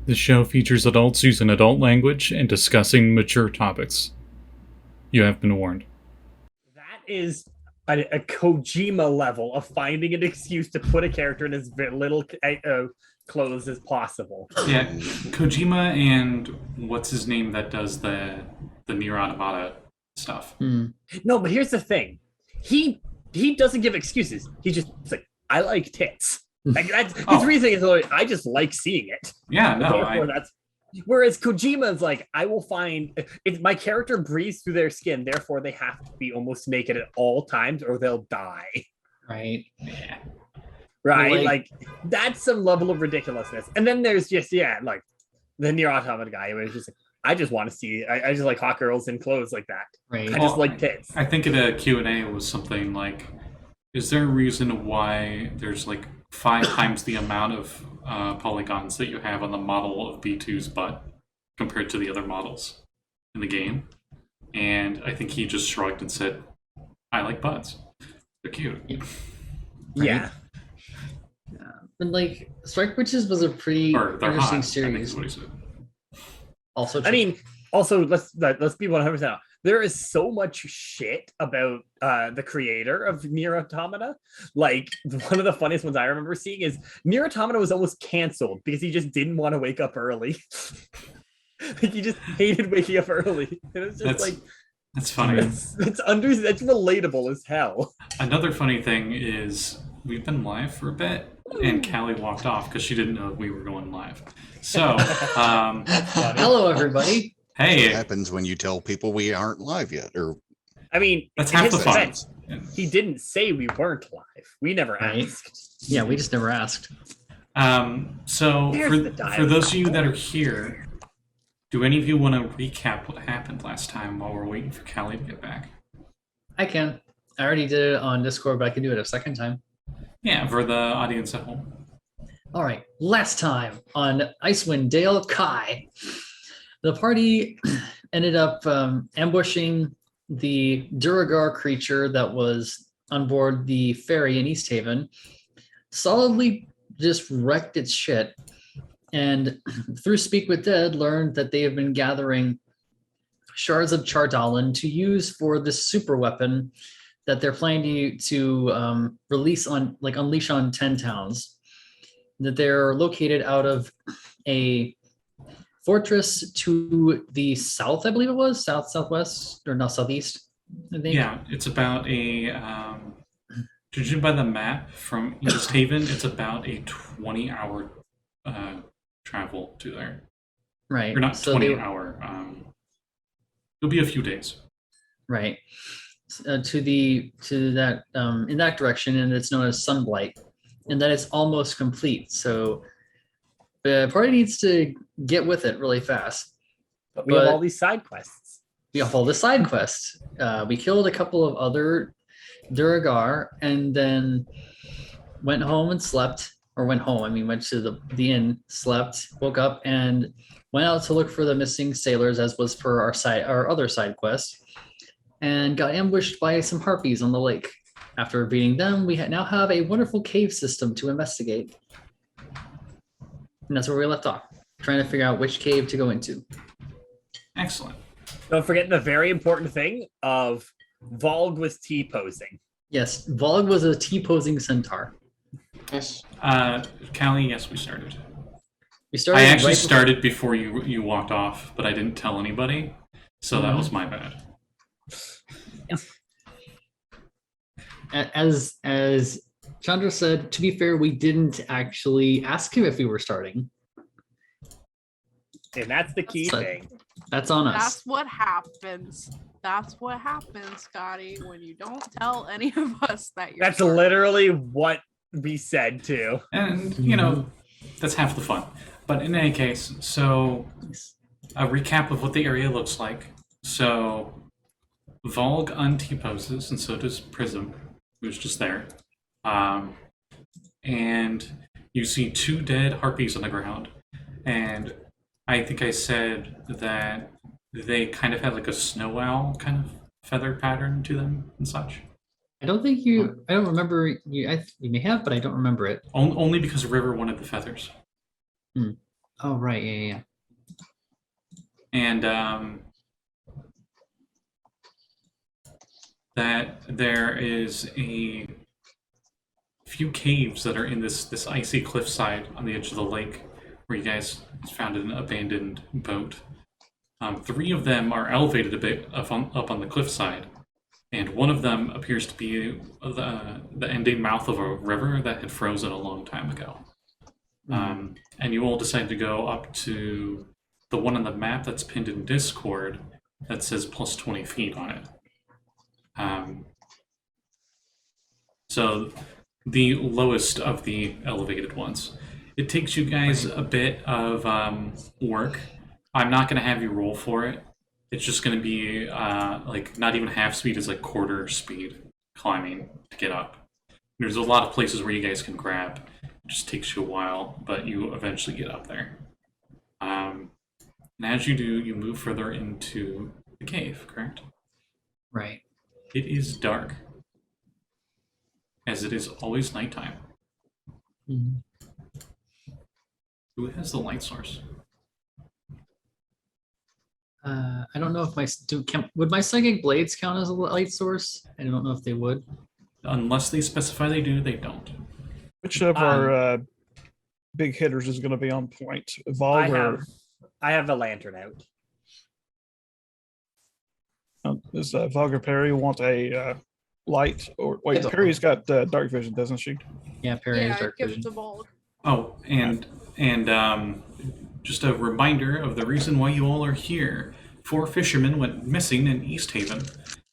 The show features adults using adult language and discussing mature topics. You have been warned. That is a Kojima level of finding an excuse to put a character in as little clothes as possible. Yeah, Kojima and what's his name that does the Nier Automata stuff. No, but here's the thing. He doesn't give excuses. He just like, I like tits. Like that's his reasoning is like, I just like seeing it. Yeah, no, that's whereas Kojima is like, I will find if my character breathes through their skin, therefore they have to be almost naked at all times or they'll die. Right. Yeah. Right. Like that's some level of ridiculousness. And then there's just like the Nier Automata guy who is just like, I just want to see I just like hot girls in clothes like that. Right. I just like tits. I think in a Q&A was something like, is there a reason why there's like 5 times the amount of polygons that you have on the model of B2's butt compared to the other models in the game? And I think he just shrugged and said, I like butts. They're cute. Right? Yeah. And like Strike Witches was a pretty interesting series. What he said. Also, I mean, also let's be 100%. There is so much shit about the creator of Nier Automata. Like one of the funniest ones I remember seeing is Nier Automata was almost canceled because he just didn't want to wake up early. Like he just hated waking up early. It was just that's funny. That's relatable as hell. Another funny thing is we've been live for a bit, and Callie walked off because she didn't know we were going live. So, hello everybody. Hey, what happens when you tell people we aren't live yet? Or I mean, that's half the fun. He didn't say we weren't live. We never asked. Yeah, we just never asked. So for those of you that are here, do any of you want to recap what happened last time while we're waiting for Callie to get back? I can. I already did it on Discord, but I can do it a second time. Yeah, for the audience at home. All right. Last time on Icewind Dale Kai, the party ended up ambushing the Duragar creature that was on board the ferry in East Haven, solidly just wrecked its shit, and through Speak with Dead learned that they have been gathering shards of Chardalyn to use for this super weapon that they're planning to release on, like, unleash on 10 towns. That they're located out of a fortress to the south, I believe it was, southwest, or no, southeast, I think. Yeah, it's about a, judging by the map from East Haven, it's about a 20-hour travel to there. Right. Or not so 20-hour, it'll be a few days. Right. To that in that direction, and it's known as Sunblight, and that is almost complete. So the party needs to get with it really fast. But we have all these side quests. We have all the side quests. We killed a couple of other Duragar, and then went home and slept. Or went home. I mean, went to the inn, slept, woke up, and went out to look for the missing sailors, as was per our other side quest, and got ambushed by some harpies on the lake. After beating them, we now have a wonderful cave system to investigate. And that's where we left off, trying to figure out which cave to go into. Excellent. Don't forget the very important thing of Valgg was T-posing. Yes, Valgg was a T-posing centaur. yes, Callie, yes, we started. We started. I actually started before you walked off, but I didn't tell anybody, so that was my bad. As Chandra said, to be fair, we didn't actually ask him if we were starting. And that's the key thing. That's on us. That's what happens. That's what happens, Scotty, when you don't tell any of us that you're starting. Literally what we said too. And, that's half the fun. But in any case, so a recap of what the area looks like. So Valgg untposes, and so does Prism, who's just there. And you see 2 dead harpies on the ground. And I think I said that they kind of had like a snow owl kind of feather pattern to them and such. I don't remember you may have, but I don't remember it. Only because River wanted the feathers. Oh, right. Yeah. And that there is a few caves that are in this icy cliffside on the edge of the lake where you guys found an abandoned boat. 3 of them are elevated a bit up on the cliffside, and one of them appears to be the ending mouth of a river that had frozen a long time ago. And you all decide to go up to the one on the map that's pinned in Discord that says plus 20 feet on it. So the lowest of the elevated ones. It takes you guys a bit of work. I'm not going to have you roll for it. It's just going to be like not even half speed, is like quarter speed climbing to get up. There's a lot of places where you guys can grab. It just takes you a while, but you eventually get up there. And as you do, you move further into the cave, correct? Right. It is dark, as it is always nighttime. Mhm. Who has the light source? I don't know if would my psychic blades count as a light source? I don't know if they would. Unless they specify they do, they don't. Which of our big hitters is going to be on point? Valgg I have a lantern out. does Valgg or Perry want a light? Or wait, Perry's got dark vision, doesn't she? Yeah, Perry has Yeah, dark give it vision. to Valgg. Oh, and just a reminder of the reason why you all are here. 4 fishermen went missing in East Haven,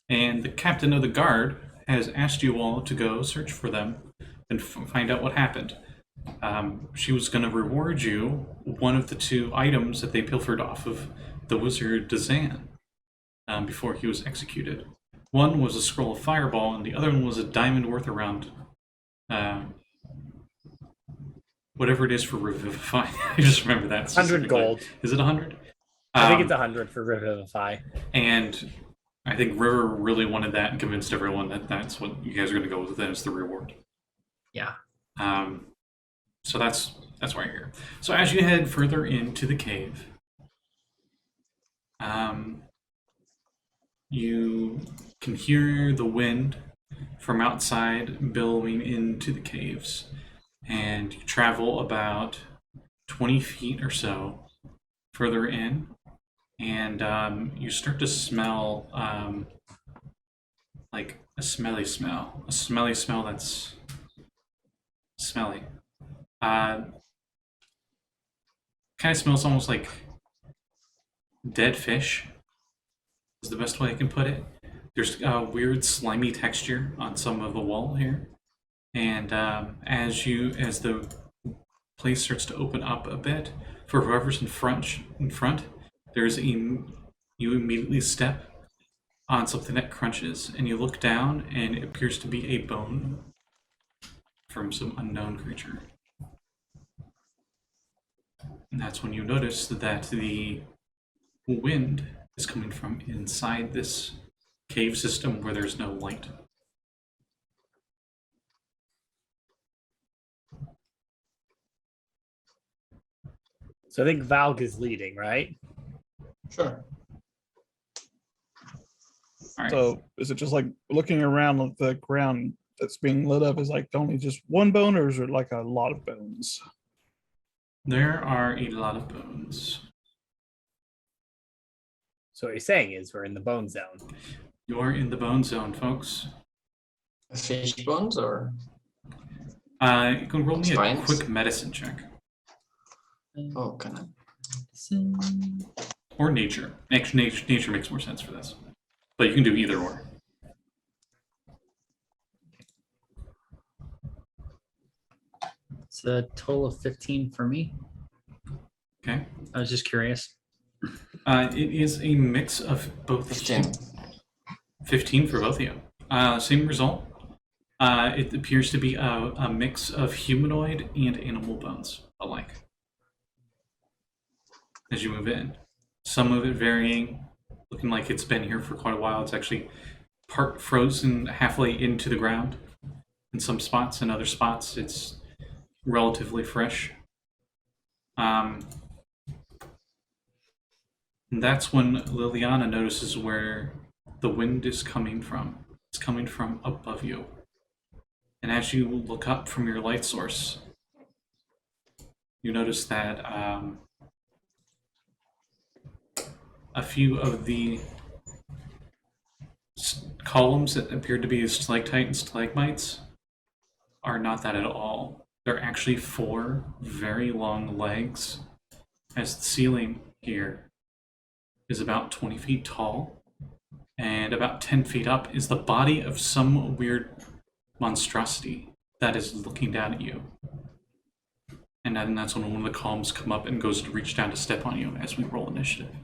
and the captain of the guard has asked you all to go search for them and find out what happened. She was going to reward you one of the 2 items that they pilfered off of the wizard Dazan before he was executed. One was a scroll of fireball, and the other one was a diamond worth around whatever it is for revivify. I just remember that. 100 gold. Is it 100? I think it's 100 for Revivify. And I think River really wanted that and convinced everyone that that's what you guys are going to go with. That is the reward. Yeah. So that's why you're here. So as you head further into the cave, you can hear the wind from outside billowing into the caves, and you travel about 20 feet or so further in, and you start to smell like a smelly smell that's smelly. Kind of smells almost like dead fish is the best way I can put it. There's a weird slimy texture on some of the wall here, and as the place starts to open up a bit for whoever's in front, you immediately step on something that crunches, and you look down, and it appears to be a bone from some unknown creature. And that's when you notice that the wind is coming from inside this cave system where there's no light. So I think Valgg is leading, right? Sure. All right. So is it just like looking around at the ground that's being lit up is like only just one bone, or is it like a lot of bones? There are a lot of bones. So what you're saying is we're in the bone zone. You're in the bone zone, folks. Fish bones or You can roll me a Spines? quick medicine check. oh, can I? Or nature. Actually, nature makes more sense for this. But you can do either or. It's a total of 15 for me. Okay. I was just curious. It is a mix of both. 15. 15 for both of you. Same result. It appears to be a mix of humanoid and animal bones alike. As you move in, some of it varying, looking like it's been here for quite a while. It's actually part frozen halfway into the ground in some spots. In other spots, it's relatively fresh. And that's when Liliana notices where the wind is coming from. It's coming from above you. And as you look up from your light source, you notice that a few of the columns that appear to be stalactite and stalagmites are not that at all. They're actually 4 very long legs, as the ceiling here is about 20 feet tall, and about 10 feet up is the body of some weird monstrosity that is looking down at you. And then that's when one of the columns come up and goes to reach down to step on you as we roll initiative.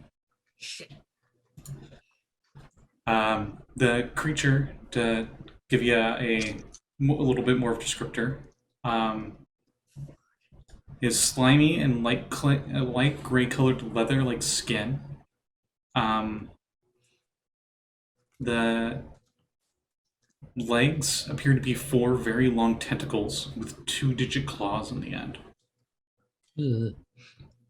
The creature, to give you a little bit more of a descriptor, is slimy and light gray colored leather like skin. The legs appear to be 4 very long tentacles with 2-digit claws on the end. Ugh.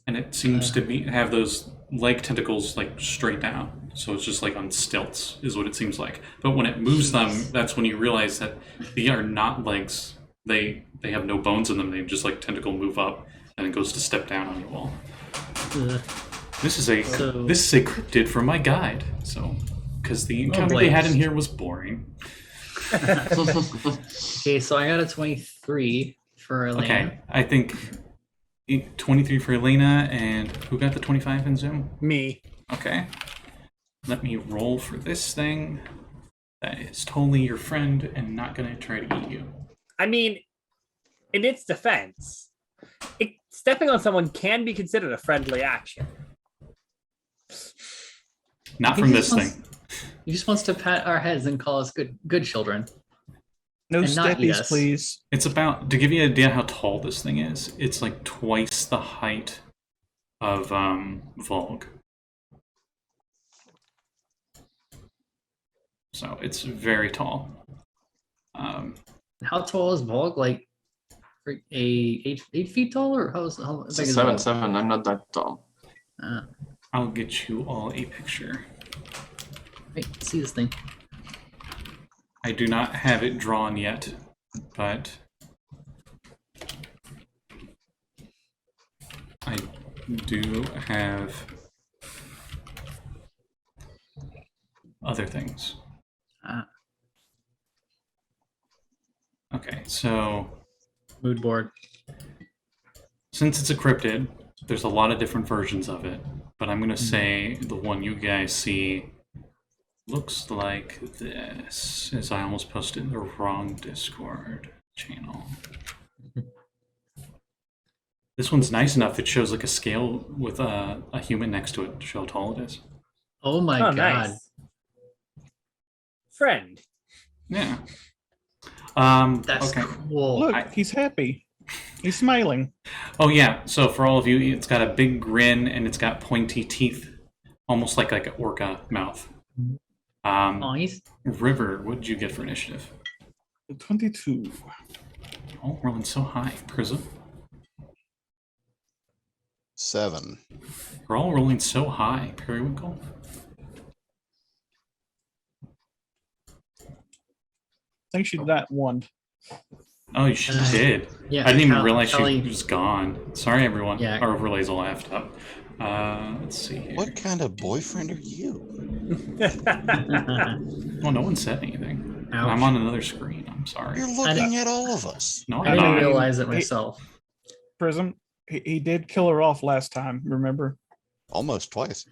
And it seems to have those leg tentacles like straight down. So it's just like on stilts is what it seems like. But when it moves them, that's when you realize that they are not legs. They have no bones in them. They just like tentacle move up and it goes to step down on you all. Ugh. This is a cryptid from my guide. So because the encounter they had in here was boring. Okay, so I got a 23 for Elena. Okay, I think 23 for Elena, and who got the 25 in Zoom? Me. Okay. Let me roll for this thing. That is totally your friend and not going to try to eat you. I mean, in its defense, stepping on someone can be considered a friendly action. Not from this thing. He just wants to pat our heads and call us good children. No And not eat steppies, us. please. It's about, to give you an idea how tall this thing is, it's like twice the height of Valgg. So it's very tall. How tall is Valgg? Like 8 feet tall, or how big It's is 7, Valgg? 7. I'm not that tall. I'll get you all a picture. Wait, see this thing? I do not have it drawn yet, but I do have other things. Okay, so Mood board. since it's a cryptid, there's a lot of different versions of it, but I'm going to say the one you guys see looks like this, as I almost posted in the wrong Discord channel. This one's nice enough, it shows like a scale with a human next to it to show how tall it is. Oh my Oh, god. nice. Friend. Yeah. That's okay. cool. Look, he's happy. He's smiling. Oh yeah, so for all of you, it's got a big grin and it's got pointy teeth, almost like an orca mouth. Nice. River, what did you get for initiative? 22. Oh, rolling so high. Prism, 7. we're all rolling so high. Periwinkle, I think she did that one. oh, she did. Yeah. I didn't even realize Callie. she was gone. Sorry, everyone. Yeah. Our overlay's all effed up. Let's see here. What kind of boyfriend are you? Well, no one said anything. Ouch. I'm on another screen. I'm sorry. You're looking at all of us. No, I I'm didn't not. realize it myself. Prism, he did kill her off last time, remember? Almost twice.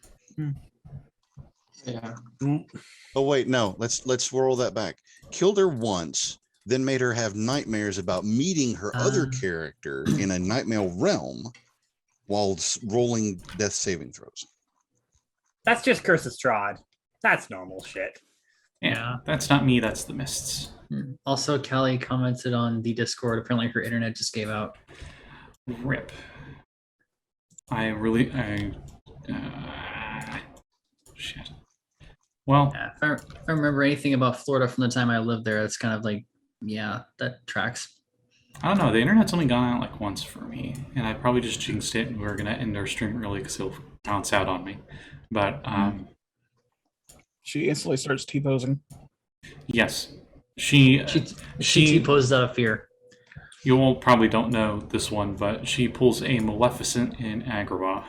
Yeah. Oh wait, no. Let's roll that back. Killed her once, then made her have nightmares about meeting her other character in a nightmare realm while rolling death saving throws. That's just Curse of Strahd. That's normal shit. Yeah, that's not me. That's the mists. Also, Callie commented on the Discord. Apparently, her internet just gave out. Rip. Shit. Well, Yeah, if I remember anything about Florida from the time I lived there, it's kind of like, yeah, that tracks. I don't know. The internet's only gone out like once for me, and I probably just jinxed it, and we're gonna end our stream early because he'll bounce out on me. But She instantly starts T-posing. yes, she She T-poses out of fear. you all probably don't know this one, but she pulls a Maleficent in Agrabah.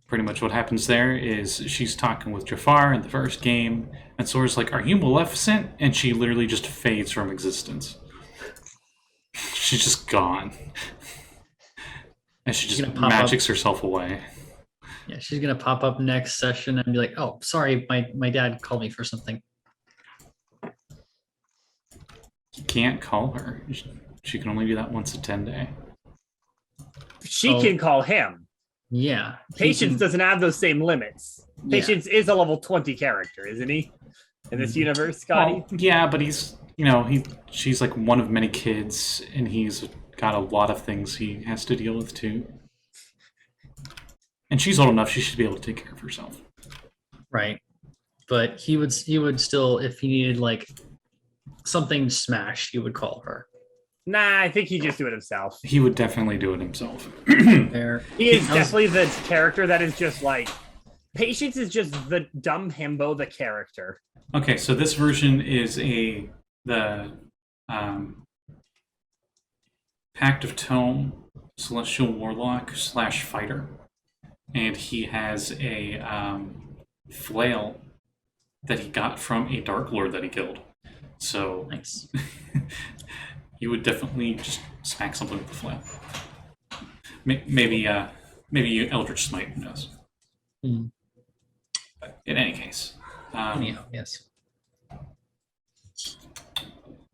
Pretty much what happens there is she's talking with Jafar in the first game, and Sora's like, "Are you Maleficent?" And she literally just fades from existence. She's just gone. And she She's just gonna pop magics herself away. Yeah, she's gonna pop up next session and be like, "Oh, sorry, my dad called me for something." You can't call her. She can only do that once a 10-day. She Oh. can call him. Yeah, Patience doesn't have those same limits. Yeah. Patience is a level 20 character, isn't he? In this universe, Scotty? Well, yeah, but he's, she's like one of many kids, and he's got a lot of things he has to deal with too. And she's old enough; she should be able to take care of herself. Right, but he would still, if he needed like something smashed, he would call her. Nah, I think he just do it himself. He would definitely do it himself. There, He is That was- definitely the character that is just like Patience is just the dumb himbo, the character. Okay, so this version is the Pact of Tome Celestial Warlock / Fighter, and he has a flail that he got from a Dark Lord that he killed. So nice. you would definitely just smack something with the flail. Maybe Eldritch Smite, who knows? Hmm. But in any case, Anyhow, yes.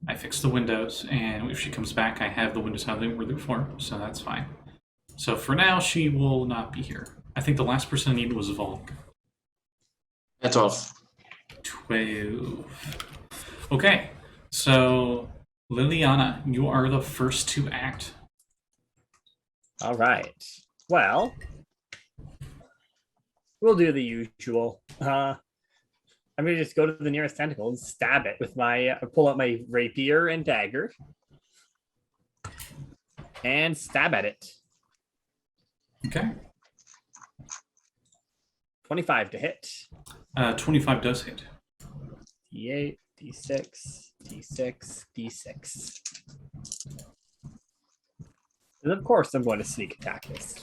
I fixed the windows, and if she comes back, I have the windows how they were before, so that's fine. So for now, she will not be here. I think the last person I needed was Valgg. That's off. 12. Okay, so Liliana, you are the first to act. All right. Well, we'll do the usual. I'm gonna just go to the nearest tentacle and stab it with my pull out my rapier and dagger and stab at it. Okay. 25 to hit. 25 does hit. D8, D6, D6, D6. And of course, I'm going to sneak attack this.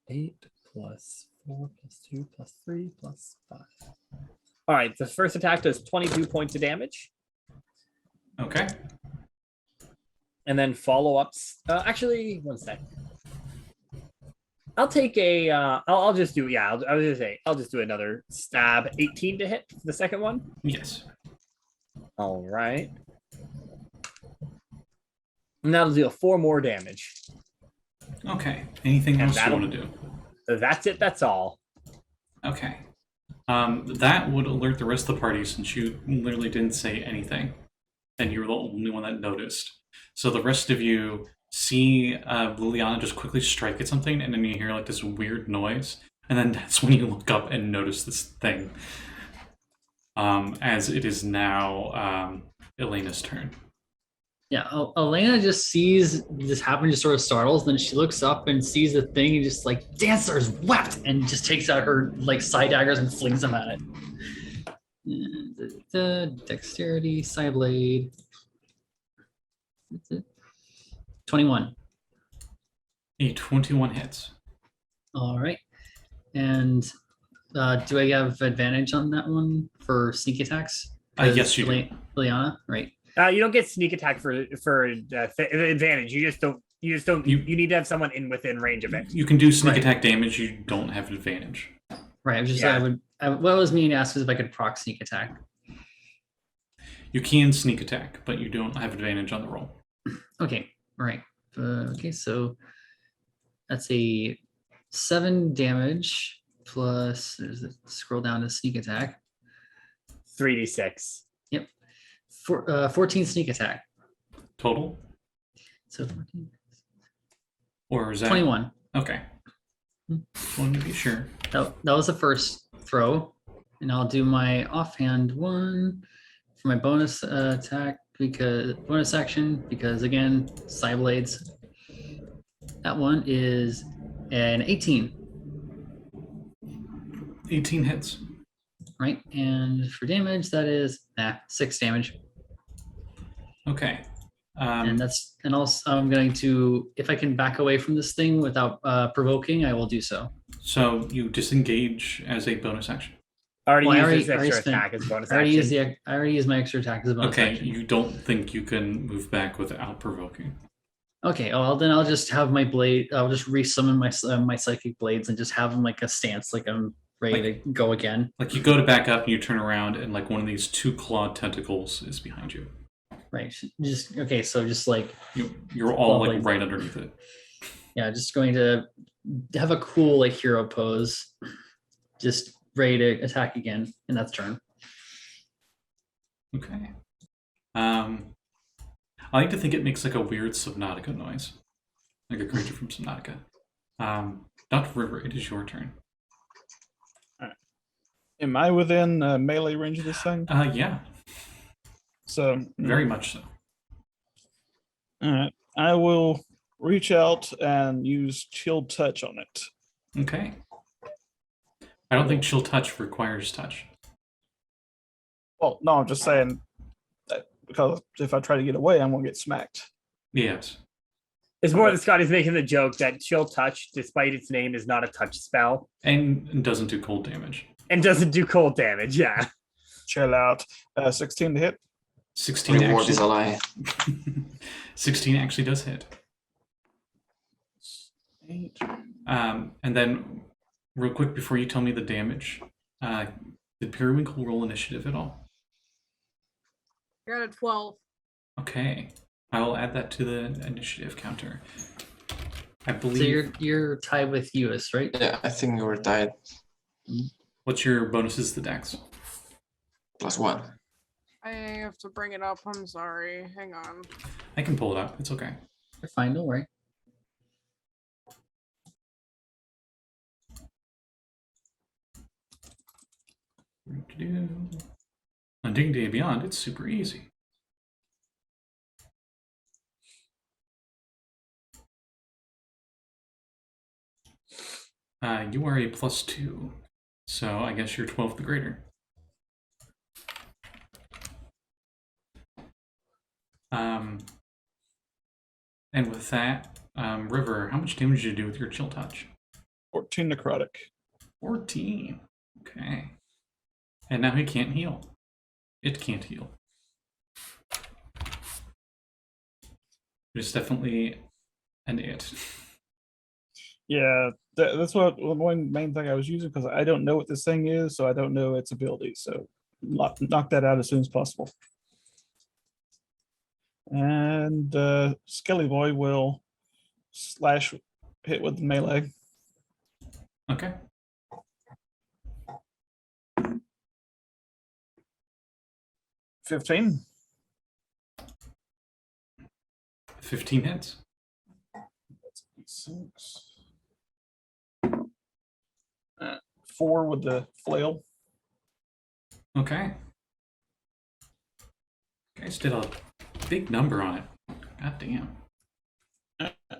8 plus 4 plus 2 plus 3 plus 5. All right, the first attack does 22 points of damage. Okay. And then follow ups. Actually, one sec. I'll take a. I'll just do. Yeah, I was gonna say I'll just do another stab. 18 to hit for the second one. Yes. All right. And that'll deal 4 more damage. Okay. Anything And else you that'll- want to do? That's it. That's all. Okay. That would alert the rest of the party since you literally didn't say anything. And you were the only one that noticed. So the rest of you see Liliana just quickly strike at something, and then you hear like this weird noise. And then that's when you look up and notice this thing. As it is now Elena's turn. Yeah, Elena just sees this happen, just sort of startles. Then she looks up and sees the thing and just like, dancers wept, and just takes out her like side daggers and flings them at it. The dexterity, side blade. 21. A 21 hits. All right. And do I have advantage on that one for sneak attacks? Yes, you do. Liliana, right? You don't get sneak attack for advantage. You just don't. You need to have someone within range of it. You can do sneak Right. attack damage. You don't have advantage. Right. I was just Yeah. what I was meaning to ask is if I could proc sneak attack. You can sneak attack, but you don't have advantage on the roll. Okay. All right. Okay. So that's a 7 damage plus. There's a scroll down to sneak attack. 3d6. 14 sneak attack. Total? So 14. Or is that 21. Okay. Wanted to be sure. That was the first throw, and I'll do my offhand one for my bonus attack because bonus action because again side blades. That one is an 18, 18 hits. right? And for damage, that is 6 damage. Okay. And also I'm going to, if I can back away from this thing without provoking, I will do so. So you disengage as a bonus action. Already Well, used his extra spent- attack as bonus I already action. used my extra attack as a bonus Okay, action. you don't think you can move back without provoking. Okay, well then I'll just have my blade. I'll just resummon my psychic blades and just have them like a stance, like I'm ready to go again. Like you go to back up and you turn around and like one of these 2 clawed tentacles is behind you. Right. Just okay. So just like You're all like blades. right underneath it. Yeah, just going to have a cool like hero pose, just ready to attack again, and that's turn. Okay. I like to think it makes like a weird Subnautica noise, like a creature from Subnautica. Dr. River, it is your turn. Am I within melee range of this thing? Yeah, So very much so. All right. I will reach out and use Chill Touch on it. Okay. I don't think Chill Touch requires touch. Well, no, I'm just saying that because if I try to get away, I'm gonna get smacked. Yes. It's more that Scotty's making the joke that Chill Touch, despite its name, is not a touch spell And doesn't do cold damage. and doesn't do cold damage. Yeah. Chill out. 16 to hit. 16 Reward is a actually, lie. 16 actually does hit. 8. And then, real quick before you tell me the damage, did Periwinkle roll initiative at all? You're at a 12. Okay, I will add that to the initiative counter. I believe. So you're tied with Lluis, right? Yeah, I think you were tied. What's your bonuses to Dex? +1. I have to bring it up. I'm sorry. Hang on. I can pull it up. It's okay. You're fine. Don't worry. On D&D Beyond, it's super easy. You are a +2, so I guess you're 12 the greater. And with that, River, how much damage did you do with your Chill Touch? 14 necrotic. 14. Okay. And now he can't heal. It can't heal. It's definitely an it. Yeah, that's what one main thing I was using because I don't know what this thing is, so I don't know its ability. So knock that out as soon as possible. And Skelly Boy will slash hit with the melee. Okay. $15. 15 hits. That's 6. 4 with the flail. Okay. Guys did a big number on it. God damn.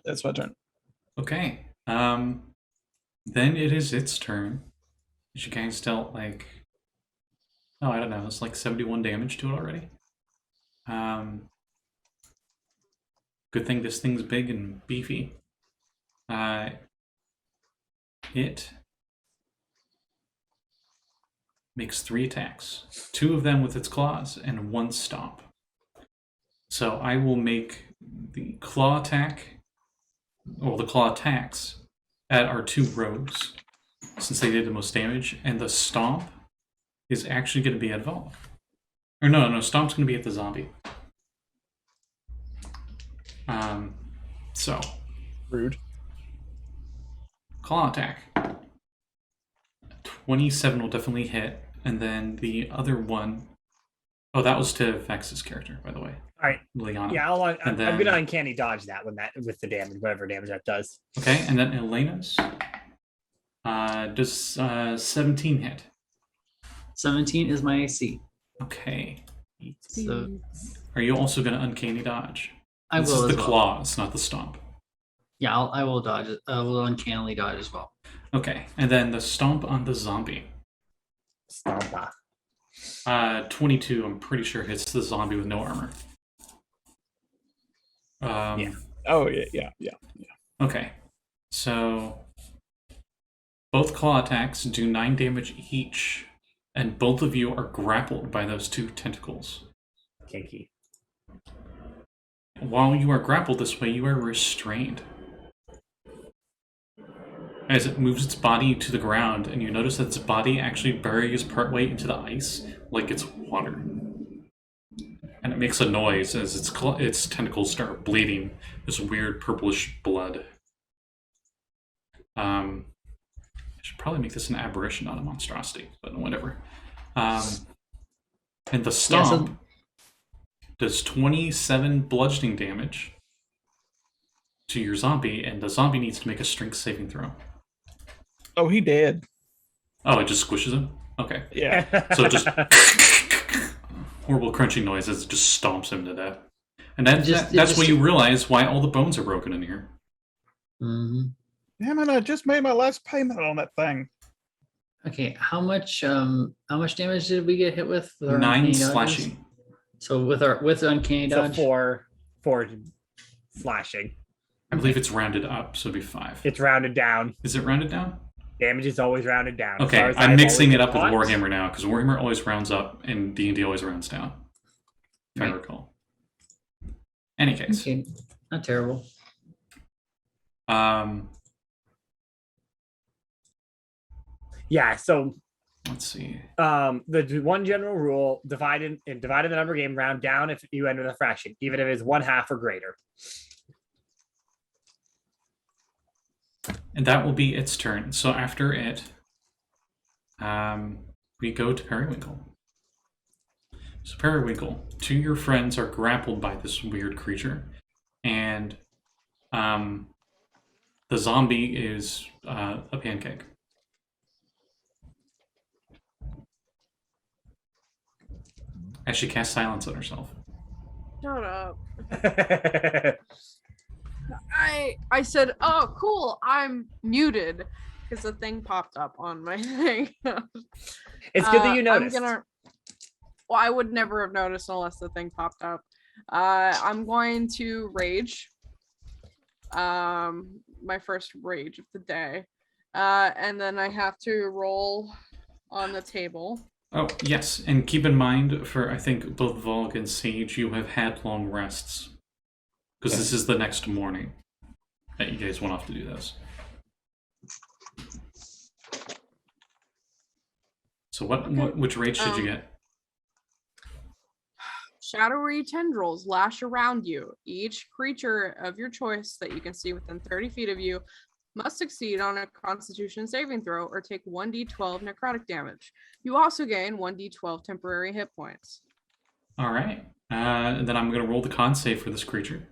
That's my turn. Okay. Then it is its turn. You guys dealt like, oh, I don't know, it's like 71 damage to it already. Good thing this thing's big and beefy. It makes 3 attacks, 2 of them with its claws and 1 stomp. So I will make the claw attack, or the claw attacks, at our 2 rogues, since they did the most damage, and the stomp is actually going to be at Valgg. Or no, stomp's going to be at the zombie. So Rude. claw attack. 27 will definitely hit, and then the other one, oh, that was to Vex's character, by the way. All right. Liana. Yeah, I'm then- gonna uncanny dodge that with the damage, whatever damage that does. Okay, and then Elena's. Does 17 hit? 17 is my AC. Okay. So Are you also going to uncanny dodge? I This will is as the well. claws, not the stomp. Yeah, I will dodge it. I will uncannily dodge as well. Okay, and then the stomp on the zombie. Stompa. 22, I'm pretty sure hits the zombie with no armor. Yeah. Oh yeah. Okay, so both claw attacks do 9 damage each, and both of you are grappled by those 2 tentacles. Kinky. While you are grappled this way, you are restrained. As it moves its body to the ground, and you notice that its body actually buries partway into the ice like it's water. And it makes a noise as its tentacles start bleeding this weird purplish blood. I should probably make this an aberration, not a monstrosity, but whatever. And the stomp does 27 bludgeoning damage to your zombie, and the zombie needs to make a strength saving throw. Oh, he did. Oh, it just squishes him? Okay. Yeah. So it just horrible crunching noise as it just stomps him to death. And that's when you realize why all the bones are broken in here. Mm-hmm. Damn it! I just made my last payment on that thing. Okay, how much damage did we get hit with? Our 9 uncanny dodges? slashing. So with the uncanny So dodge, 4 slashing. I believe it's rounded up, so it'd be 5. It's rounded down. Is it rounded down? Damage is always rounded down. As Okay, far as I'm I've mixing always it up with taught. Warhammer now, because Warhammer always rounds up and D&D always rounds down. If I Right. recall. Any case. okay, not terrible. Yeah, so Let's see. the one general rule, divide the number game, round down if you end with a fraction, even if it's 1/2 or greater. And that will be its turn. So after it, we go to Periwinkle. So Periwinkle, 2 of your friends are grappled by this weird creature, and the zombie is a pancake. As she casts silence on herself. Shut up. I said, oh, cool, I'm muted because the thing popped up on my thing. It's good that you noticed. Well, I would never have noticed unless the thing popped up. I'm going to rage. My first rage of the day. And then I have to roll on the table. Oh, yes, and keep in mind, for I think both Valgg and Saege, you have had long rests. Because this is the next morning that you guys went off to do this. So which rage did you get? Shadowy tendrils lash around you. Each creature of your choice that you can see within 30 feet of you must succeed on a Constitution saving throw or take 1d12 necrotic damage. You also gain 1d12 temporary hit points. All right. And then I'm going to roll the con save for this creature.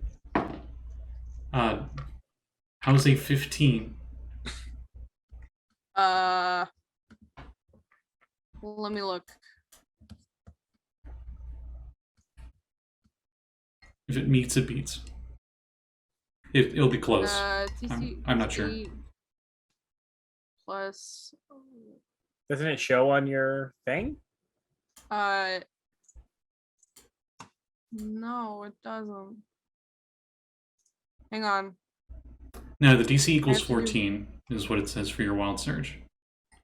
How's a 15? Let me look. If it meets, it beats. It'll be close. DC I'm not sure. Plus. Doesn't it show on your thing? No, it doesn't. Hang on. No, the DC equals have to do- 14 is what it says for your Wild Surge.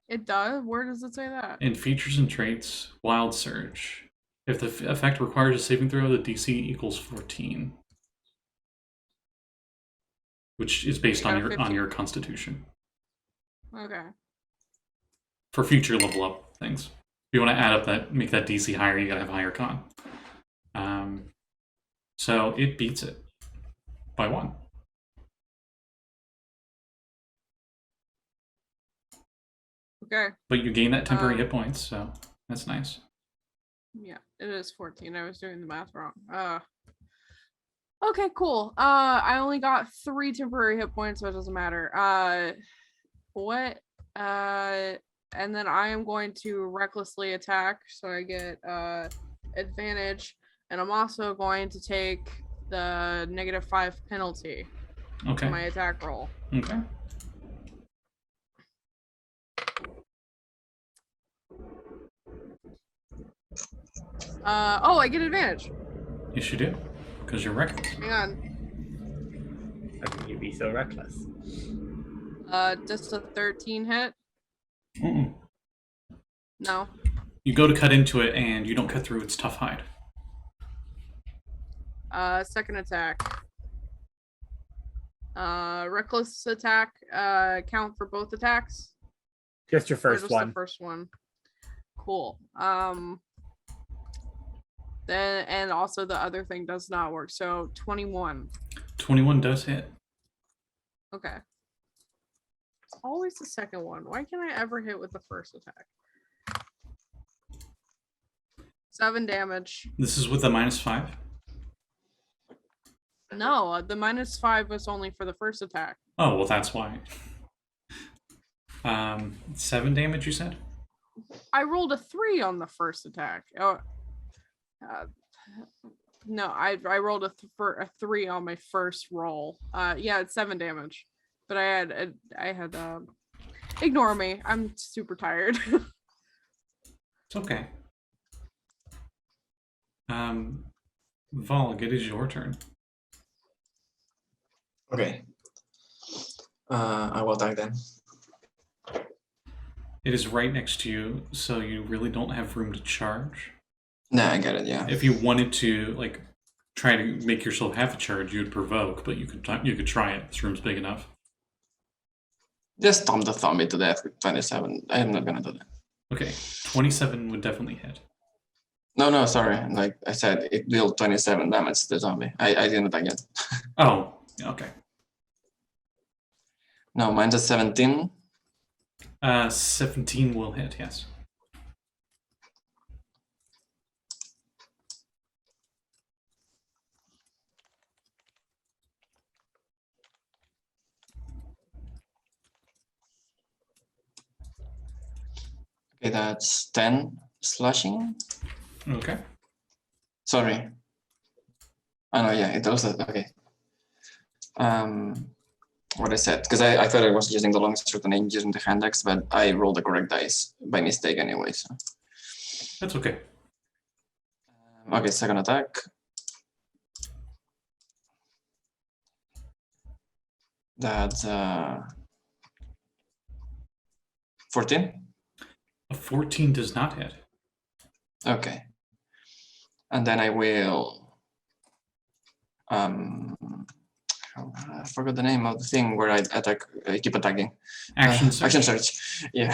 It does? Where does it say that? In features and traits, Wild Surge. If the effect requires a saving throw, the DC equals 14. Which is based I on got a your 15. Constitution. Okay. For future level up things. If you want to add up that, make that DC higher, you gotta have higher con. So it beats it by 1. Okay. But you gain that temporary hit points, so that's nice. Yeah, it is 14. I was doing the math wrong. Okay, cool. I only got 3 temporary hit points, so it doesn't matter. And then I am going to recklessly attack, so I get advantage, and I'm also going to take the -5 penalty. Okay. my attack roll. Okay. Oh, I get advantage. Yes, you do. Because you're reckless. Hang on. How can you be so reckless? Just a 13 hit? Mm-mm. No. You go to cut into it, and you don't cut through its tough hide. Second attack. Reckless attack, count for both attacks? Just your Or first just one. the first one. Cool. Then and also the other thing does not work. So 21. 21 does hit. Okay. It's always the second one. Why can't I ever hit with the first attack? 7 damage. This is with a -5. No, the -5 was only for the first attack. Oh, well, that's why. 7 damage, you said? I rolled a 3 on the first attack. Oh, no, I rolled a 3 on my first roll. Yeah, it's 7 damage. But I had ignore me. I'm super tired. It's okay. Valgg, it is your turn. Okay. I will attack then. It is right next to you, so you really don't have room to charge. Nah, I get it. Yeah. If you wanted to, like, try to make yourself have a charge, you'd provoke, but you could try it. This room's big enough. Just stomp the zombie to death with 27. I am not gonna do that. Okay, 27 would definitely hit. No, sorry. Like I said, it dealt 27 damage to the zombie. I didn't attack yet. Oh, okay. No, mine's a 17. 17 will hit, yes. Okay, that's 10 slashing. Okay. Sorry. Oh no, yeah, it does that. Okay. What I said, because I thought I was using the long sword and I'm using the hand axe, but I rolled the correct dice by mistake anyway. So. That's okay. Okay, second attack. That's 14. A 14 does not hit. Okay. And then I will I forgot the name of the thing where I keep attacking. Action search. Action search. Yeah.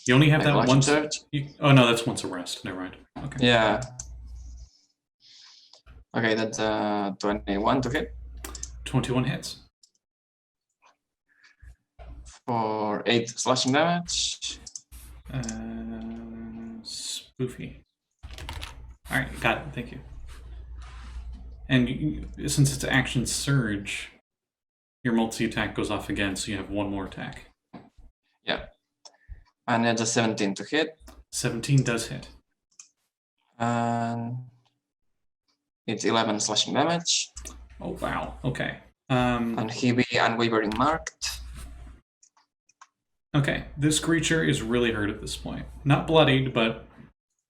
You only have Like that action once. search? Oh no, that's once a rest. Never mind. Okay. Yeah. Okay, that's 21 to hit 21 hits. for 8 slashing damage. Spoofy. All right, got it. Thank you. And since it's action surge, your multi-attack goes off again, so you have one more attack. Yeah. And it's a 17 to hit. 17 does hit. And it's 11 slashing damage. Oh wow. Okay. And he be unwavering marked. Okay. This creature is really hurt at this point. Not bloodied, but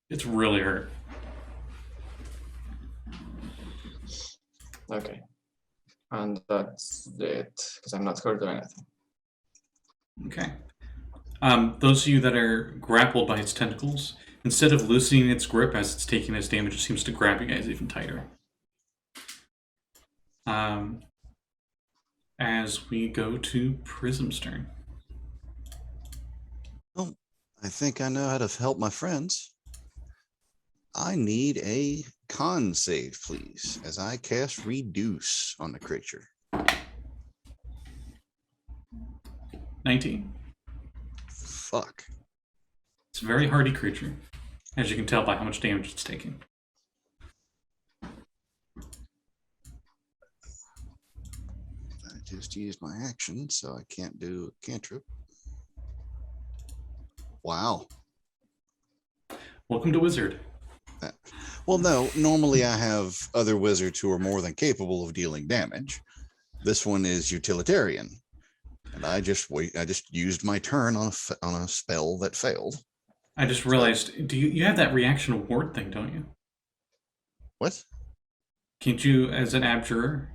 it's really hurt. Okay. And that's it, because I'm not hurt or anything. Okay. Those of you that are grappled by its tentacles, instead of loosening its grip as it's taking its damage, it seems to grab you guys even tighter. As we go to Prism's turn. Oh, I think I know how to help my friends. I need a con save, please, as I cast Reduce on the creature. 19. Fuck. It's a very hardy creature, as you can tell by how much damage it's taking. I just used my action, so I can't do a cantrip. Wow. Welcome to Wizard. Well, no, normally I have other wizards who are more than capable of dealing damage. This one is utilitarian, and I just used my turn on a spell that failed. I just realized, you have that reaction ward thing, don't you? What? Can't you, as an abjurer,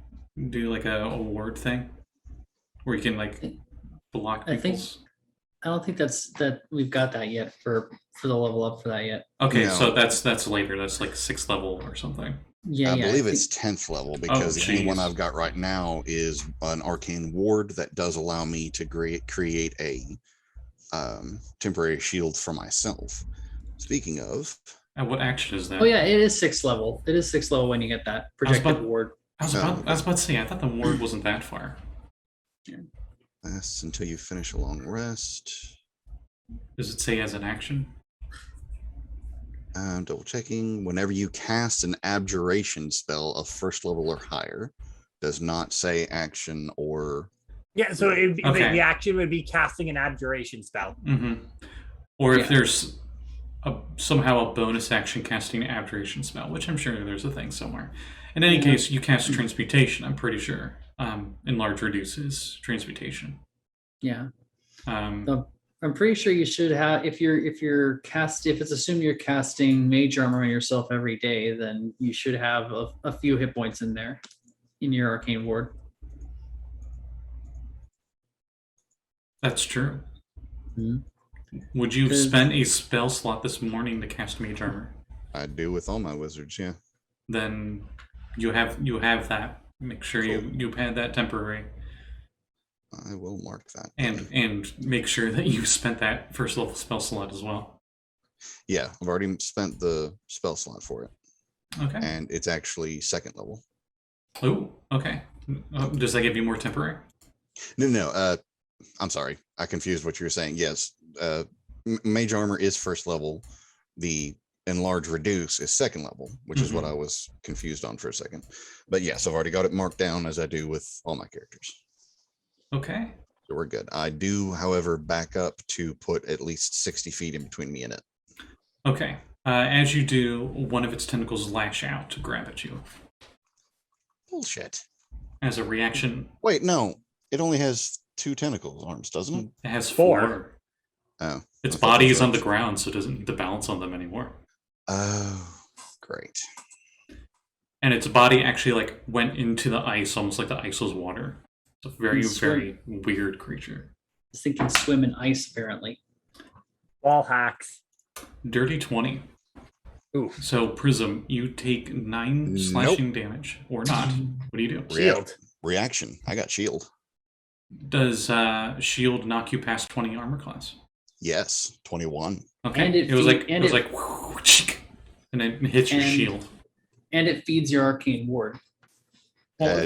do like a ward thing where you can like block people's? I don't think that we've got that yet for the level up for that yet. Okay, No. so that's later. That's like 6th level or something. Yeah, I believe think- it's 10th level because the only one I've got right now is an arcane ward that does allow me to create a temporary shield for myself. Speaking of, And what action is that? Oh yeah, it is 6th level. It is 6th level when you get that projected ward. I was about to say, I thought the ward wasn't that far. lasts until you finish a long rest. Does it say as an action? Double checking. Whenever you cast an abjuration spell of 1st level or higher, does not say action or. Yeah, so Okay. the action would be casting an abjuration spell. Mm-hmm. Or if there's somehow a bonus action casting an abjuration spell, which I'm sure there's a thing somewhere. In any case, you cast transmutation, I'm pretty sure. Enlarge reduces transmutation. Yeah. Um, I'm pretty sure you should have if it's assumed you're casting mage armor on yourself every day, then you should have a few hit points in there in your arcane ward. that's true. Mhm. Would you have 'Cause- spent a spell slot this morning to cast mage armor? I do with all my wizards, yeah. Then you have that. Make sure you had that temporary, I will mark that. and make sure that you spent that 1st level spell slot as well. Yeah, I've already spent the spell slot for it, Okay. and it's actually 2nd level. Oh, okay. Does that give you more temporary? No. I'm sorry, I confused what you were saying. Yes, mage armor is 1st level. The enlarge reduce is 2nd level, which is what I was confused on for a second. But yes, I've already got it marked down as I do with all my characters. Okay. So we're good. I do, however, back up to put at least 60 feet in between me and it. Okay. As you do, one of its tentacles lash out to grab at you. Bullshit. As a reaction, Wait, no. It only has 2 tentacles arms, doesn't it? it has 4. 4. Oh. Its I thought body it is was on the right. ground, so it doesn't need to balance on them anymore. Oh, great. And its body actually like went into the ice, almost like the ice was water. It's a very, Can swim. very weird creature. This thing can swim in ice, apparently. Wall hacks. Dirty 20. Ooh. So Prism, you take 9 Nope. slashing damage, or not. What do you do? Shield. Reaction. I got shield. Does shield knock you past 20 armor class? Yes, 21. Okay. And it was like and and it hits your and- shield. And it feeds your arcane ward. Well,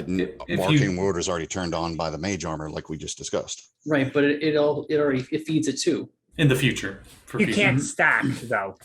Arcane ward was already turned on by the mage armor, like we just discussed. Right, but it feeds it too. In the future. For You future. can't stack though.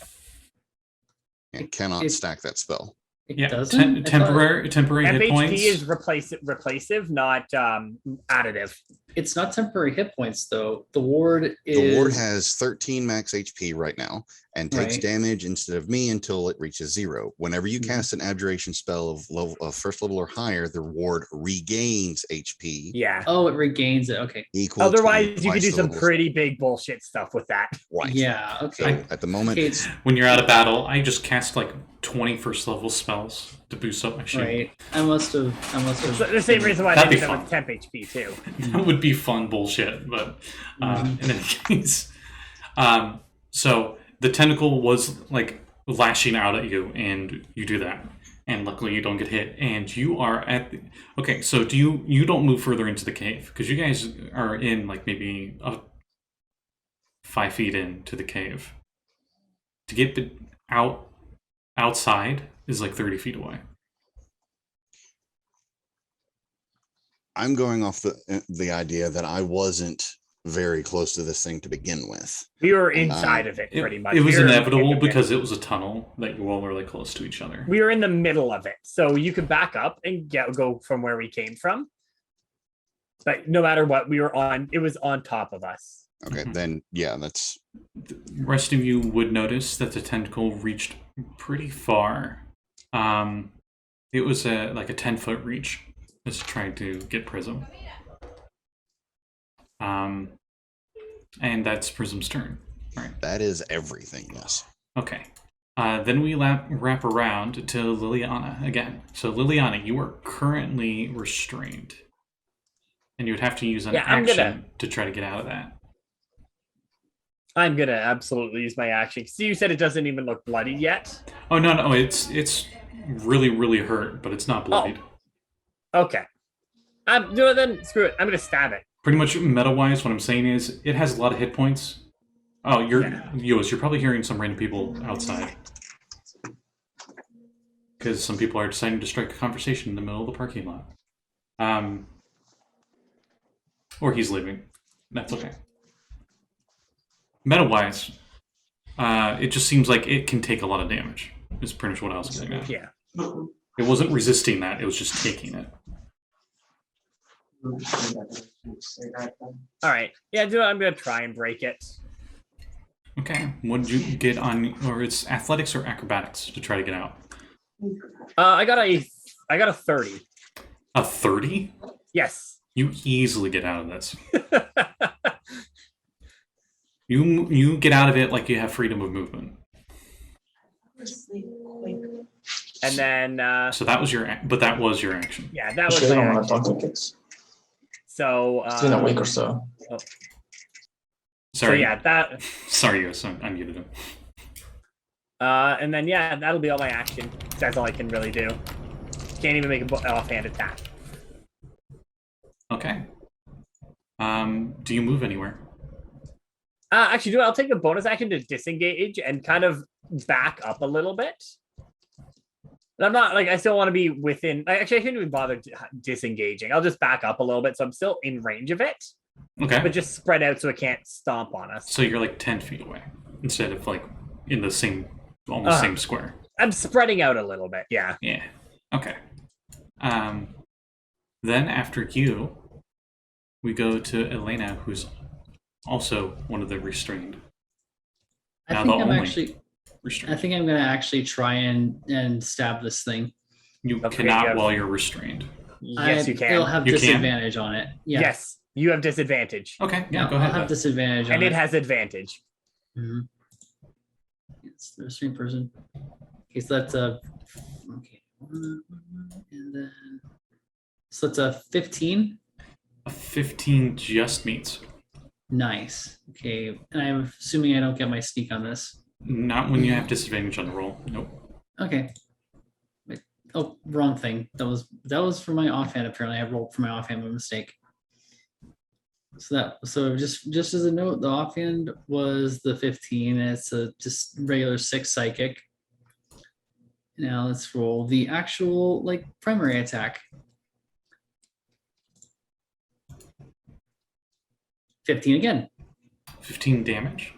And cannot It- stack that spell. It Yeah, doesn't. I thought temporary hit FHP points. is replacive, not additive. it's not temporary hit points though. The ward is The ward has 13 max HP right now and takes Right. damage instead of me until it reaches 0. Whenever you Mhm. cast an abjuration spell of 1st level or higher, the ward regains HP Yeah. Oh, it regains it. Okay. equal. Otherwise, to you could twice do the some level. pretty big bullshit stuff with that. Right. Yeah. So Okay. at the moment, Okay, it's When you're out of battle, I just cast like 20 first level spells to boost up my shield. right. I must have. It's the same reason why That'd they be do that fun. with temp HP too. That would be fun bullshit, but in any case. So the tentacle was like lashing out at you, and you do that. And luckily you don't get hit. And you are at the... Okay, so you don't move further into the cave, because you guys are in like maybe 5 feet into the cave. To get outside is like 30 feet away. I'm going off the idea that I wasn't very close to this thing to begin with. We were inside of it It, pretty much. it was We were in inevitable the because it was a tunnel that you all were really close to each other. we were in the middle of it, so you could back up and go from where we came from. But no matter what, we were on. It was on top of us. Okay, Mhm. then yeah, that's The rest of you would notice that the tentacle reached pretty far. It was like a 10-foot reach. is try to get Prism. And that's Prism's turn. All right. That is everything, yes. Okay. Then we wrap around to Liliana again. So Liliana, you are currently restrained. And you would have to use an action to try to get out of that. I'm gonna absolutely use my action. So you said it doesn't even look bloody yet? Oh, no, it's really, really hurt, but it's not bloodied. Oh. Okay. Then screw it. I'm gonna stab it. Pretty much meta-wise, what I'm saying is it has a lot of hit points. Oh, Lluis, you're probably hearing some random people outside. Because some people are deciding to strike a conversation in the middle of the parking lot. Or he's leaving. That's okay. Meta-wise, it just seems like it can take a lot of damage. Is pretty much what I was getting at. Yeah. It wasn't resisting that, it was just taking it. All right. Yeah, I'm gonna try and break it. Okay. What did you get on, or it's athletics or acrobatics to try to get out? I got a 30. A 30? Yes. You easily get out of this. You get out of it like you have freedom of movement. And then So that was your action. yeah, that was my action. So It's been a week or so. Sorry. So yeah, that. Sorry, yes, I muted him. And then yeah, that'll be all my action. That's all I can really do. Can't even make an offhand attack. Okay. Do you move anywhere? Actually, I'll take the bonus action to disengage and kind of back up a little bit. And I'm not I still want to be within. Actually, I shouldn't even bother disengaging. I'll just back up a little bit, so I'm still in range of it. Okay. But just spread out so it can't stomp on us. So you're like 10 feet away instead of in the same, almost same square. I'm spreading out a little bit. Yeah. Yeah. Okay. Then after you, we go to Elena, who's also one of the restrained. I Now think the I'm only actually. restrained. I think I'm gonna actually try and stab this thing. You Okay, cannot yeah. while you're restrained. Yes, you It'll can. have You can? disadvantage on it. Yeah. Yes, you have disadvantage, Okay. Yeah. Yeah, Go I'll ahead. have bud. disadvantage on and it. it has advantage. Mhm. It's the restrained person. Okay, so that's a okay, and then so it's a 15. A 15 just meets. Nice. Okay, and I'm assuming I don't get my sneak on this. Not when you have disadvantage on the roll. Nope. Okay. Wait. Oh, wrong thing. That was for my offhand. Apparently, I rolled for my offhand by mistake. So just as a note, the offhand was the 15. And it's a just regular 6 psychic. Now let's roll the actual primary attack. 15 again. 15 damage.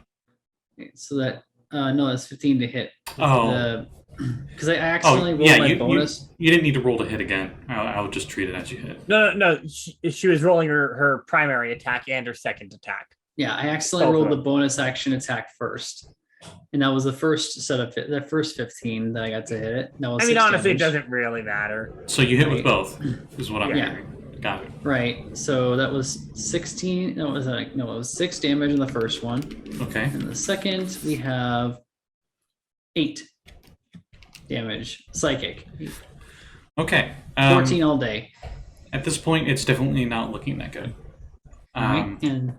Okay, so that no, that's 15 to hit. Oh. Because I accidentally rolled my bonus. You didn't need to roll to hit again. I'll just treat it as you hit. No. She was rolling her primary attack and her second attack. Yeah, I accidentally rolled the bonus action attack first, and that was the first set of the first 15 that I got to hit it. That was I mean, 6 honestly, it damage. doesn't really matter. So you hit with Right. both, is what I'm Yeah. hearing. Got it. Right. So that was 16. No, it was 6 damage in the first one. Okay. In the second, we have 8 damage psychic. Okay. 14 all day. At this point, it's definitely not looking that good. Right? And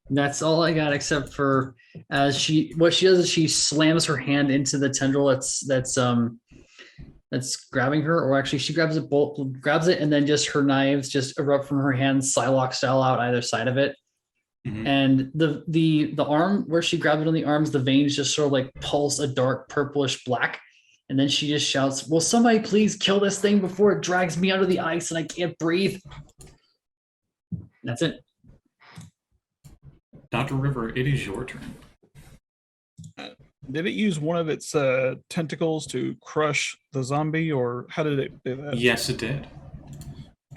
that's all I got, except for what she does is she slams her hand into the tendril that's grabbing her, or actually she grabs it, and then just her knives just erupt from her hands, Psylocke style, out either side of it. Mhm. And the arm where she grabbed it on the arms, the veins just sort of pulse a dark purplish black. And then she just shouts, "Will somebody please kill this thing before it drags me under the ice and I can't breathe?" And that's it. Dr. River, it is your turn. Did it use one of its tentacles to crush the zombie, or how did it do that? Yes, it did.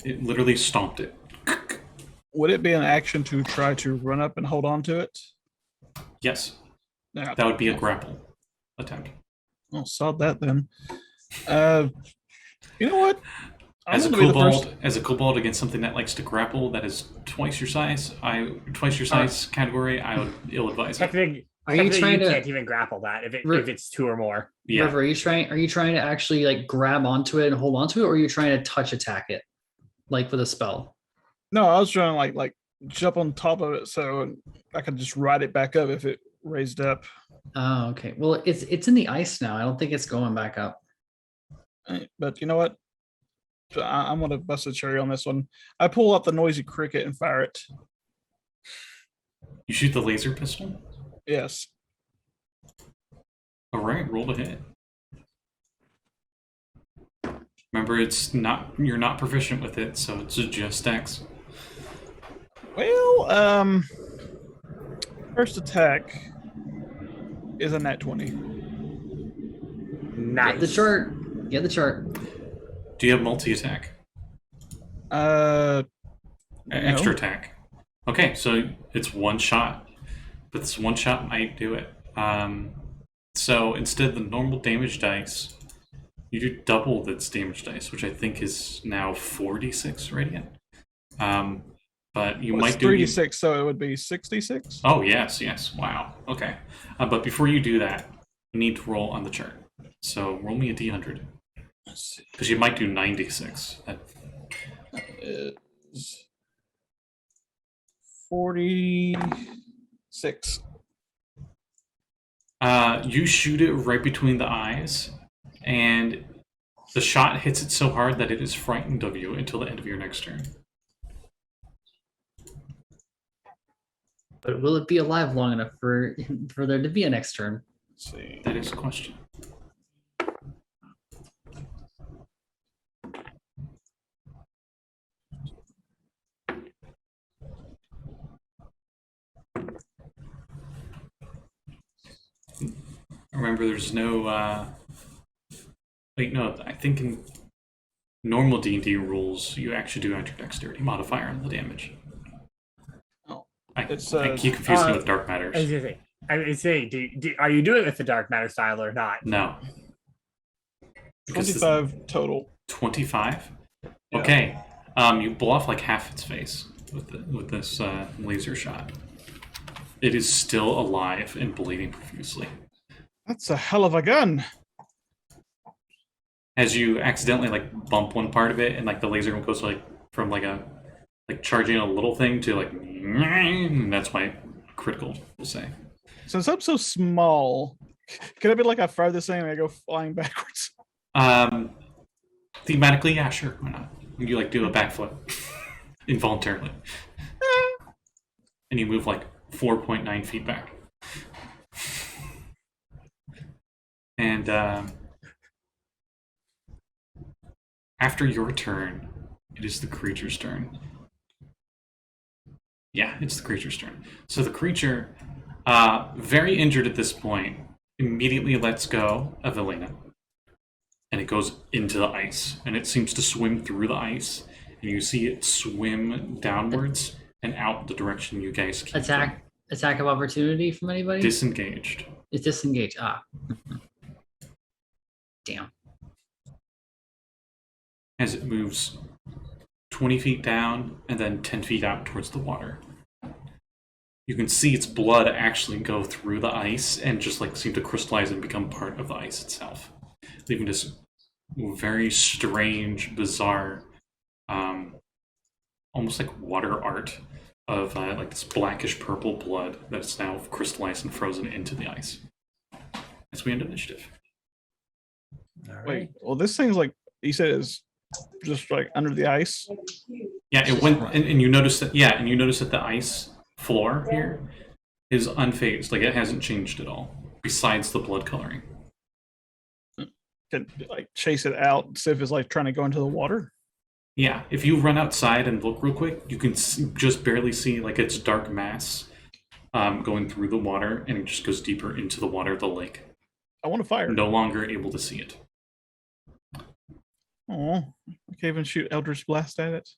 It literally stomped it. Would it be an action to try to run up and hold on to it? Yes, Yeah. that would be a grapple attempt. Well, saw that then. You know what? I'm gonna be the first. As a kobold against something that likes to grapple, that is twice your size. Category. I would ill advise it. Technically, Are you trying to? can't even grapple that if it's 2 or more. Yeah. River, are you trying to actually like grab onto it and hold onto it, or are you trying to touch attack it, like with a spell? No, I was trying to like jump on top of it so I could just ride it back up if it raised up. Oh, okay. Well, it's in the ice now. I don't think it's going back up. But you know what? I'm gonna bust a cherry on this one. I pull up the noisy cricket and fire it. You shoot the laser pistol? Yes. All right, roll to hit. Remember, you're not proficient with it, so it's just Dex. Well, first attack is a nat 20. Nice. Get the chart. Get the chart. Do you have multi-attack? Extra attack. Okay, so it's one shot, but this one shot might do it. So instead of the normal damage dice, you do double its damage dice, which I think is now 4d6 radiant. But you might do 3d6, so it would be 66. Oh yes. Wow. Okay. But before you do that, you need to roll on the chart. So roll me a d100. Because you might do 96. That is 46. You shoot it right between the eyes, and the shot hits it so hard that it is frightened of you until the end of your next turn. But will it be alive long enough for there to be a next turn? Let's see. That is the question. Remember, there's no. Wait, no. I think in normal D&D rules, you actually do add your dexterity modifier on the damage. Oh, I it's, keep confusing it with dark matters. I was saying, are you doing it with the dark matter style or not? No. 25 total. 25. Yeah. Okay. You blow off like half its face with this laser shot. It is still alive and bleeding profusely. That's a hell of a gun. As you accidentally like bump one part of it, and like the laser goes like from like charging a little thing to like, and that's why critical, we'll say. Since I'm so small, can it be like I fire this thing and I go flying backwards? Thematically, yeah, sure, why not? You like do a backflip involuntarily, and you move like 4.9 feet back. And after your turn, it is the creature's turn. Yeah, it's the creature's turn. So the creature, very injured at this point, immediately lets go of Elena. And it goes into the ice. And it seems to swim through the ice. And you see it swim downwards and out the direction you guys keep Attack of opportunity from anybody? Disengaged. It's disengaged. Ah. Damn. As it moves 20 feet down and then 10 feet out towards the water. You can see its blood actually go through the ice and just like seem to crystallize and become part of the ice itself, leaving this very strange, bizarre, almost like water art of like this blackish purple blood that's now crystallized and frozen into the ice. As we end initiative. Wait, well, this thing's like, you said is just like under the ice. Yeah, it went, and you notice that. Yeah, and you notice that the ice floor here is unfazed, like it hasn't changed at all, besides the blood coloring. Can like chase it out, see if it's like trying to go into the water. Yeah, if you run outside and look real quick, you can just barely see like its dark mass going through the water, and it just goes deeper into the water of the lake. I want to fire. No longer able to see it. Oh, I can't even shoot Eldritch Blast at it.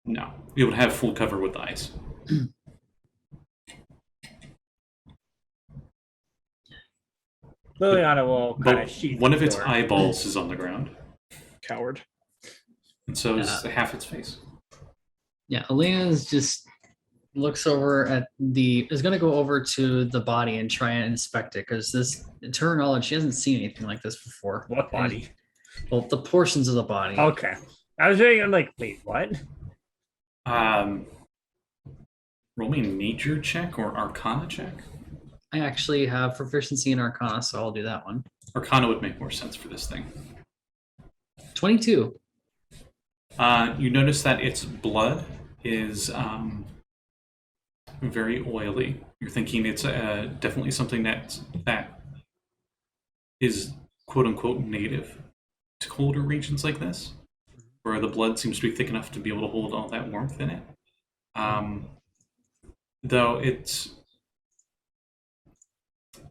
No, it would have full cover with the ice. Liliana will kind But of sheath one of the its sword. eyeballs is on the ground. Coward. And so is half its face. Yeah, Elena's just looks over at is going to go over to the body and try and inspect it because to her knowledge, she hasn't seen anything like this before. What body? Well, the portions of the body. Okay. I was reading, I'm like, wait, what? Roll me a nature check or arcana check. I actually have proficiency in Arcana, so I'll do that one. Arcana would make more sense for this thing. 22. You notice that its blood is very oily. You're thinking it's definitely something that is quote unquote native to colder regions like this, where the blood seems to be thick enough to be able to hold all that warmth in it. Though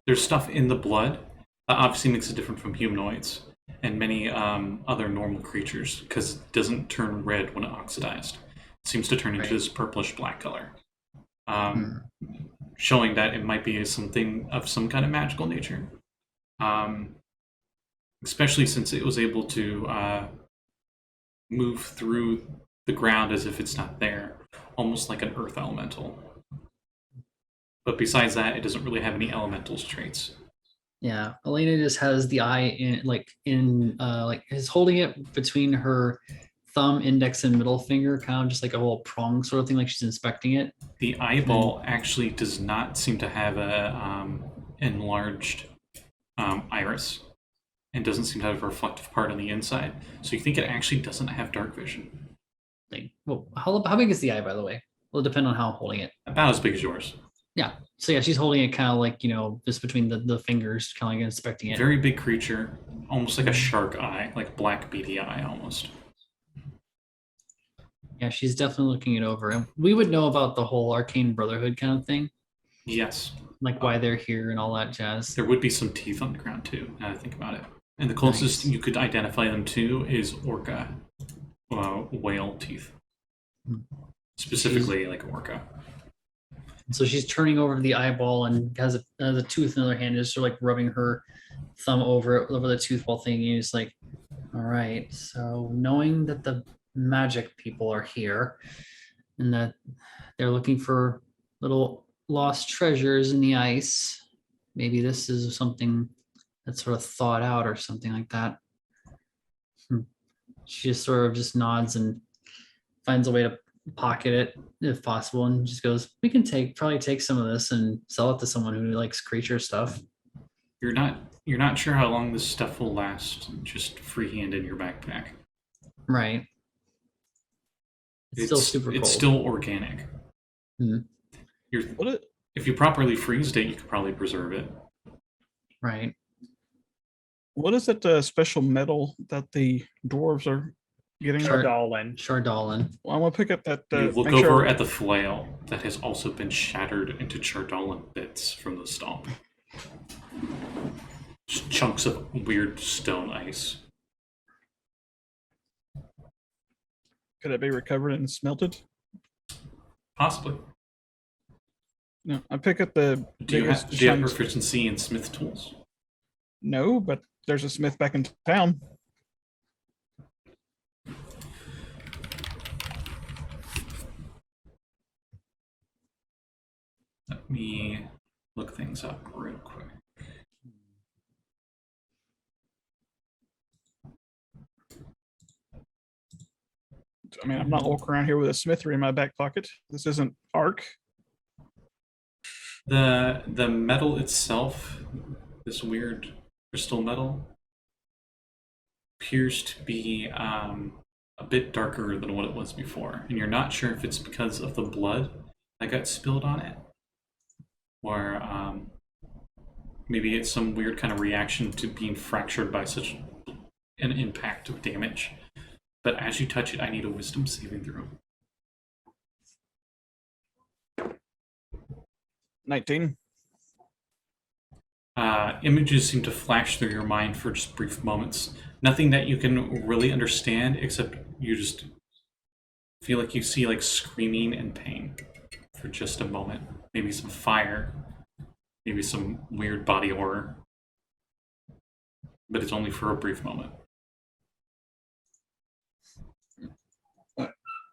there's stuff in the blood that obviously makes it different from humanoids and many other normal creatures because it doesn't turn red when oxidized. It seems to turn into this purplish black color, showing that it might be something of some kind of magical nature. Especially since it was able to move through the ground as if it's not there, almost like an earth elemental. But besides that, it doesn't really have any elementals traits. Yeah, Elena just has the eye is holding it between her thumb, index, and middle finger, kind of just like a little prong sort of thing, like she's inspecting it. The eyeball actually does not seem to have a enlarged iris, and doesn't seem to have a reflective part on the inside. So you think it actually doesn't have dark vision. Well, how big is the eye, by the way? Will it depend on how I'm holding it. About as big as yours. Yeah. So yeah, she's holding it kind of like, just between the fingers, kind of like inspecting it. Very big creature, almost like a shark eye, like black beady eye almost. Yeah, she's definitely looking it over. And we would know about the whole Arcane Brotherhood kind of thing. Yes. Like why they're here and all that jazz. There would be some teeth on the ground too, now that I think about it. And the closest you could identify them to is orca, whale teeth. Specifically like orca. So she's turning over the eyeball and has a tooth in her hand, just sort of like rubbing her thumb over the tooth while thinking. It's like, all right, so knowing that the magic people are here and that they're looking for little lost treasures in the ice, maybe this is something that's sort of thought out or something like that. She just sort of just nods and finds a way to pocket it if possible and just goes, we can probably take some of this and sell it to someone who likes creature stuff. You're not sure how long this stuff will last just freehand in your backpack. Right. It's still super cold. It's still organic. If you properly freeze it, you could probably preserve it. Right. What is that special metal that the dwarves are getting? Chardalyn. Well, I'm gonna pick up that. You look over at the flail that has also been shattered into Chardalyn bits from the stomp. Just chunks of weird stone ice. Could it be recovered and smelted? Possibly. No, I pick up the. Do you have proficiency in smith tools? No, but there's a smith back in town. Let me look things up real quick. I mean, I'm not walking around here with a smithery in my back pocket. This isn't Ark. The metal itself, this weird crystal metal, appears to be a bit darker than what it was before, and you're not sure if it's because of the blood that got spilled on it, or maybe it's some weird kind of reaction to being fractured by such an impact of damage. But as you touch it, I need a wisdom saving throw. 19. Images seem to flash through your mind for just brief moments. Nothing that you can really understand, except you just feel like you see like screaming and pain for just a moment. Maybe some fire, maybe some weird body horror. But it's only for a brief moment.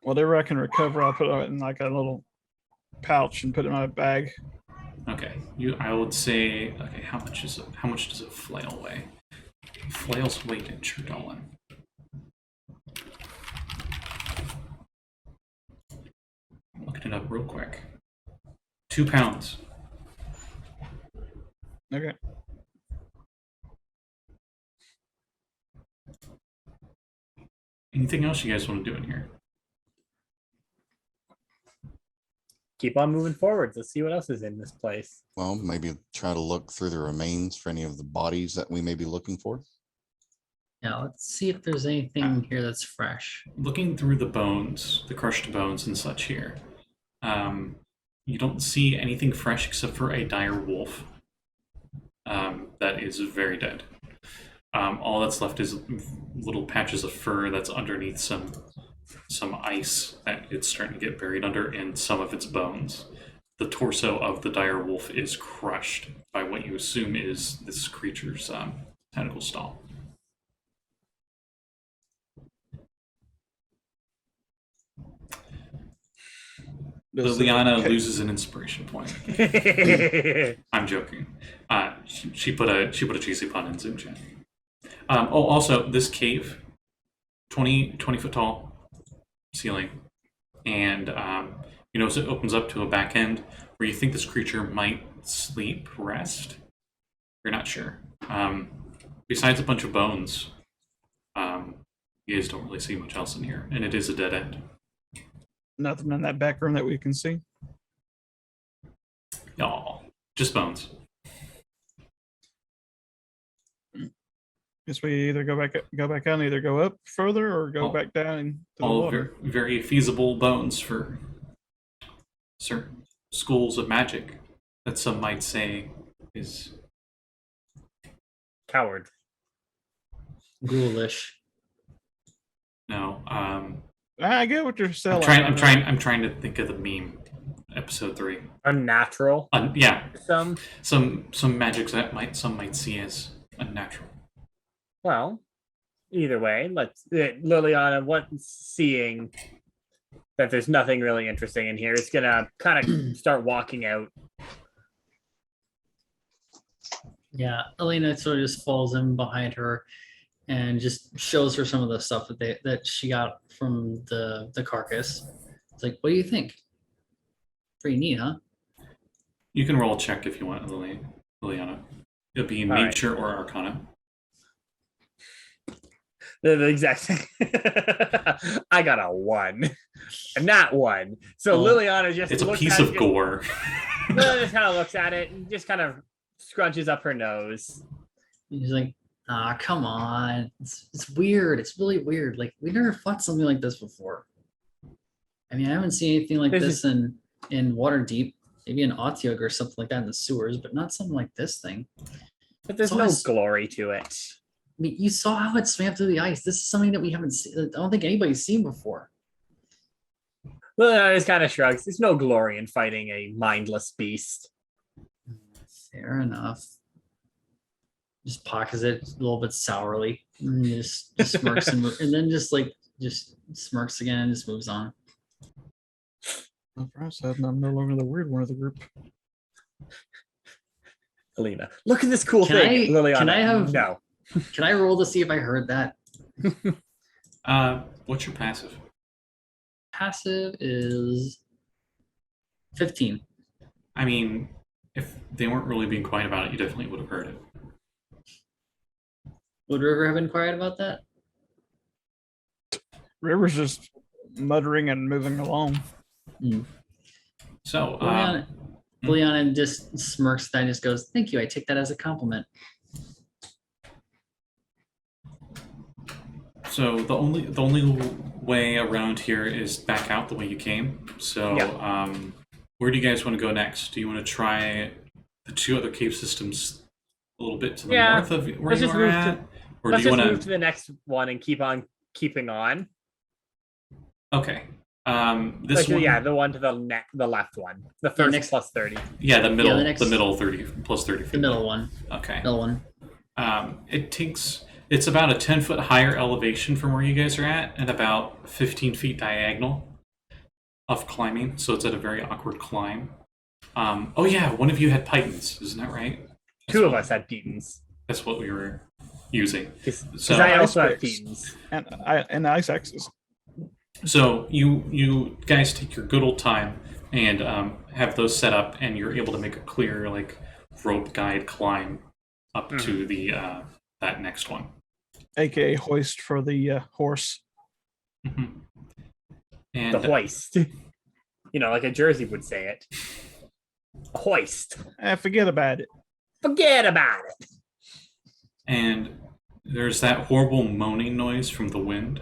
Whatever I can recover, I'll put it in like a little pouch and put it in my bag. Okay, I would say. Okay, how much is it? How much does a flail weigh? Flail's weight in Chardalyn. Looking it up real quick. 2 pounds. Okay. Anything else you guys want to do in here? Keep on moving forwards. Let's see what else is in this place. Well, maybe try to look through the remains for any of the bodies that we may be looking for. Yeah, let's see if there's anything here that's fresh. Looking through the bones, the crushed bones and such here, you don't see anything fresh except for a dire wolf that is very dead. All that's left is little patches of fur that's underneath some ice that it's starting to get buried under, and some of its bones. The torso of the dire wolf is crushed by what you assume is this creature's tentacle stall. Liliana loses an inspiration point. I'm joking. She put a cheesy pun in Zoom chat. Also, this cave, 20 foot tall ceiling, and you notice it opens up to a back end where you think this creature might rest. You're not sure. Besides a bunch of bones, you guys don't really see much else in here, and it is a dead end. Nothing in that back room that we can see. Y'all, just bones. Guess we either go back out and either go up further or go back down into the All water. very feasible bones for certain schools of magic that some might say is Coward. Ghoulish. no. I get what you're selling. I'm trying to think of the meme. Episode 3. Unnatural. Yeah. Some. Some magics that some might see as unnatural. Well, either way, Liliana, once seeing that there's nothing really interesting in here, is gonna kind of start walking out. Yeah, Elena sort of just falls in behind her and just shows her some of the stuff that she got from the carcass. It's like, what do you think? Pretty neat, huh? You can roll a check if you want, Liliana. It'll be All right. nature or arcana. The exact same. I got a 1, and not 1. So Liliana just It's a looks piece at of it, gore. Liliana just kind of looks at it and just kind of scrunches up her nose. He's like, come on. It's weird. It's really weird. Like, we never fought something like this before. I mean, I haven't seen anything like this in Waterdeep. Maybe in Otyugh or something like that in the sewers, but not something like this thing. But there's So no glory to it. I mean, you saw how it swam through the ice. This is something that we haven't seen. I don't think anybody's seen before. Liliana just kind of shrugs. There's no glory in fighting a mindless beast. Fair enough. Just pockets it a little bit sourly, and just smirks and then just smirks again and just moves on. Well, for us, I'm no longer the weird one of the group. Alina, look at this cool thing. Liliana, can I have no? Can I roll to see if I heard that? What's your passive? Passive is 15. I mean, if they weren't really being quiet about it, you definitely would have heard it. Would River have been quiet about that? River's just muttering and moving along. So, Leon just smirks and just goes, "Thank you. I take that as a compliment." So the only way around here is back out the way you came. So, where do you guys want to go next? Do you want to try the 2 other cave systems a little bit to the north of where you are at? Or Let's do you just want move to the next one and keep on keeping on. Okay. This one. Yeah, the one to the left one. The first next plus 30. Yeah, the middle. the middle 30 plus 30. The middle one. Okay. Middle one. It's about a 10-foot higher elevation from where you guys are at, and about 15 feet diagonal. of climbing, so it's at a very awkward climb. Oh yeah, one of you had pythons, isn't that right? Two of us had thetans. That's what we were using. Because So- I also have Ice thetans. and ice axes. So you guys take your good old time and have those set up, and you're able to make a clear like rope guide climb up to the that next one. AKA hoist for the horse. Mhm. And The hoist. Like a Jersey would say it. A hoist. Forget about it. Forget about it. And there's that horrible moaning noise from the wind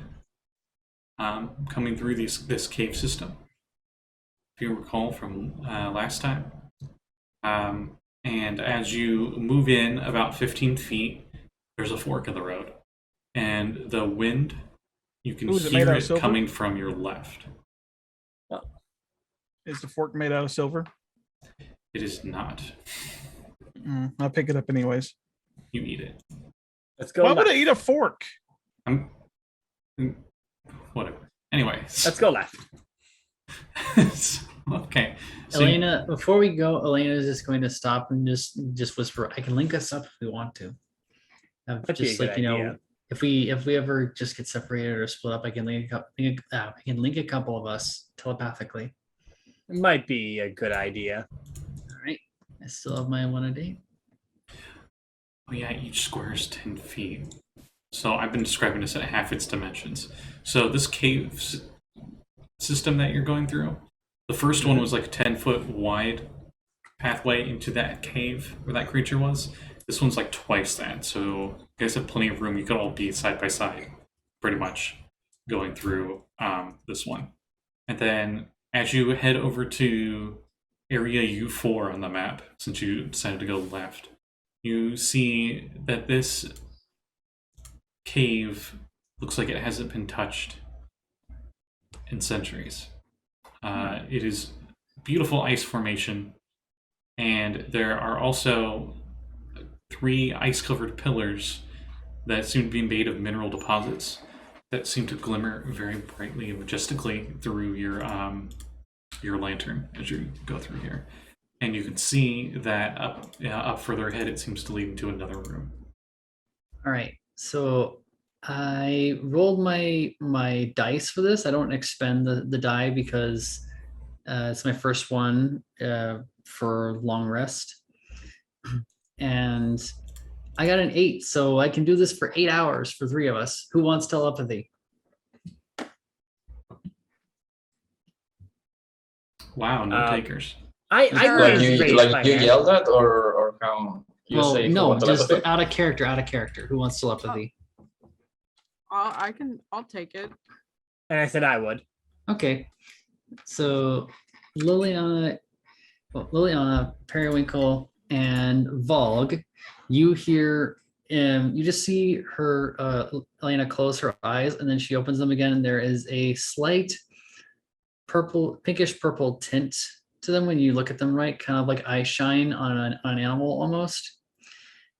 coming through this cave system, if you recall from last time. And as you move in about 15 feet, there's a fork in the road. And the wind, you can Ooh, is it made hear out of it silver? coming from your left. Is the fork made out of silver? It is not. I'll pick it up anyways. You eat it. Let's go. Why would left. I eat a fork? I'm... Whatever. Anyway. Let's go left. Okay. So Elena, before we go, Elena is just going to stop and just whisper, "I can link us up if we want to." That'd be a Just good like, you know, idea. if we ever just get separated or split up, I can link a couple of us telepathically. It might be a good idea. All right. I still have my one a day. Oh yeah, each square is 10 feet. So I've been describing this at half its dimensions. So this cave system that you're going through, the first one was like a 10-foot wide pathway into that cave where that creature was. This one's like twice that. So you guys have plenty of room. You could all be side by side, pretty much, going through this one. And then as you head over to area U4 on the map, since you decided to go left, you see that this cave looks like it hasn't been touched in centuries. It is beautiful ice formation, and there are also 3 ice-covered pillars that seem to be made of mineral deposits that seem to glimmer very brightly and majestically through your lantern as you go through here. And you can see that up further ahead, it seems to lead into another room. All right. So I rolled my dice for this. I don't expend the die because it's my first one for long rest. And I got an 8, so I can do this for 8 hours for 3 of us. Who wants telepathy? Wow, no takers. I Sure. Like raised you my hand. yelled at, or how you Well, say? no, what just telepathy? out of character. Who wants telepathy? I'll take it. And I said I would. Okay. So Liliana, Periwinkle, and Valgg, you hear you just see her Elena close her eyes, and then she opens them again, and there is a slight pinkish purple tint to them when you look at them right, kind of like eye shine on an animal almost.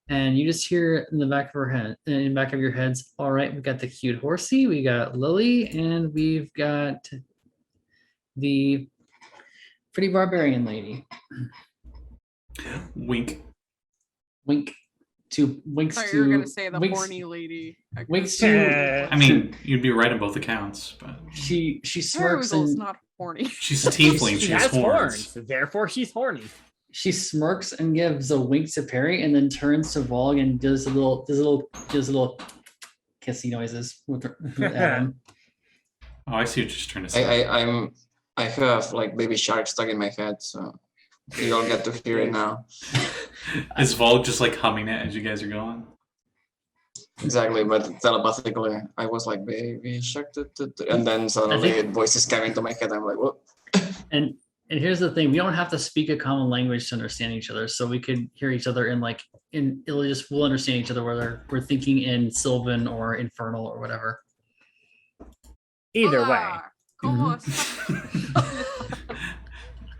And you just hear in the back of her head, in the back of your heads, all right, we got the cute horsey, we got Lily, and we've got the pretty barbarian lady. Wink. Winks I thought you were to gonna say the winks, horny lady. winks to I mean, you'd be right on both accounts, but she smirks Periwinkle's and not horny. she's a tiefling. She She has has horns. therefore she's horny. she smirks and gives a wink to Perry, and then turns to Valgg and does little kissy noises with Adam. Oh, I see what you're trying to say. I have like baby shark stuck in my head, so you all get to hear it now. Is Valgg just like humming it as you guys are going? Exactly, but telepathically, I was like baby shark, and then suddenly voices came into my head. I'm like, what? And here's the thing: we don't have to speak a common language to understand each other, so we could hear each other we'll understand each other whether we're thinking in Sylvan or Infernal or whatever. Either way, Ah, ¿cómo está?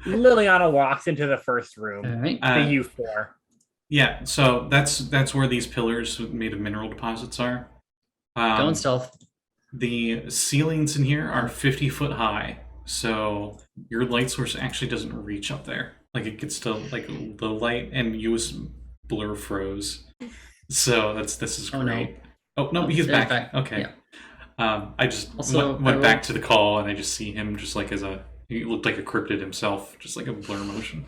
Liliana walks into the first room, All right. the U4. Yeah, so that's where these pillars made of mineral deposits are. Going stealth. The ceilings in here are 50 foot high, So your light source actually doesn't reach up there. Like it gets to like the light, and Lluis blur froze. So this is Oh, no. great. Oh no, Oh, he's there's back. back. Okay. Yeah. I just Also, went I back rolled- to the call, and I just see him just like he looked like a cryptid himself, just like a blur motion.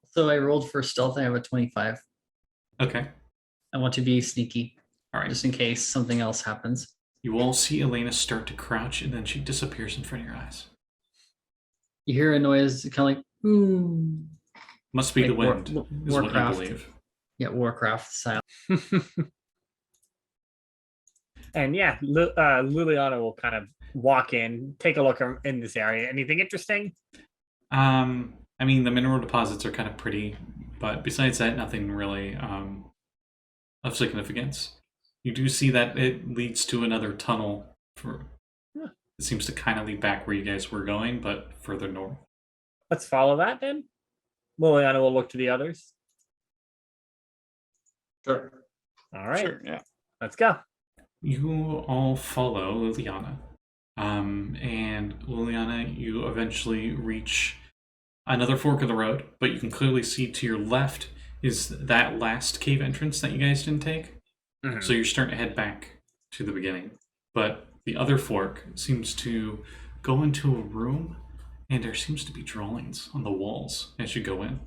So I rolled for stealth. I have a 25. Okay. I want to be sneaky, All right. just in case something else happens. You all see Elena start to crouch, and then she disappears in front of your eyes. You hear a noise, kind of like, ooh. Must be Like the wind, is what you Warcraft. believe. Yeah, Warcraft style. And yeah, Liliana will kind of walk in, take a look in this area. Anything interesting? I mean, the mineral deposits are kind of pretty, but besides that, nothing really of significance. You do see that it leads to another tunnel. It seems to kind of lead back where you guys were going, but further north. Let's follow that then. Liliana will look to the others. Sure. All right, Sure, yeah. let's go. You all follow Liliana. And Liliana, you eventually reach another fork of the road, but you can clearly see to your left is that last cave entrance that you guys didn't take. Mhm. So you're starting to head back to the beginning. But the other fork seems to go into a room, and there seems to be drawings on the walls as you go in.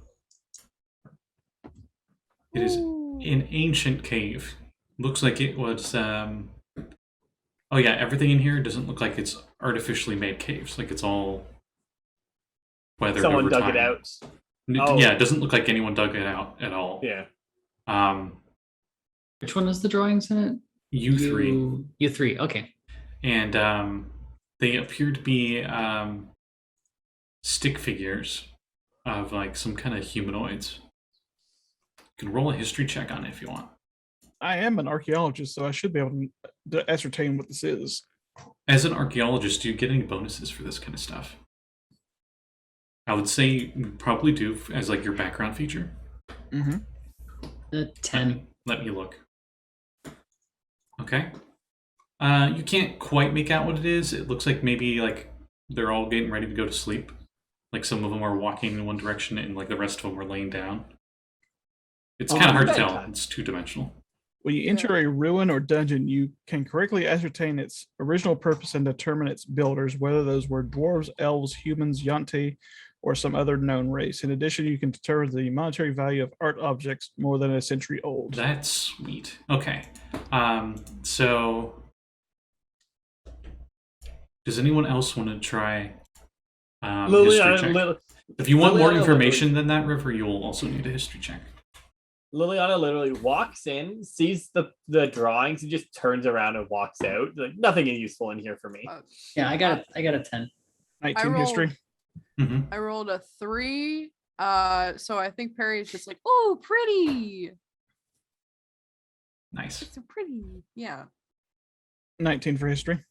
It is an ancient cave. Looks like it was oh yeah, everything in here doesn't look like it's artificially made caves. Like it's all weathered Someone over dug time. it out. Oh. Yeah, it doesn't look like anyone dug it out at all. Yeah. Which one is the drawings in it? U3. U3, okay. And they appear to be stick figures of like some kind of humanoids. You can roll a history check on it if you want. I am an archaeologist, so I should be able to ascertain what this is. As an archaeologist, do you get any bonuses for this kind of stuff? I would say you probably do as like your background feature. Mm-hmm. 10. Let me look. Okay. You can't quite make out what it is. It looks like maybe like they're all getting ready to go to sleep. Like some of them are walking in one direction and like the rest of them are laying down. It's kind of hard to tell. bedtime. It's two-dimensional. When you enter a ruin or dungeon, you can correctly ascertain its original purpose and determine its builders, whether those were dwarves, elves, humans, Yuan-ti, or some other known race. In addition, you can determine the monetary value of art objects more than a century old. That's sweet. Okay. So does anyone else want to try history check? If you want more Liliana information than that, River, you will also need a history check. Liliana literally walks in, sees the drawings, and just turns around and walks out. Like nothing useful in here for me. Yeah, I got a 10. 19 rolled- history. I rolled a 3. So I think Perry's just like, oh, pretty. Nice. It's so pretty. Yeah. 19 for history.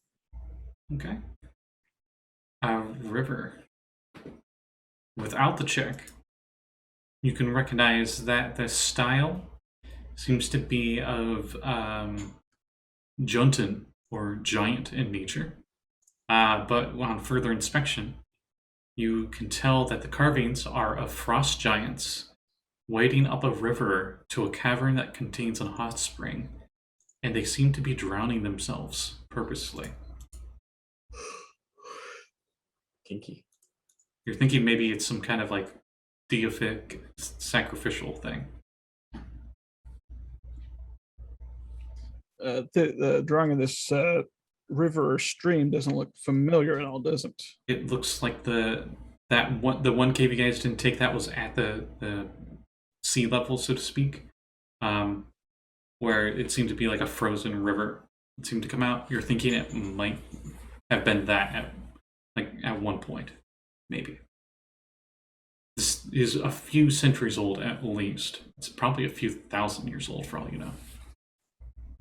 Okay. River. Without the check, you can recognize that the style seems to be of Jotun or giant in nature. But on further inspection, you can tell that the carvings are of frost giants wading up a river to a cavern that contains a hot spring, and they seem to be drowning themselves purposely. Kinky. You're thinking maybe it's some kind of like deific sacrificial thing. The drawing of this river or stream doesn't look familiar at all, does it? It looks like the one cave you guys didn't take that was at the sea level, so to speak, where it seemed to be like a frozen river. It seemed to come out. You're thinking it might have been that at one point, maybe. This is a few centuries old at least. It's probably a few thousand years old for all you know.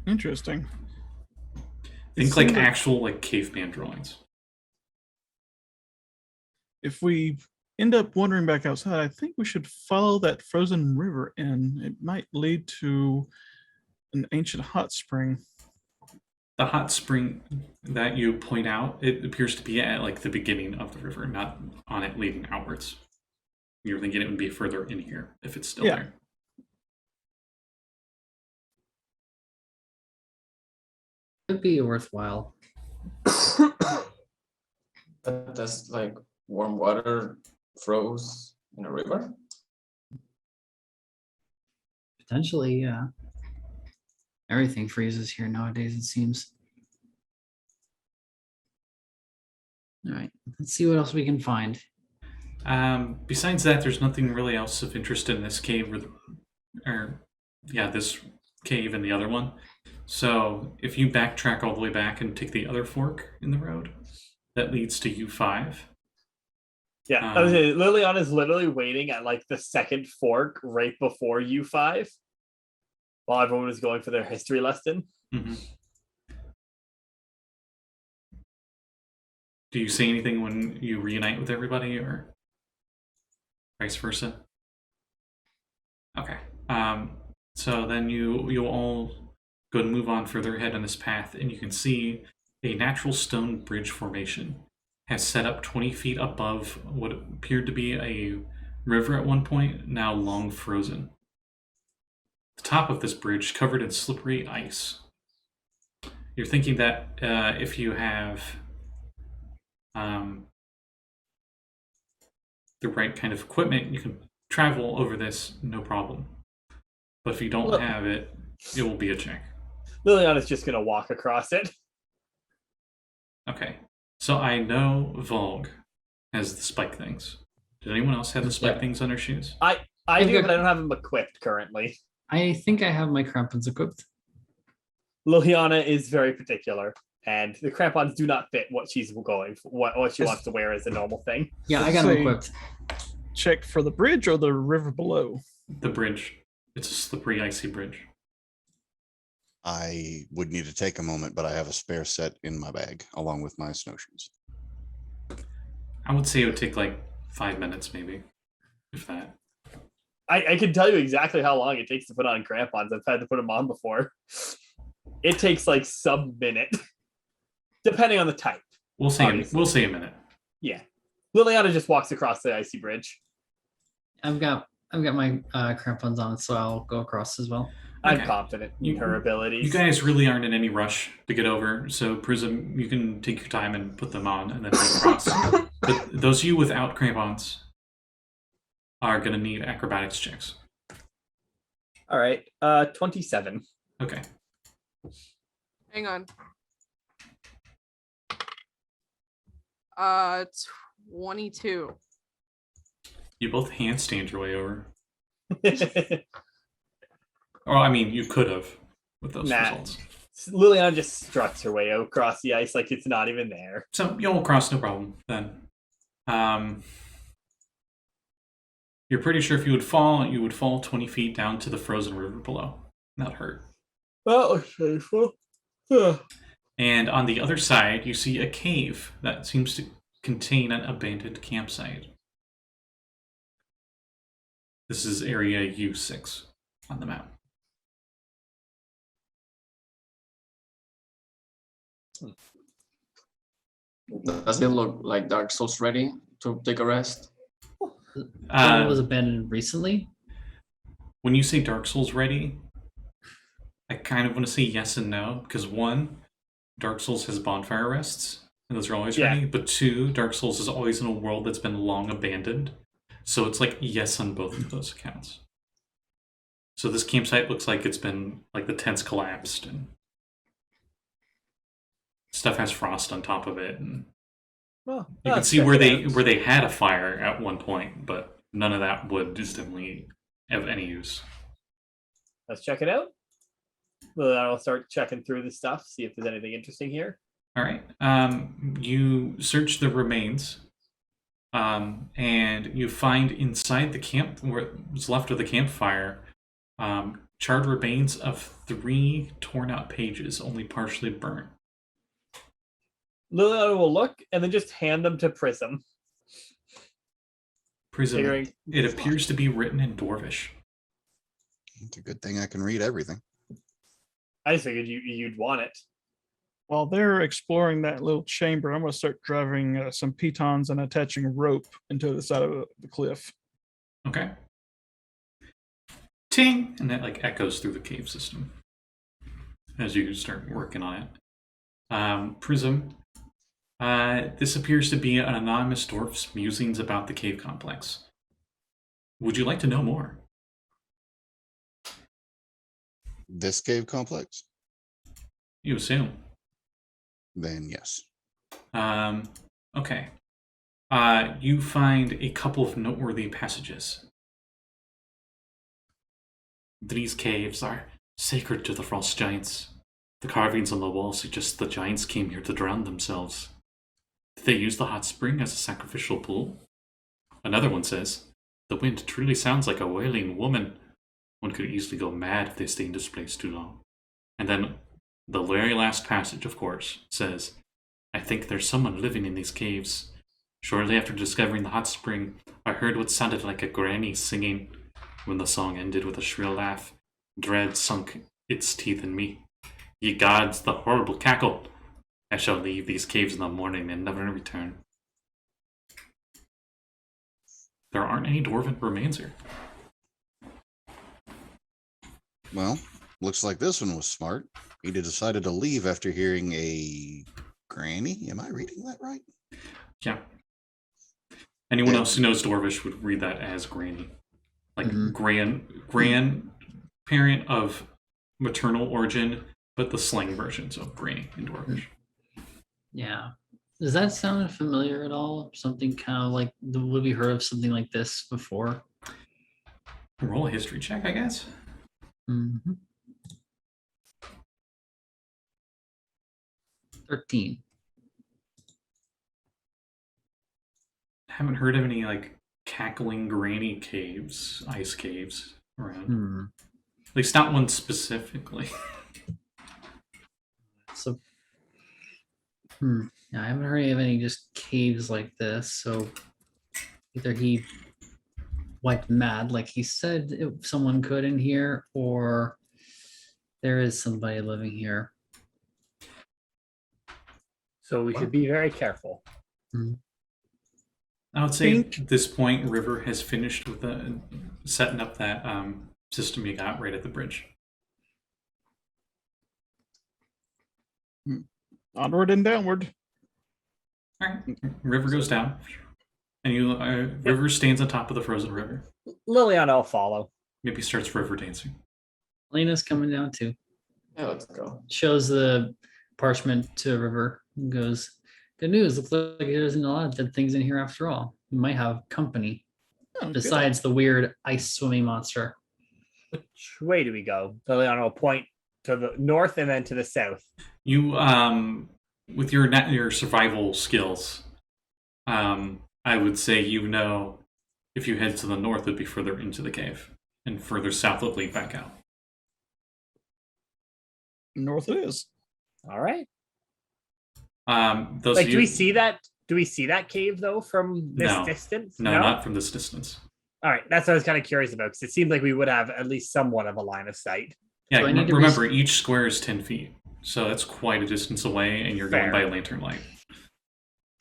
Interesting. Think like actual like caveman drawings. If we end up wandering back outside, I think we should follow that frozen river in. It might lead to an ancient hot spring. The hot spring that you point out, it appears to be at like the beginning of the river, not on it leading outwards. You're thinking it would be further in here if it's still Yeah. there. Could be worthwhile. But does like warm water froze in a river? Potentially, yeah. Everything freezes here nowadays, it seems. All right, let's see what else we can find. Besides that, there's nothing really else of interest in this cave, this cave and the other one. So if you backtrack all the way back and take the other fork in the road, that leads to U5. Yeah, I was saying, Liliana is literally waiting at like the second fork right before U5 while everyone was going for their history lesson. Mm-hmm. Do you say anything when you reunite with everybody, or vice versa? Okay. So then you'll all go and move on further ahead on this path, and you can see a natural stone bridge formation has set up 20 feet above what appeared to be a river at one point, now long frozen. The top of this bridge covered in slippery ice. You're thinking that if you have the right kind of equipment, you can travel over this no problem. But if you don't have it, it will be a check. Liliana's just going to walk across it. Okay. So I know Valgg has the spike things. Did anyone else have the spike things on their shoes? I do, but I don't have them equipped currently. I think I have my crampons equipped. Liliana is very particular, and the crampons do not fit what she's going for, what she wants to wear as a normal thing. Yeah, I got them equipped. Check for the bridge or the river below? The bridge. It's a slippery, icy bridge. I would need to take a moment, but I have a spare set in my bag along with my snowshoes. I would say it would take like 5 minutes, maybe, if that. I can tell you exactly how long it takes to put on crampons. I've had to put them on before. It takes like some minute, depending on the type. We'll say a minute. Yeah, Liliana just walks across the icy bridge. I've got my crampons on, so I'll go across as well. I'm confident in her abilities. You guys really aren't in any rush to get over, so Prism, you can take your time and put them on and then go across. But those of you without crampons are going to need acrobatics checks. All right, 27. Okay. Hang on. 22. You both handstand your way over. Or, I mean, you could have with those results. Liliana just struts her way across the ice like it's not even there. So you'll cross no problem then. You're pretty sure if you would fall 20 feet down to the frozen river below. Not hurt. Oh, okay. And on the other side, you see a cave that seems to contain an abandoned campsite. This is area U6 on the map. Does it look like Dark Souls ready to take a rest? It was abandoned recently. When you say Dark Souls ready, I kind of want to say yes and no, because one, Dark Souls has bonfire rests, and those are always ready. But two, Dark Souls is always in a world that's been long abandoned. So it's like yes on both of those accounts. So this campsite looks like it's been, like the tents collapsed, and stuff has frost on top of it, and you can see where they had a fire at one point, but none of that wood is definitely of any use. Let's check it out. Well, I'll start checking through the stuff, see if there's anything interesting here. All right. You search the remains, and you find inside the camp, where was left of the campfire, charred remains of 3 torn out pages, only partially burnt. Liliana will look and then just hand them to Prism. Prism, it appears to be written in Dwarvish. It's a good thing I can read everything. I just figured you'd want it. While they're exploring that little chamber, I'm going to start driving some pitons and attaching rope into the side of the cliff. Okay. Ting! And that like echoes through the cave system as you start working on it. Prism. This appears to be an anonymous dwarf's musings about the cave complex. Would you like to know more? This cave complex? You assume. Then yes. Okay. You find a couple of noteworthy passages. These caves are sacred to the frost giants. The carvings on the wall suggest the giants came here to drown themselves. Did they use the hot spring as a sacrificial pool? Another one says, the wind truly sounds like a wailing woman. One could easily go mad if they stay in this place too long. And then the very last passage, of course, says, I think there's someone living in these caves. Shortly after discovering the hot spring, I heard what sounded like a granny singing. When the song ended with a shrill laugh, dread sunk its teeth in me. Ye gods, the horrible cackle! I shall leave these caves in the morning and never return. There aren't any dwarven remains here. Well, looks like this one was smart. He decided to leave after hearing a granny. Am I reading that right? Yeah. Anyone else who knows Dwarvish would read that as granny. Like grandparent of maternal origin, but the slang versions of granny in Dwarvish. Yeah. Does that sound familiar at all? Something kind of like, would we heard of something like this before? Roll a history check, I guess. Mm-hmm. 13. Haven't heard of any like cackling granny caves, ice caves around. At least not one specifically. So, yeah, I haven't heard of any just caves like this. So either he went mad, like he said someone could in here, or there is somebody living here. So we should be very careful. I would say at this point, River has finished with setting up that system you got right at the bridge. Onward and downward. All right, River goes down, and you River stands on top of the frozen river. Liliana will follow. Maybe starts river dancing. Lena's coming down too. Yeah, let's go. Shows the parchment to River and goes, good news. Looks like there's a lot of dead things in here after all. We might have company besides the weird ice swimming monster. Which way do we go? Liliana will point to the north and then to the south. You, with your survival skills, I would say if you head to the north, it'd be further into the cave, and further south would lead back out. North it is. All right. Do we see that? Do we see that cave though from this distance? No, not from this distance. All right, that's what I was kind of curious about because it seemed like we would have at least somewhat of a line of sight. Yeah, remember each square is 10 feet, so that's quite a distance away, and you're going by lantern light.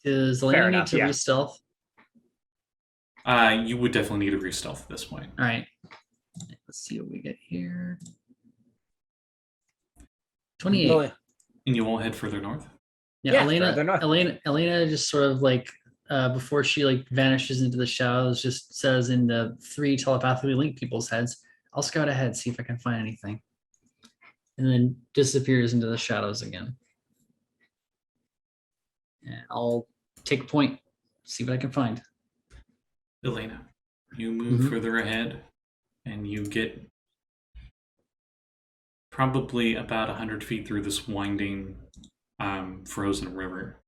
Does Elena need to re-stealth? You would definitely need a re-stealth at this point. All right. Let's see what we get here. 28. And you won't head further north? Yeah, Elena just sort of like before she like vanishes into the shadows, just says in the 3 telepathically linked people's heads, I'll scout ahead, see if I can find anything. And then disappears into the shadows again. And I'll take a point, see what I can find. Elena, you move further ahead and you get probably about 100 feet through this winding frozen river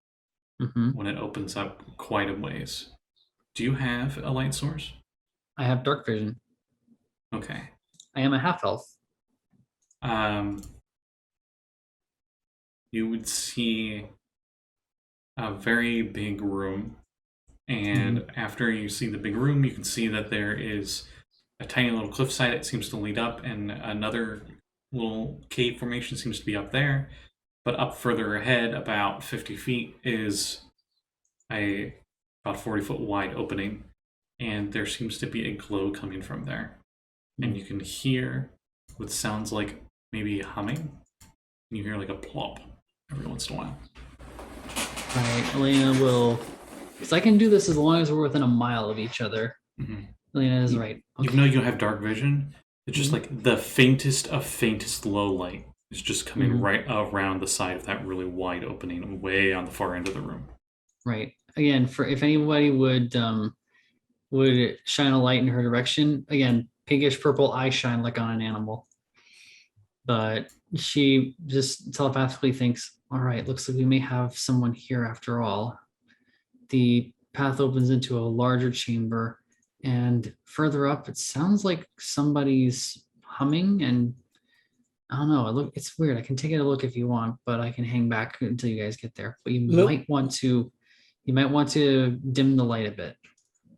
when it opens up quite a ways. Do you have a light source? I have dark vision. Okay. I am a half elf. You would see a very big room, and after you see the big room, you can see that there is a tiny little cliffside that seems to lead up, and another little cave formation seems to be up there. But up further ahead, about 50 feet, is a about 40-foot wide opening, and there seems to be a glow coming from there. And you can hear what sounds like maybe humming. And you hear like a plop every once in a while. Right, Elena will. So I can do this as long as we're within a mile of each other. Mm-hmm. Elena is right. Okay. Even though you have dark vision, it's just like the faintest of faintest low light is just coming right around the side of that really wide opening, way on the far end of the room. Right. Again, for if anybody would shine a light in her direction, again, pinkish purple eyes shine like on an animal. But she just telepathically thinks, all right, looks like we may have someone here after all. The path opens into a larger chamber, and further up, it sounds like somebody's humming, and I don't know. It's weird. I can take it a look if you want, but I can hang back until you guys get there. But you might want to dim the light a bit.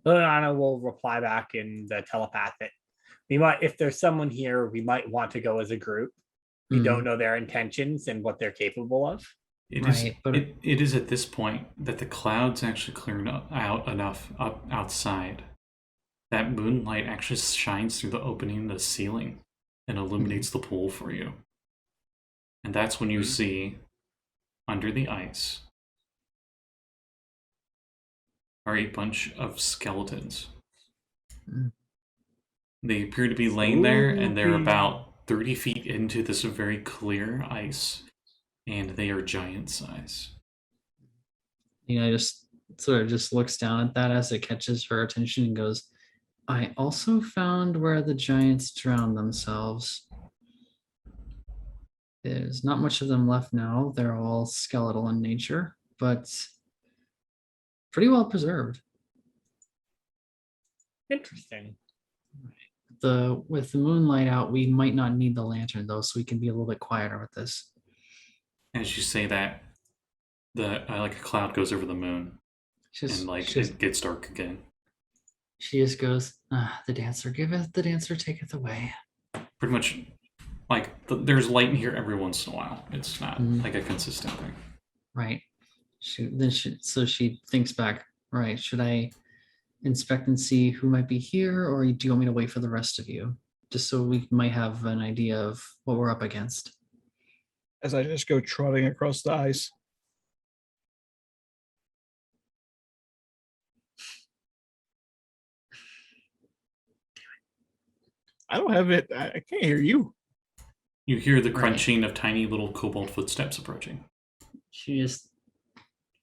Liliana will reply back in the telepathic. We might, if there's someone here, we might want to go as a group. We don't know their intentions and what they're capable of. It is at this point that the clouds actually clearing out enough up outside that moonlight actually shines through the opening in the ceiling and illuminates the pool for you. And that's when you see, under the ice, are a bunch of skeletons. They appear to be laying there, and they're about 30 feet into this very clear ice, and they are giant size. Just sort of just looks down at that as it catches her attention and goes, I also found where the giants drowned themselves. There's not much of them left now. They're all skeletal in nature, but pretty well preserved. Interesting. With the moonlight out, we might not need the lantern though, so we can be a little bit quieter with this. As you say that, like a cloud goes over the moon, it gets dark again. She just goes, the dancer giveth, the dancer taketh away. Pretty much, like, there's light in here every once in a while. It's not like a consistent thing. Right. So she thinks back, right, should I inspect and see who might be here, or do you want me to wait for the rest of you? Just so we might have an idea of what we're up against. As I just go trotting across the ice. I don't have it. I can't hear you. You hear the crunching of tiny little kobold footsteps approaching. She just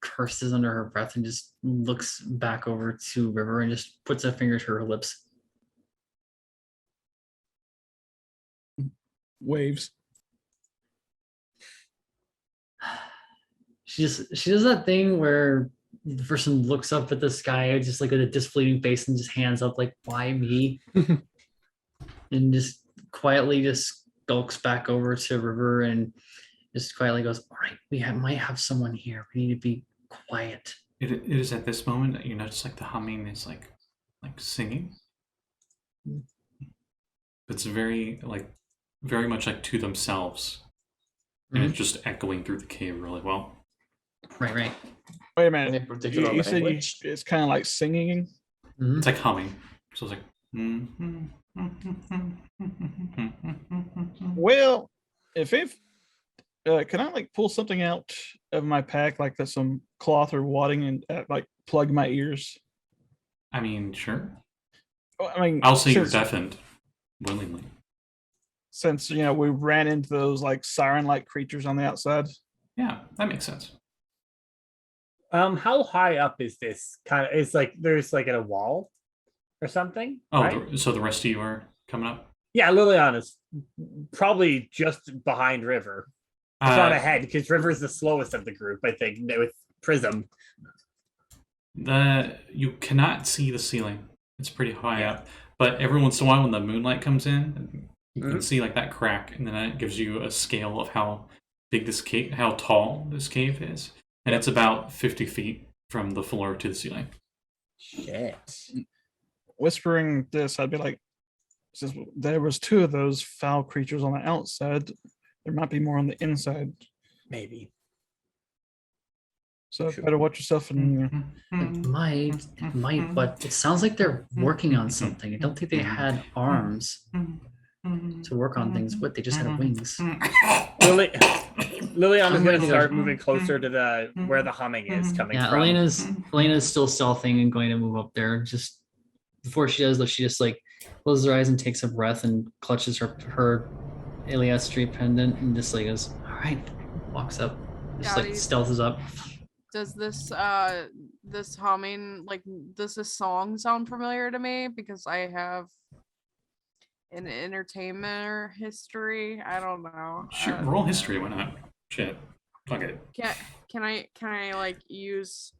curses under her breath and just looks back over to River and just puts a finger to her lips. Waves. She does that thing where the person looks up at the sky just like with a disbelieving face and just hands up like, why me? And just quietly just skulks back over to River and just quietly goes, all right, might have someone here. We need to be quiet. It is at this moment that you notice like the humming is like singing. It's very much like to themselves. And it's just echoing through the cave really well. Right. Wait a minute. Any particular You said language? it's kind of like singing. It's like humming. So it's like Well, if can I like pull something out of my pack, like that's some cloth or wadding, and like plug my ears? I mean, sure. I mean, I'll say you're deafened willingly. Since we ran into those like siren-like creatures on the outside. Yeah, that makes sense. How high up is this? Kind of, it's like there's like at a wall or something. Oh, right? So the rest of you are coming up? Yeah, Liliana's probably just behind River. It's not ahead because River's the slowest of the group, I think, with Prism. You cannot see the ceiling. It's pretty high up. But every once in a while when the moonlight comes in, you can see like that crack, and then it gives you a scale of how big this cave, how tall this cave is. And it's about 50 feet from the floor to the ceiling. Shit. Whispering this, I'd be like, since there was two of those foul creatures on the outside, there might be more on the inside. Maybe. So better watch yourself and It might, but it sounds like they're working on something. I don't think they had arms to work on things with. They just had wings. Liliana's I'm going ready to to start go. moving closer to the where the humming is coming Yeah, from. Elena's still stealthing and going to move up there. Just before she does, though, she just like closes her eyes and takes a breath and clutches her Eliastri pendant and just like goes, all right, walks up, just like Callie- stealths up. Does this this humming, like, does this song sound familiar to me? Because I have an entertainment history. I don't know. Sure, roll history. Why not? Shit. Fuck it. Can I like use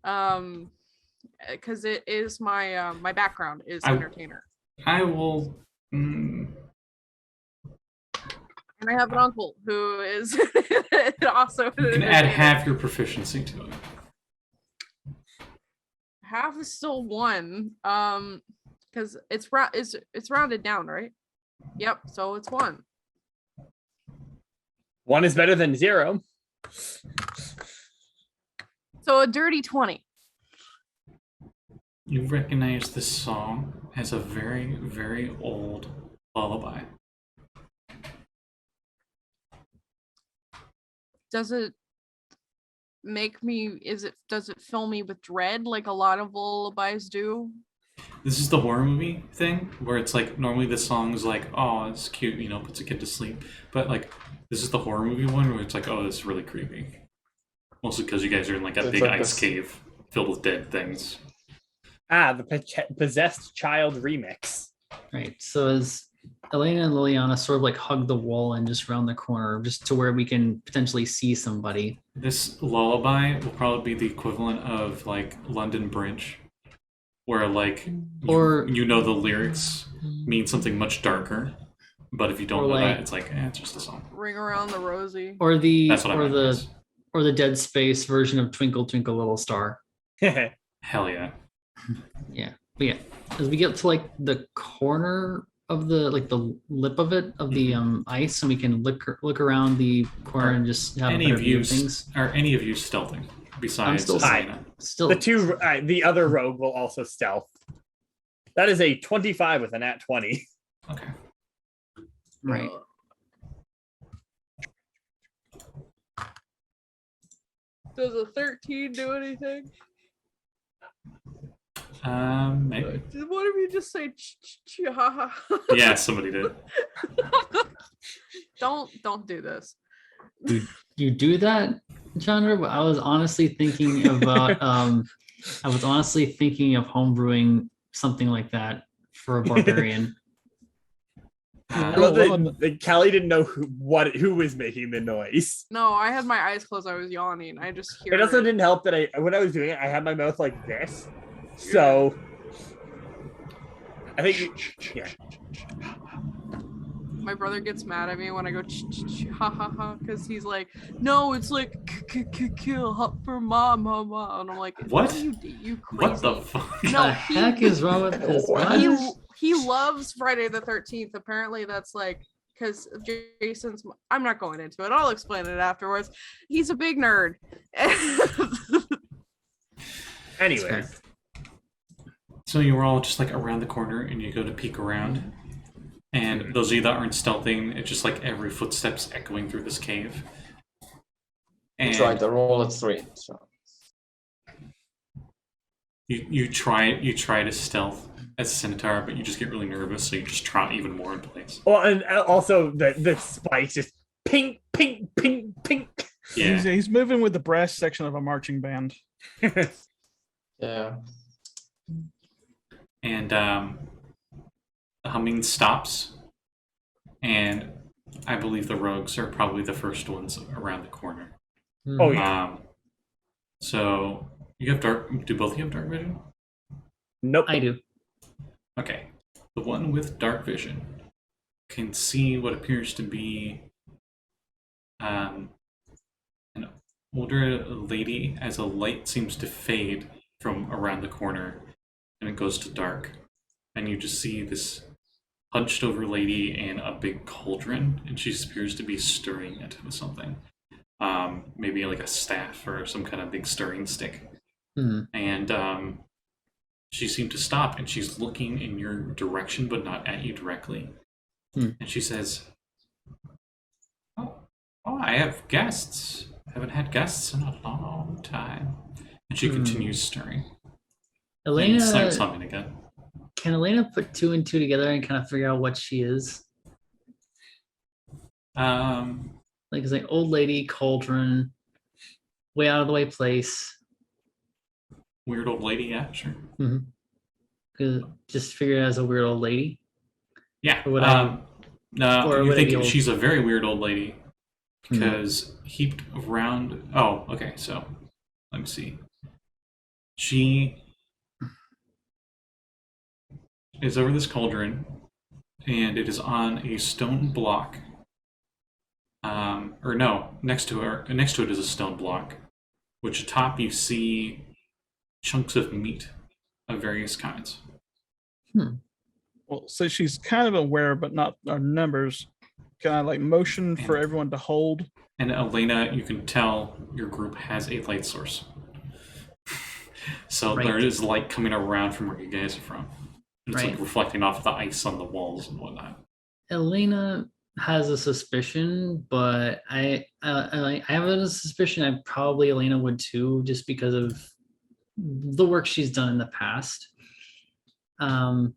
because it is my my background is entertainer, I will. and I have an uncle who is also an You can add entertainer. half your proficiency to it. Half is still 1 because it's rounded down, right? Yep, so it's 1. 1 is better than 0. So a dirty 20. You recognize this song as a very, very old lullaby. Does it make me does it fill me with dread like a lot of lullabies do? This is the horror movie thing where it's like normally the song's like, oh, it's cute, you know, puts a kid to sleep. But like this is the horror movie one where it's like, oh, this is really creepy. Mostly because you guys are in like a It's big like ice cave filled with dead things. The possessed child remix. Right. So as Elena and Liliana sort of like hug the wall and just round the corner, just to where we can potentially see somebody. This lullaby will probably be the equivalent of like London Bridge, where like Or- you know the lyrics mean something much darker, but if you don't Or know like- that, it's like it's just a song. Ring around the rosy. Or the That's what I or meant, the yes. or the Dead Space version of Twinkle Twinkle Little Star. Hell yeah. Yeah. But yeah, as we get to like the corner of the like the lip of it of the ice, and we can look around the corner and just have a Any better of view you of things. are any of you stealthing besides still Selena? Still, The other rogue will also stealth. That is a 25 with a nat 20. Okay. right. Does a 13 do anything? Maybe. Did one of you just say ha ha? Yeah, somebody did. Don't do this. You do that, Chandra? But I was honestly thinking about homebrewing something like that for a barbarian. I love that Callie didn't know who was making the noise. No, I had my eyes closed. I was yawning. I just hear It also didn't help that when I was doing it, I had my mouth like this. So I think yeah. My brother gets mad at me when I go ha ha ha because he's like, no, it's like kill hot for mom, mama, and I'm like, What? You crazy? What the fuck? No, the heck is wrong with this? he loves Friday the 13th. Apparently, that's like because Jason's. I'm not going into it. I'll explain it afterwards. He's a big nerd. Anyway, So you were all just like around the corner and you go to peek around. And those of you that aren't stealthing, it's just like every footstep's echoing through this cave. And Try to roll at 3. So you try to stealth as a Centaur, but you just get really nervous, so you just trot even more in place. well, and also the spikes just pink, pink, pink, pink. Yeah. He's moving with the brass section of a marching band. yeah. And the humming stops, and I believe the rogues are probably the first ones around the corner. Oh yeah. So you have dark. Do both of you have dark vision? Nope. I do. Okay. The one with dark vision can see what appears to be an older lady as a light seems to fade from around the corner and it goes to dark. And you just see this hunched over lady in a big cauldron, and she appears to be stirring it with something. maybe like a staff or some kind of big stirring stick. Hmm. And she seemed to stop, and she's looking in your direction, but not at you directly. And she says, "Oh, I have guests. Haven't had guests in a long time." And she continues stirring. Elena, And starts humming again. can Elena put 2 and 2 together and kind of figure out what she is? Like, it's like old lady, cauldron, way out of the way place. Weird old lady, yeah, sure. Just figure it as a weird old lady. Yeah. Or would No, or you would it think be old- she's a very weird old lady because heaped around. Oh, okay. So let me see. She is over this cauldron, and it is on a stone block. Or no, next to her. Next to it is a stone block, which atop you see chunks of meat of various kinds. Well, so she's kind of aware, but not our numbers. Can I like motion for everyone to hold? And Elena, you can tell your group has a light source. So Right. there is light coming around from where you guys are from. It's Right. like reflecting off the ice on the walls and whatnot. Elena has a suspicion, but I have a suspicion I probably Elena would too, just because of the work she's done in the past. And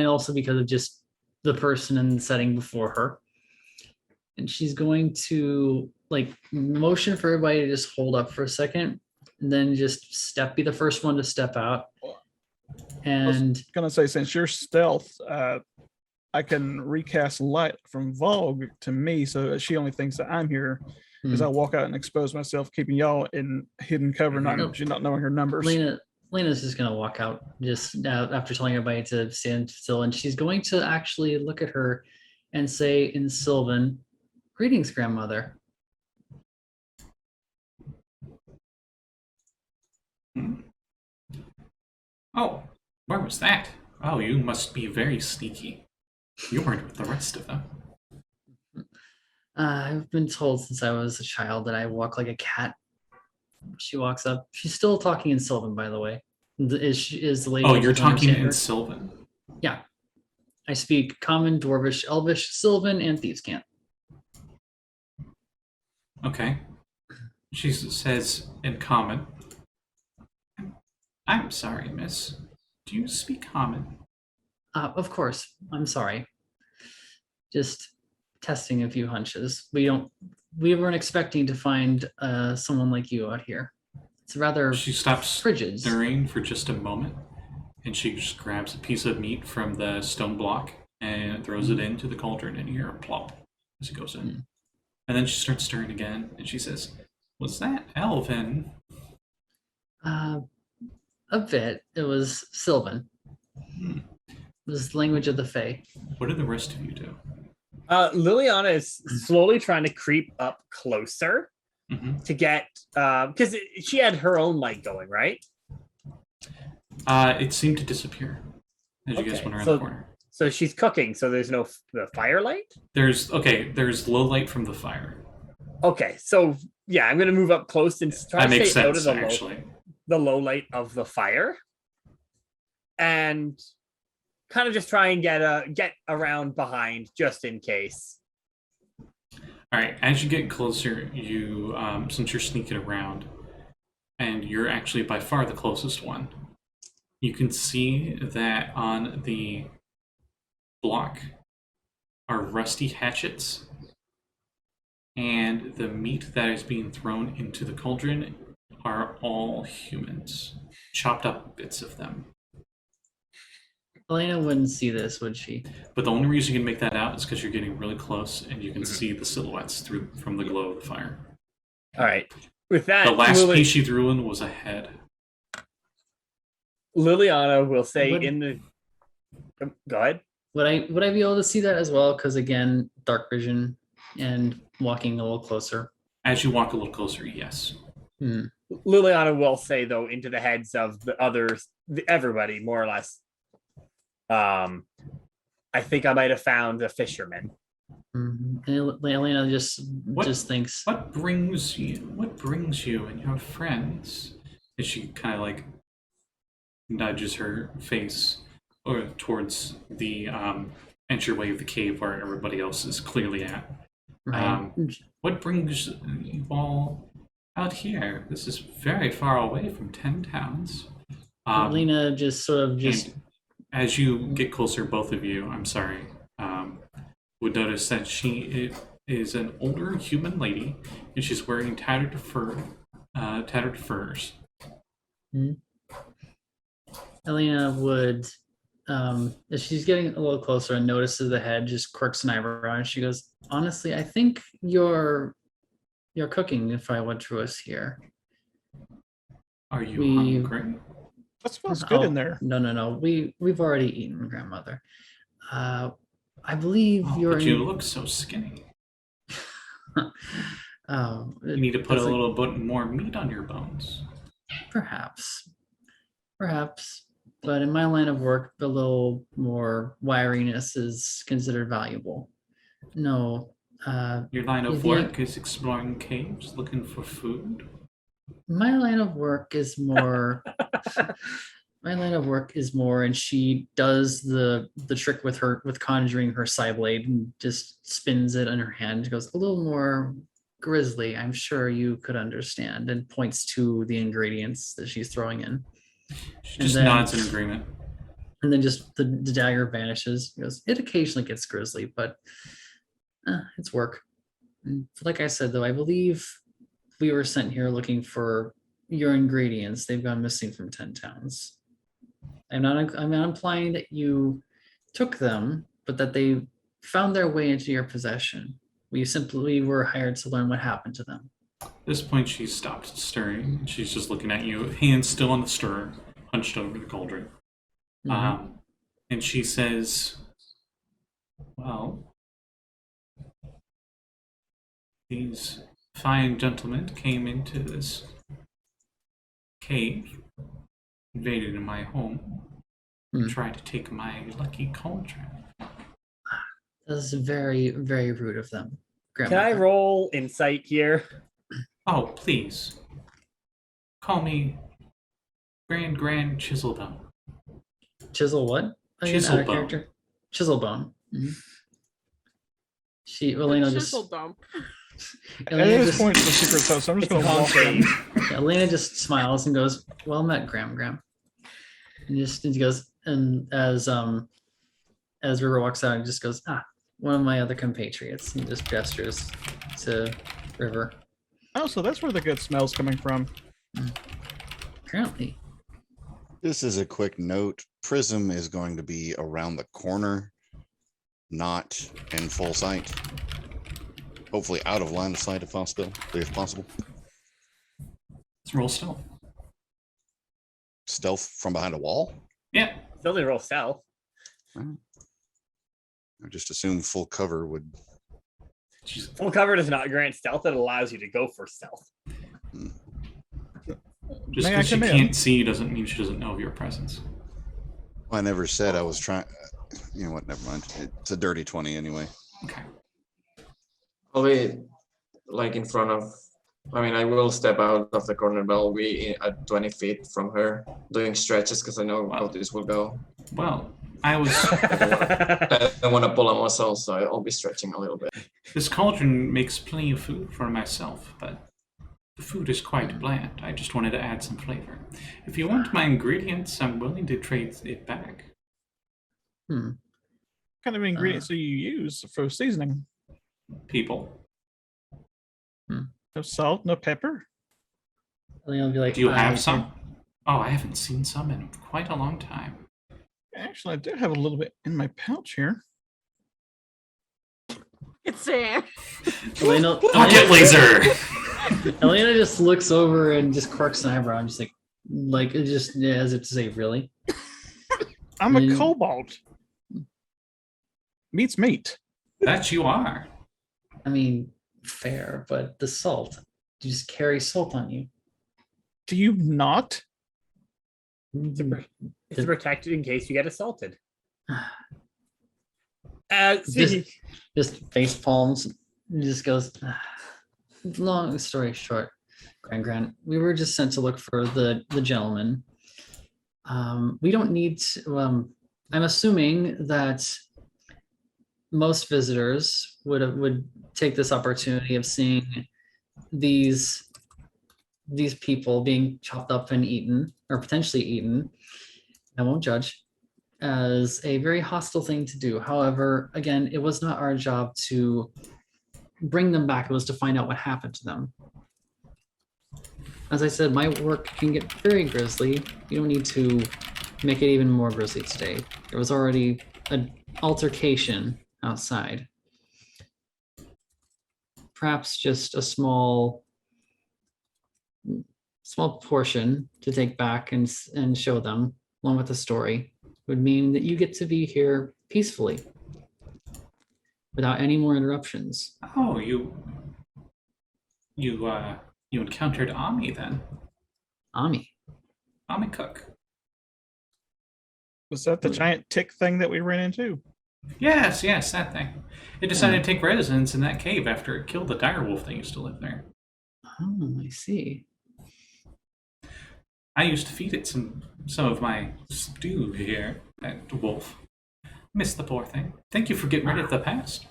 also because of just the person and the setting before her. And she's going to like motion for everybody to just hold up for a second, and then just be the first one to step out. And Gonna say, since you're stealth, I can recast light from Valgg to me, so that she only thinks that I'm here. As I walk out and expose myself, keeping y'all in hidden cover, she's not knowing her numbers. Lena's just gonna walk out just after telling everybody to stand still, and she's going to actually look at her and say in Sylvan, "Greetings, grandmother." Oh, where was that? Oh, you must be very sneaky. You weren't with the rest of them. I've been told since I was a child that I walk like a cat. She walks up. She's still talking in Sylvan, by the way. Is the lady? Oh, you're doesn't talking understand in her? Sylvan. Yeah. I speak Common, Dwarvish, Elvish, Sylvan, and Thieves' Cant. Okay. She says in common, "I'm sorry, miss. Do you speak common?" Of course. I'm sorry. Just testing a few hunches. We weren't expecting to find someone like you out here. It's rather She stops frigid. stirring for just a moment, and she just grabs a piece of meat from the stone block and throws it into the cauldron, and you hear a plop as it goes in. And then she starts stirring again, and she says, "Was that elven?" A bit. It was Sylvan. It was the language of the Fae. What did the rest of you do? Liliana is slowly trying to creep up closer to get because she had her own light going, right? It seemed to disappear as you guys Okay, went around so- the corner. So she's cooking, so there's no the firelight. There's low light from the fire. Okay, so yeah, I'm gonna move up close and try That to makes stay out of sense, the actually. low light of the fire, and kind of just try and get around behind just in case. All right, as you get closer, you since you're sneaking around, and you're actually by far the closest one, you can see that on the block are rusty hatchets, and the meat that is being thrown into the cauldron are all humans, chopped up bits of them. Elena wouldn't see this, would she? But the only reason you can make that out is because you're getting really close, and you can see the silhouettes from the glow of the fire. All right, with that, The last piece she threw in was a head. Liliana will say Would- in the. Go ahead. Would I be able to see that as well? Because again, dark vision and walking a little closer. As you walk a little closer, yes. Liliana will say though into the heads of the others, everybody more or less. I think I might have found a fisherman. And Elena just thinks, What brings you and your friends? And she kind of like nudges her face or towards the entryway of the cave where everybody else is clearly at. right? What brings you all out here? This is very far away from 10 towns. Elena just sort of And as you get closer, both of you, I'm sorry, would notice that she is an older human lady, and she's wearing tattered furs. Elena would, as she's getting a little closer and notices the head, just quirks an eyebrow, and she goes, "Honestly, I think you're cooking if I went to us here." Are you hungry? That smells good in Oh, there. No. We've already eaten, grandmother. I believe you're. But you look so skinny. Oh, You need to put a that's little bit more meat on your bones. perhaps, but in my line of work, a little more wiriness is considered valuable. No, Your line of the- work is exploring caves, looking for food. my line of work is more. And she does the trick with conjuring her blade and just spins it in her hand. She goes, a little more grisly, I'm sure you could understand, and points to the ingredients that she's throwing in. She And just then- nods in agreement. And then just the dagger vanishes. She goes, it occasionally gets grisly, but it's work. And like I said, though, I believe we were sent here looking for your ingredients. They've gone missing from 10 towns. I'm not implying that you took them, but that they found their way into your possession. We simply were hired to learn what happened to them. At this point, she stopped stirring. She's just looking at you, hands still on the stirrer, hunched over the cauldron. And she says, well, these fine gentlemen came into this cave, invaded my home, and tried to take my lucky cauldron. That's very, very rude of them. Can I Grandmother. roll insight here? Oh, please. Call me Grand Chiselbone. Chisel what? Again, out of Chiselbone. character? Chiselbone. She The Elena chisel just dump. At Elena this just, point, it's a secret sauce. So I'm just It's a going to walk in. concave. Elena just smiles and goes, "Well met, Gram." And she goes, and as River walks out, and just goes, one of my other compatriots, and just gestures to River. Oh, so that's where the good smell's coming from. Apparently, This is a quick note. Prism is going to be around the corner, not in full sight. Hopefully out of line of sight if possible. Let's roll stealth. Stealth from behind a wall? Yeah. Still didn't roll stealth. I just assume full cover would. She's, Full cover does not grant stealth. It allows you to go for stealth. just May I because she come in? can't see doesn't mean she doesn't know of your presence. I never said I was trying. You know what? Never mind. It's a dirty 20 anyway. Okay. I'll be like in front of. I mean, I will step out of the corner, but I'll be at 20 feet from her, doing stretches because I know how this will go. Well, I was. I don't want to pull a muscle, so I'll be stretching a little bit. This cauldron makes plenty of food for myself, but the food is quite bland. I just wanted to add some flavor. If you want my ingredients, I'm willing to trade it back. What kind of ingredients do you use for seasoning? People. No salt, no pepper? Elena will be like, Do you have some? Oh, I haven't seen some in quite a long time. Actually, I do have a little bit in my pouch here. It's Sam. Elena, Pocket laser! Elena just looks over and just quirks an eyebrow and just like it just as if to say, really? I'm a Mm. kobold. Meat's meat. That you are. I mean, fair, but the salt. You just carry salt on you. Do you not? It's protected in case you get assaulted. Just face palms. He just goes. Long story short, Grant, we were just sent to look for the gentleman. We don't need to, I'm assuming that most visitors would take this opportunity of seeing these people being chopped up and eaten, or potentially eaten. I won't judge, as a very hostile thing to do. However, again, it was not our job to bring them back. It was to find out what happened to them. As I said, my work can get very grisly. You don't need to make it even more grisly today. There was already an altercation outside. Perhaps just a small portion to take back and show them, along with the story, would mean that you get to be here peacefully without any more interruptions. Oh, you encountered Ami then? Ami. Ami Cook. Was that the giant tick thing that we ran into? Yes, that thing. It decided to take residence in that cave after it killed the direwolf that used to live there. Oh, I see. I used to feed it some of my stew here, that wolf. Miss the poor thing. Thank you for getting rid of the past.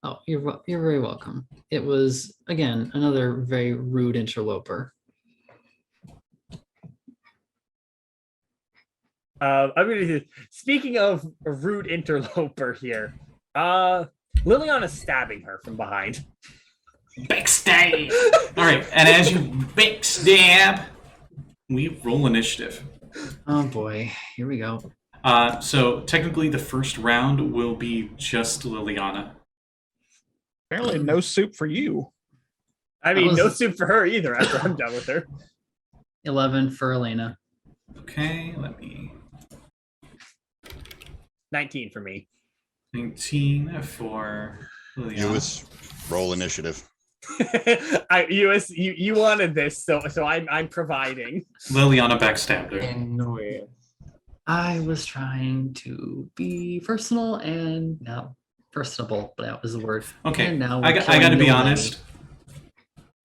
Oh, you're very welcome. It was, again, another very rude interloper. Speaking of a rude interloper here, Liliana's stabbing her from behind. Backstab! Alright, and as you backstab, we roll initiative. Oh boy, here we go. So technically the first round will be just Liliana. Apparently no soup for you. I mean, no soup for her either after I'm done with her. 11 for Elena. Okay, let me... 19 for me. 19 for Liliana. Lluis, roll initiative. US, you wanted this, so I'm providing. Liliana backstabbed her. Anyway. I was trying to be personal and now personable, but that was the word. Okay, And now I we're got killing to be the honest.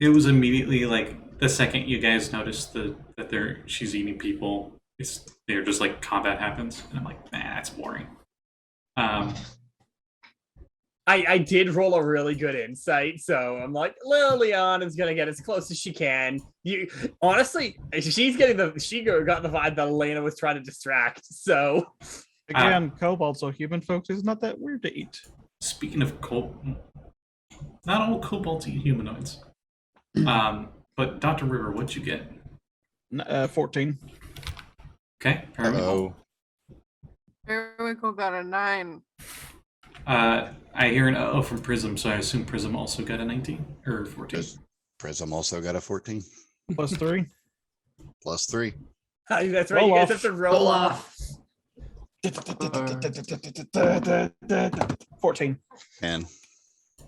It was immediately like the second you guys noticed that she's eating people, they're just like combat happens, and I'm like, nah, that's boring. I did roll a really good insight, so I'm like, Liliana's gonna get as close as she can. You honestly, she got the vibe that Elena was trying to distract. So Again, kobolds or human folks is not that weird to eat. Speaking of not all kobolds eat humanoids. But Dr. River, what'd you get? 14. Okay, Uh-oh. Periwinkle got a 9. I hear an uh-oh from Prism, so I assume Prism also got a 19 or 14. Prism also got a 14. Plus 3. Plus 3. that's right. Roll You guys off. have to roll off. 14. 10.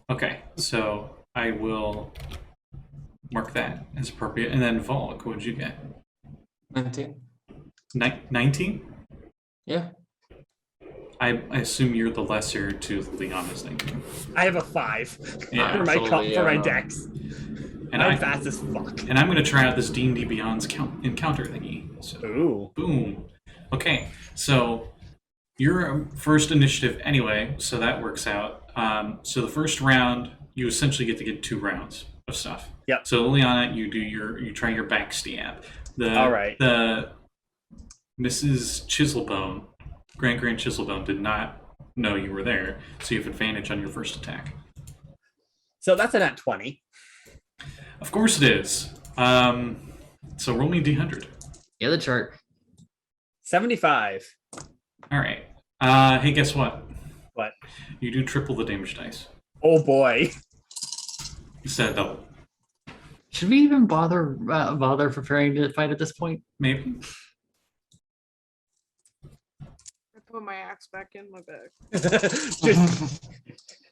Okay, so I will mark that as appropriate. And then Valgg, what'd you get? 19. 19? Yeah. I assume you're the lesser to Liana's 19. I have a 5 Yeah, for my absolutely, for my yeah. dex. And I'm fast as fuck. And I'm going to try out this D&D Beyond's encounter thingy. So, Ooh. boom. Okay, so your first initiative anyway, so that works out. So the first round, you essentially get to get 2 rounds of stuff. Yep. So Liliana, you try your backstab. All right. The Mrs. Chiselbone, Grand Chiselbone, did not know you were there, so you have advantage on your first attack. So that's a nat 20. Of course it is. So roll me a D100. Yeah, the chart. 75. All right. Hey, guess what? What? You do triple the damage dice Oh boy. instead of double. Should we even bother preparing to fight at this point? Maybe. I put my axe back in my bag. Just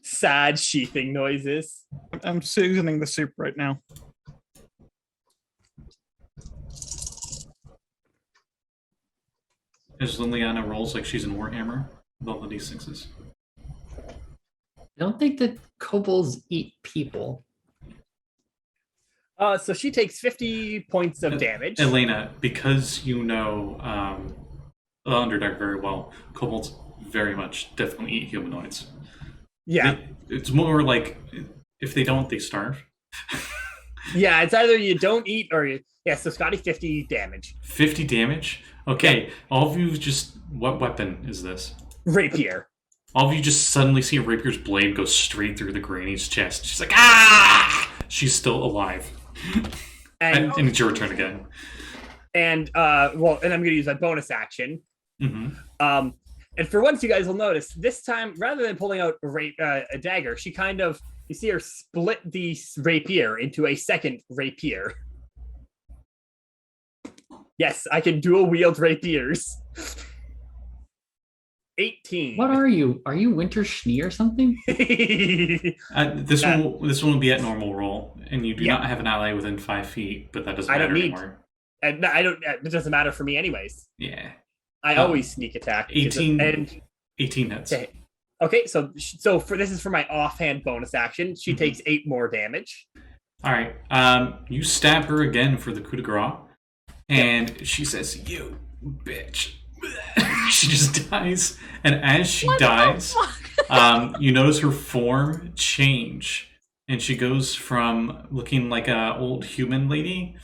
sad sheathing noises. I'm seasoning the soup right now. As Liliana rolls like she's in Warhammer with all the D6s. I don't think that kobolds eat people. So she takes 50 points of damage. Elena, because you know Underdark very well, kobolds very much definitely eat humanoids. Yeah. It's more like if they don't, they starve. Yeah, it's either you don't eat or you. Yeah, so Scotty, 50 damage. 50 damage? Okay, all of you just. What weapon is this? Rapier. All of you just suddenly see a rapier's blade go straight through the granny's chest. She's like, ah! She's still alive. And it's your turn again. and I'm going to use my bonus action. Mm-hmm. And for once, you guys will notice this time, rather than pulling out a dagger, she kind of, you see her split the rapier into a second rapier. Yes, I can dual wield rapiers. 18. What are you? Are you Winter Schnee or something? This one will be at normal roll, and you do not have an ally within 5 feet, but that doesn't matter anymore. And I don't. It doesn't matter for me, anyways. Yeah. I always sneak attack. 18 and 18 hits. Okay, so for this is for my offhand bonus action. She takes 8 more damage. All right. You stab her again for the coup de grace, and she says, "You bitch." She just dies, and as she dies, you notice her form change, and she goes from looking like an old human lady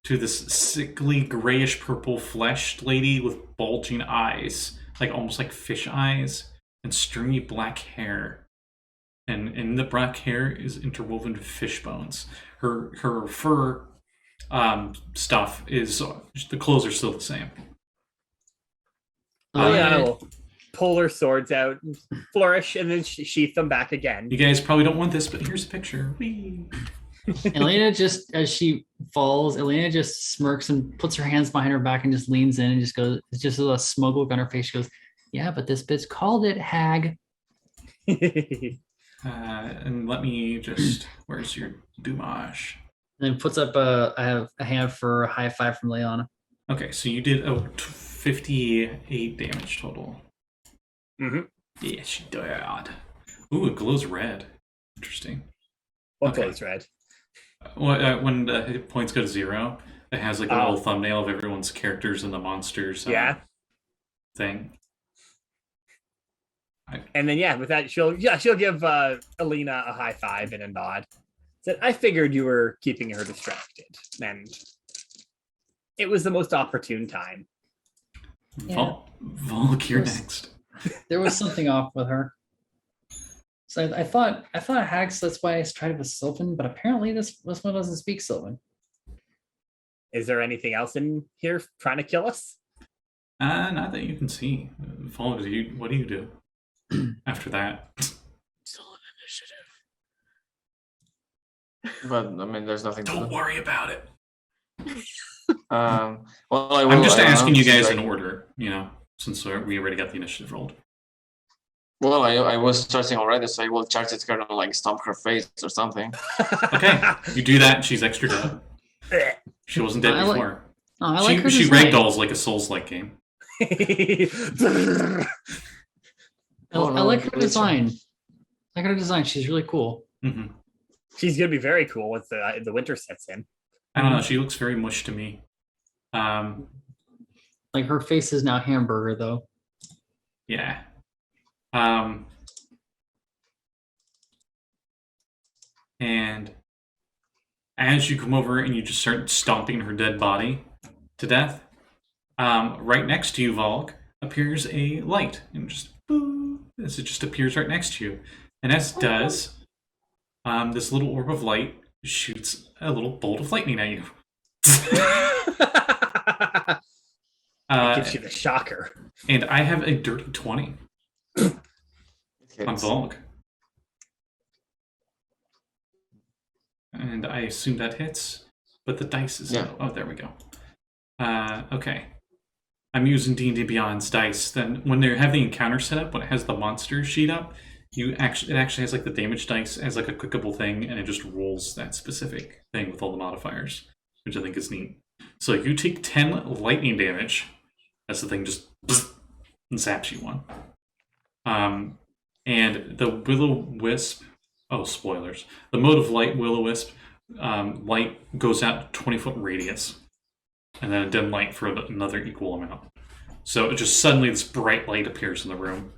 to this sickly grayish purple fleshed lady with bulging eyes, like almost like fish eyes, and stringy black hair. And in the black hair is interwoven fish bones. Her fur stuff is, the clothes are still the same. Liana will pull her swords out, flourish, and then sheath them back again. You guys probably don't want this, but here's a picture. Whee! Elena just, as she falls, Elena just smirks and puts her hands behind her back and just leans in and just goes, it's just a smug look on her face. She goes, yeah, but this bitch called it, hag. And let me just, where's your Dumash? And then puts up a hand for a high five from Leona. Okay, so you did 58 damage total. Mm-hmm. Yeah, she died. Ooh, it glows red. Interesting. What glows red? When the hit points go to 0, it has like a little thumbnail of everyone's characters and the monsters thing. And then with that she'll give Alina a high five and a nod. Said, I figured you were keeping her distracted, and it was the most opportune time. Valgg, you're next. There was something off with her. So I thought hags, that's why I tried with Sylvan, but apparently this one doesn't speak Sylvan. Is there anything else in here trying to kill us? Not that you can see. Valgg, what do you do after that? Still an initiative. But I mean, there's nothing. Don't worry about it. Well, I'm just asking you guys in order, since we already got the initiative rolled. Well, I was charging already, so I will charge it, kind of like stomp her face or something. Okay, you do that, and she's extra dead. She wasn't dead before. She ragdolls like a Souls-like game. I like her design. I like her design. She's really cool. Mm-hmm. She's gonna be very cool once the winter sets in. I don't know. She looks very mush to me. Like her face is now hamburger, though. Yeah. And as you come over and you just start stomping her dead body to death, right next to you, Valgg, appears a light, and just boom, as it just appears right next to you. And as it does, this little orb of light shoots a little bolt of lightning at you. It gives you the shocker. And I have a dirty 20 on Valgg. And I assume that hits, but the dice is low. Oh, there we go. Okay. I'm using D&D Beyond's dice. Then when they have the encounter set up, when it has the monster sheet up, it actually has like the damage dice as like a clickable thing, and it just rolls that specific thing with all the modifiers, which I think is neat. So you take 10 lightning damage. That's the thing, just and zaps you one. And the will-o-wisp, oh, spoilers. The mode of light will-o-wisp, light goes out 20-foot radius. And then a dim light for another equal amount. So it just suddenly this bright light appears in the room.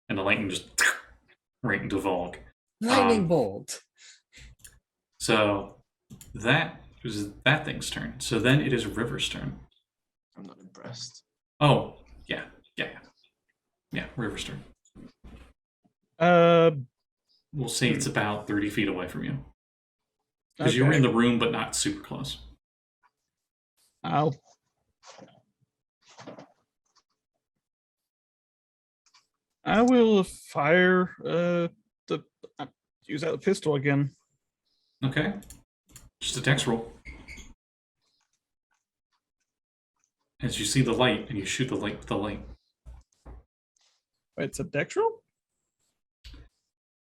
And the lightning just right into Valgg. Lightning bolt. So that is that thing's turn. So then it is River's turn. I'm not impressed. Oh, yeah. River's turn. We'll say it's about 30 feet away from you. Because you were in the room, but not super close. I will fire use that pistol again. Okay. Just a dex roll. As you see the light, and you shoot the light with the light. Wait, it's a dex roll?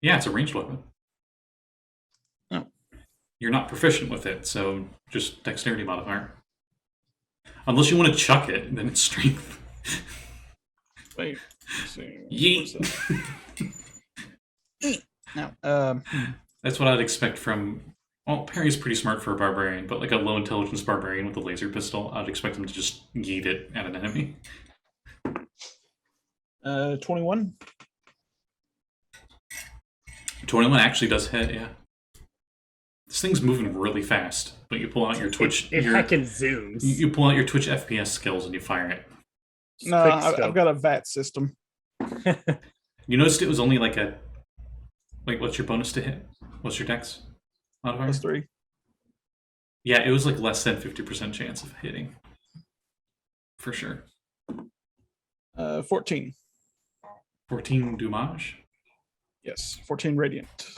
Yeah, it's a ranged weapon. Oh. You're not proficient with it, so just dexterity modifier. Unless you want to chuck it, then it's strength. Wait. Let's see. Yeet. No. That's what I'd expect from. Well, Perry's pretty smart for a barbarian, but like a low intelligence barbarian with a laser pistol, I'd expect him to just yeet it at an enemy. 21. 21 actually does hit, yeah. This thing's moving really fast, but you pull out your Twitch. It heckin' zooms. You pull out your Twitch FPS skills and you fire it. No, Quick I've scope. got a VAT system. You noticed it was only like a. Like, what's your bonus to hit? What's your dex modifier? +3. Yeah, it was like less than 50% chance of hitting. For sure. 14. 14 Dommage? Yes, 14 radiant.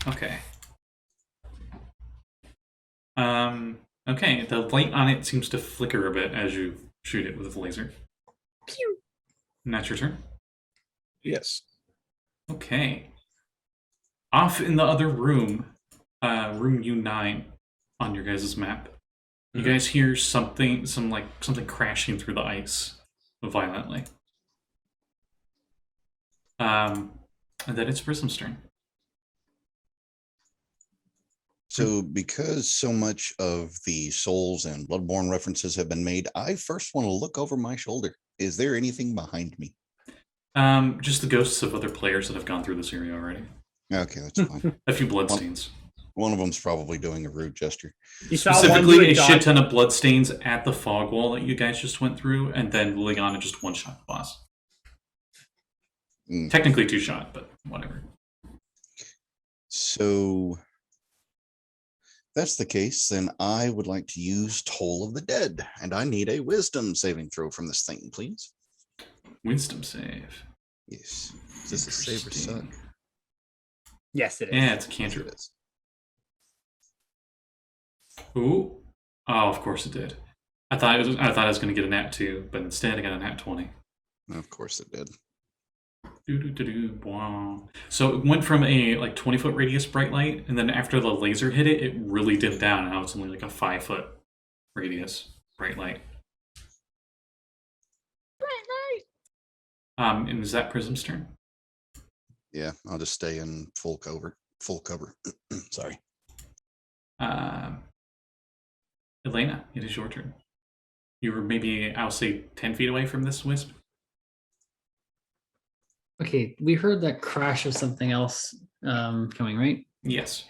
Okay. Okay, the light on it seems to flicker a bit as you shoot it with a laser. Pew. And that's your turn? Yes. Okay. Off in the other room, room U9 on your guys' map, you guys hear something crashing through the ice violently. And then it's Prism's turn. So because so much of the Souls and Bloodborne references have been made, I first want to look over my shoulder. Is there anything behind me? Just the ghosts of other players that have gone through this area already. Okay, that's fine. A few bloodstains. One of them's probably doing a rude gesture. You saw one Specifically, do a shit dodge- ton of bloodstains at the fog wall that you guys just went through, and then Liana just one-shot the boss. Mm. Technically two-shot, but whatever. So that's the case, then I would like to use Toll of the Dead, and I need a wisdom saving throw from this thing, please. Wisdom save. Yes. Is this a save or suck? Interesting. Yes, it is. Yeah, it's a Yes, cantrip. it is. Ooh. Oh, of course it did. I thought I was going to get a nat 2, but instead I got a nat 20. Of course it did. Wow. So it went from a 20-foot radius bright light, and then after the laser hit it, it really dipped down, and now it's only like a 5-foot radius bright light. And is that Prism's turn? Yeah, I'll just stay in full cover. Sorry. Elena, it is your turn. You were maybe, I'll say, 10 feet away from this wisp. Okay, we heard that crash of something else coming, right? Yes.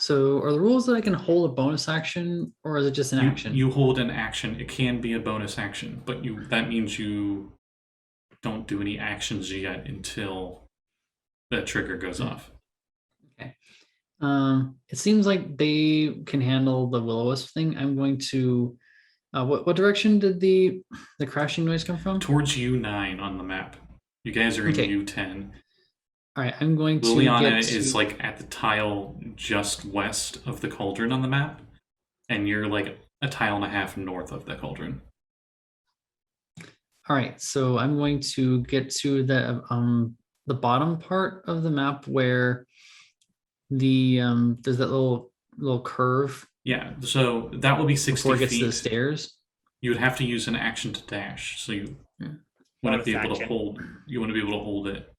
So are the rules that I can hold a bonus action, or is it just an action? You hold an action. It can be a bonus action, but that means you don't do any actions yet until the trigger goes off. Okay. It seems like they can handle the will-o-wisp thing. I'm going to. What direction did the crashing noise come from? Towards U9 on the map. You guys are in Okay. U10. All right, I'm going to. Liliana get to- is like at the tile just west of the cauldron on the map, and you're like a tile and a half north of the cauldron. All right, so I'm going to get to the bottom part of the map where the there's that little curve Yeah, so that will be 60 before it gets feet. to the stairs. You would have to use an action to dash. So you. Yeah. wouldn't be Bonus able to action. hold. You wouldn't be able to hold it.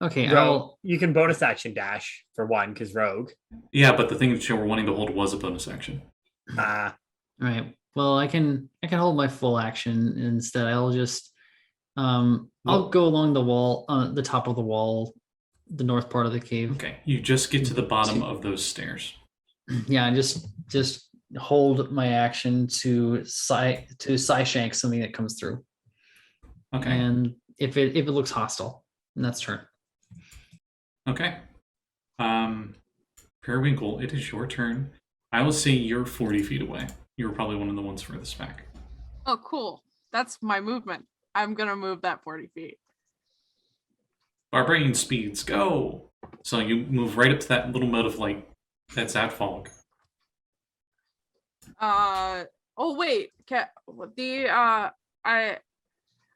Okay, Rogue, you can bonus action dash for one because rogue. Yeah, but the thing that you were wanting to hold was a bonus action. Uh, all right. Well, I can hold my full action instead. I'll just I'll go along the wall, the top of the wall, the north part of the cave. Okay, you just get to the bottom of those stairs. Yeah, just hold my action to side shank something that comes through. Okay. And if it looks hostile, and that's turn. Okay. Periwinkle, it is your turn. I will say you're 40 feet away. You're probably one of the ones furthest back. Oh, cool. That's my movement. I'm gonna move that 40 feet. Barbarian speeds, go! So you move right up to that little mote of light. That's at Valgg. Oh wait.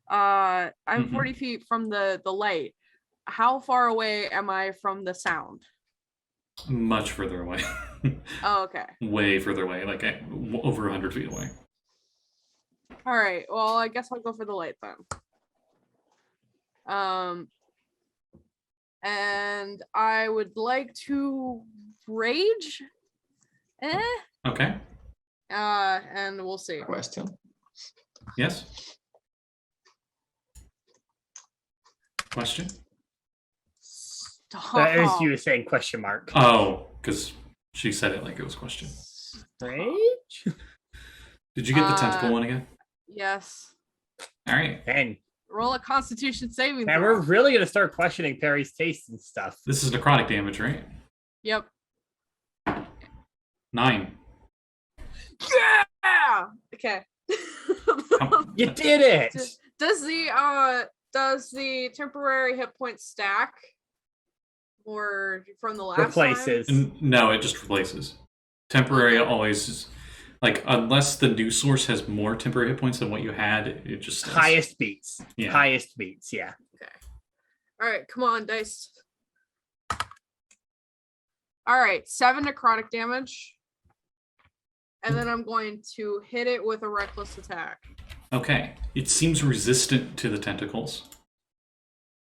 I'm 40 feet from the light. How far away am I from the sound? Much further away. Oh, okay. Way further away, like over 100 feet away. All right. Well, I guess I'll go for the light then. And I would like to rage. Okay. And we'll see. Question. Yes? Question? that is you saying question mark. Oh, because she said it like it was a question. Rage? Did you get the tentacle one again? Yes. All right. And Roll a Constitution saving man, throw. we're really gonna start questioning Perry's taste and stuff. This is necrotic damage, right? Yep. 9. Yeah. Okay. You did it. Does the temporary hit points stack? Or from the last Replaces. No, it just replaces. Temporary always is, like, unless the new source has more temporary hit points than what you had, it just stays. Highest beats. Yeah. Highest beats, yeah. Okay. All right, come on, dice. All right, 7 necrotic damage. And then I'm going to hit it with a reckless attack. Okay. It seems resistant to the tentacles.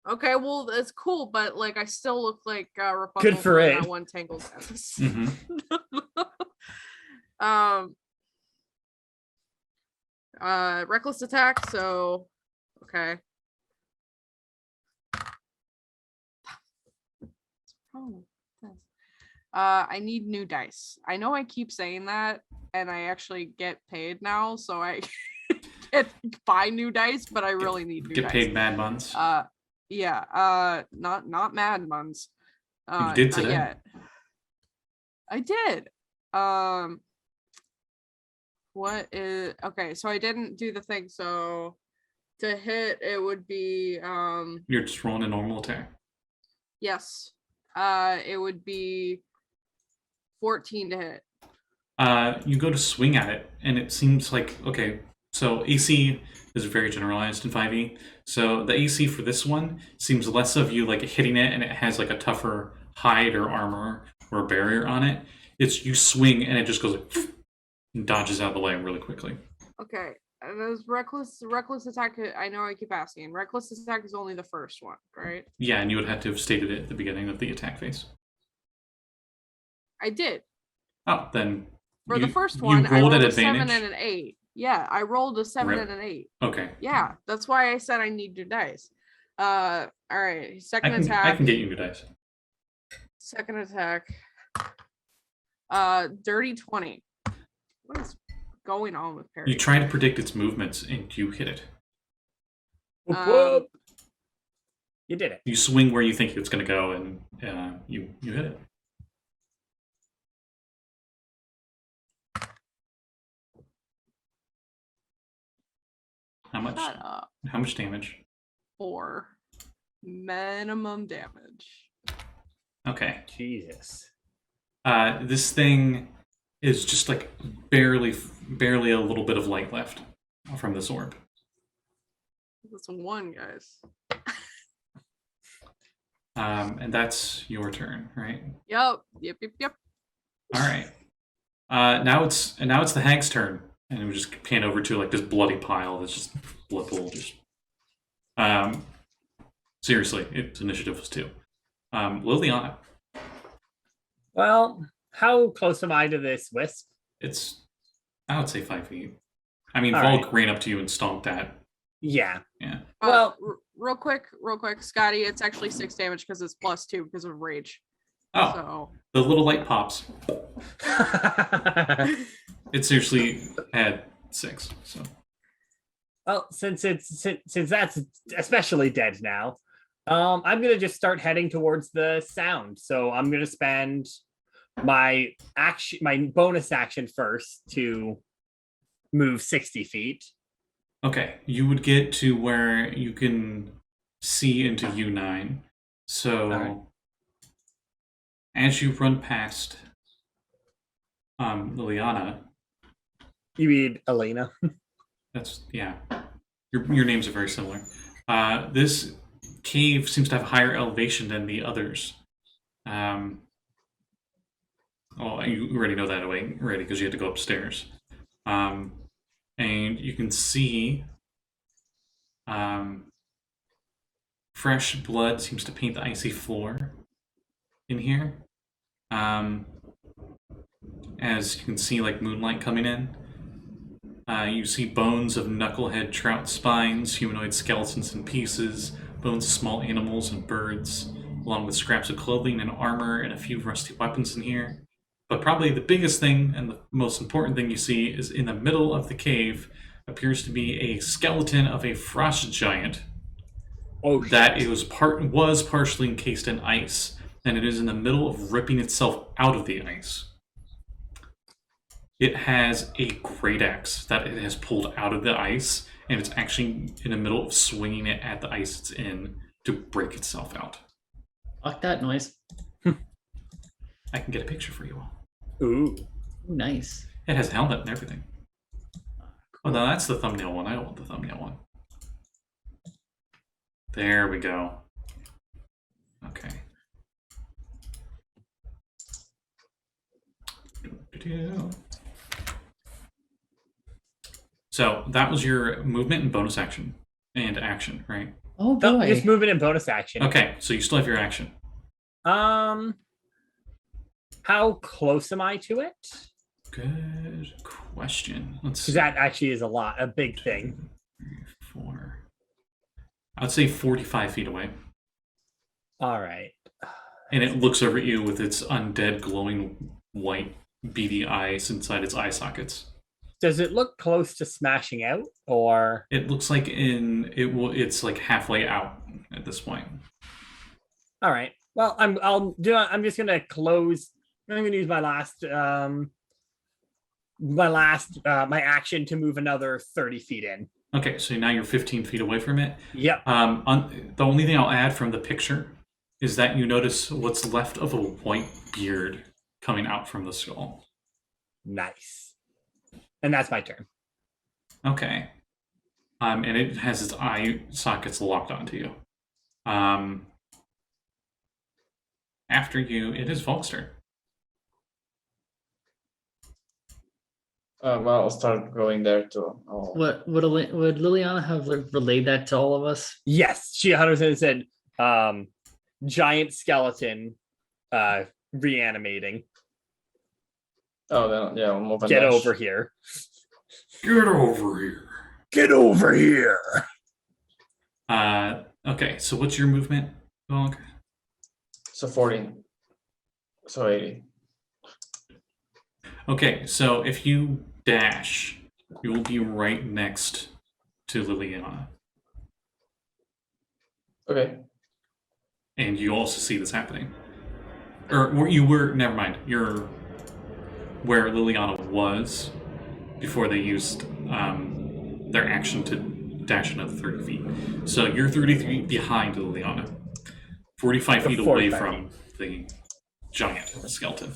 Okay, well, that's cool, but like I still look like Rapunzel Good for when it. that one tangled dance. Mm-hmm. Reckless attack, so okay. Oh, I need new dice. I know I keep saying that, and I actually get paid now, so I can't buy new dice, but I really need new Get dice. paid mad buns. Yeah, not mad buns. You did not today. yet. I did. What is okay? So I didn't do the thing. So to hit, it would be You're just rolling a normal attack. yes. It would be 14 to hit. You go to swing at it, and it seems like, okay, so AC is very generalized in 5e. So the AC for this one seems less of you like hitting it, and it has like a tougher hide or armor or a barrier on it. It's you swing, and it just goes like, and dodges out of the way really quickly. Okay. And those reckless attack. I know I keep asking. Reckless attack is only the first one, right? Yeah, and you would have to have stated it at the beginning of the attack phase. I did. Oh, then For you, the first you one, I rolled rolled at a 7 advantage. and an 8. Yeah, I rolled a 7 Rip. and an 8. Okay, Yeah, that's why I said I need new dice. All right, second attack. I can get you new dice. Second attack. Dirty 20. What is going on with Perry? You try to predict its movements, and you hit it. Whoop, whoop. You did it. You swing where you think it's going to go, and you hit it. How much? Shut up. How much damage? 4 minimum damage. Okay. Jesus. This thing is just like barely a little bit of light left from this orb. That's 1, guys. And that's your turn, right? Yep. All right. Now it's the hag's turn, and we just pan over to like this bloody pile that's just blood pool. Just Seriously, its initiative was 2. Liliana, Well, how close am I to this wisp? it's, I would say 5 feet. I mean, All Valgg right. ran up to you and stomped at. Yeah. Yeah. Well- real quick, Scotty, it's actually 6 damage because it's +2 because of rage. Oh, So the little light pops. It seriously had 6. So Well, since that's especially dead now, I'm gonna just start heading towards the sound. So I'm gonna spend my bonus action first to move 60 feet. okay, you would get to where you can see into U9. So Alright. as you run past Liliana, You mean Elena? that's yeah. Your names are very similar. This cave seems to have higher elevation than the others. Oh, you already know that already because you had to go upstairs. And you can see fresh blood seems to paint the icy floor in here. As you can see, like moonlight coming in. You see bones of knucklehead trout spines, humanoid skeletons in pieces, bones of small animals and birds, along with scraps of clothing and armor and a few rusty weapons in here. But probably the biggest thing and the most important thing you see is in the middle of the cave appears to be a skeleton of a frost giant that it was partially encased in ice, and it is in the middle of ripping itself out of the ice. It has a great axe that it has pulled out of the ice, and it's actually in the middle of swinging it at the ice it's in to break itself out. Fuck that noise. I can get a picture for you all. Ooh. Ooh, nice. It has a helmet and everything. Oh, no, that's the thumbnail one. I don't want the thumbnail one. There we go. Okay. So that was your movement and bonus action and action, right? Oh No, boy. just moving in bonus action. Okay, so you still have your action. How close am I to it? Good question. Let's see. Because that actually is a big thing. 3, 4. I'd say 45 feet away. All right. And it looks over at you with its undead glowing white beady eyes inside its eye sockets. Does it look close to smashing out, or? It looks like it's like halfway out at this point. All right. Well, I'm just gonna close. I'm gonna use my action to move another 30 feet in. Okay, so now you're 15 feet away from it. Yep. The only thing I'll add from the picture is that you notice what's left of a white beard coming out from the skull. Nice. And that's my turn. Okay. And it has its eye sockets locked onto you. After you, it is Valgg's turn. Well, I'll start going there too. Oh. Would Liliana have relayed that to all of us? Yes, she 100% said giant skeleton reanimating. Oh, then yeah, we'll move and Get dash. over here. Get over here. Get over here. Okay, so what's your movement, Valgg? So 40. So 80. Okay, so if you dash, you will be right next to Liliana. Okay. And you also see this happening. Or you were, never mind, you're where Liliana was before they used their action to dash another 30 feet. So you're 30 feet behind Liliana, 45 feet away 45 from the giant skeleton.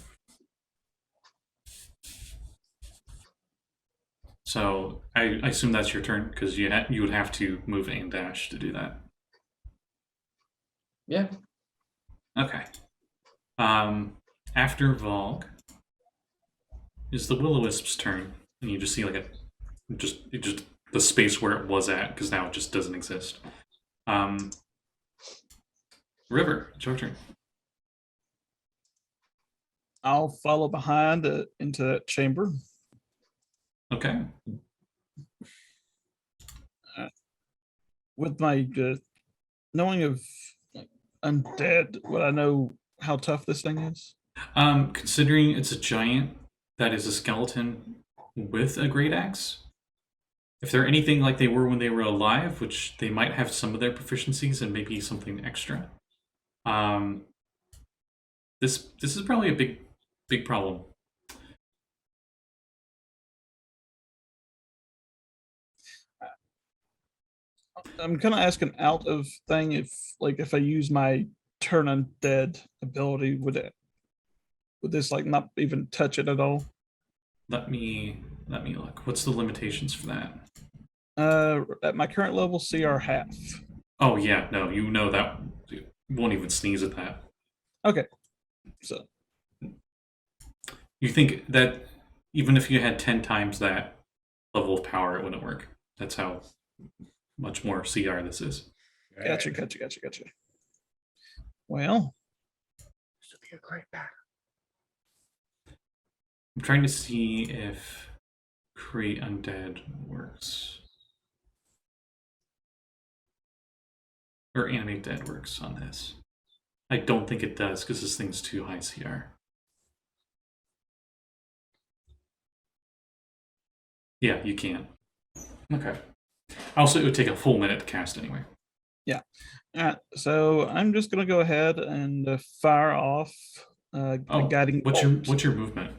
So I assume that's your turn because you would have to move and dash to do that. Yeah. Okay. After Valgg is the Will-O-Wisp's turn, and you just see like just the space where it was at because now it just doesn't exist. River, it's your turn. I'll follow behind into that chamber. Okay. With my knowing of undead, would I know how tough this thing is? Considering it's a giant that is a skeleton with a great axe, if they're anything like they were when they were alive, which they might have some of their proficiencies and maybe something extra, this is probably a big problem. I'm kind of asking out of thing if I use my turn undead ability, would this like not even touch it at all? Let me look. What's the limitations for that? At my current level, CR half. Oh yeah, no, you know that you won't even sneeze at that. Okay, so You think that even if you had 10 times that level of power, it wouldn't work. That's how much more CR this is. gotcha. Well, This would be a great battle. I'm trying to see if create undead works. Or animate dead works on this. I don't think it does because this thing's too high CR. Yeah, you can. Okay. Also, it would take a full minute to cast anyway. so I'm just gonna go ahead and fire off a guiding what's bolt. your movement?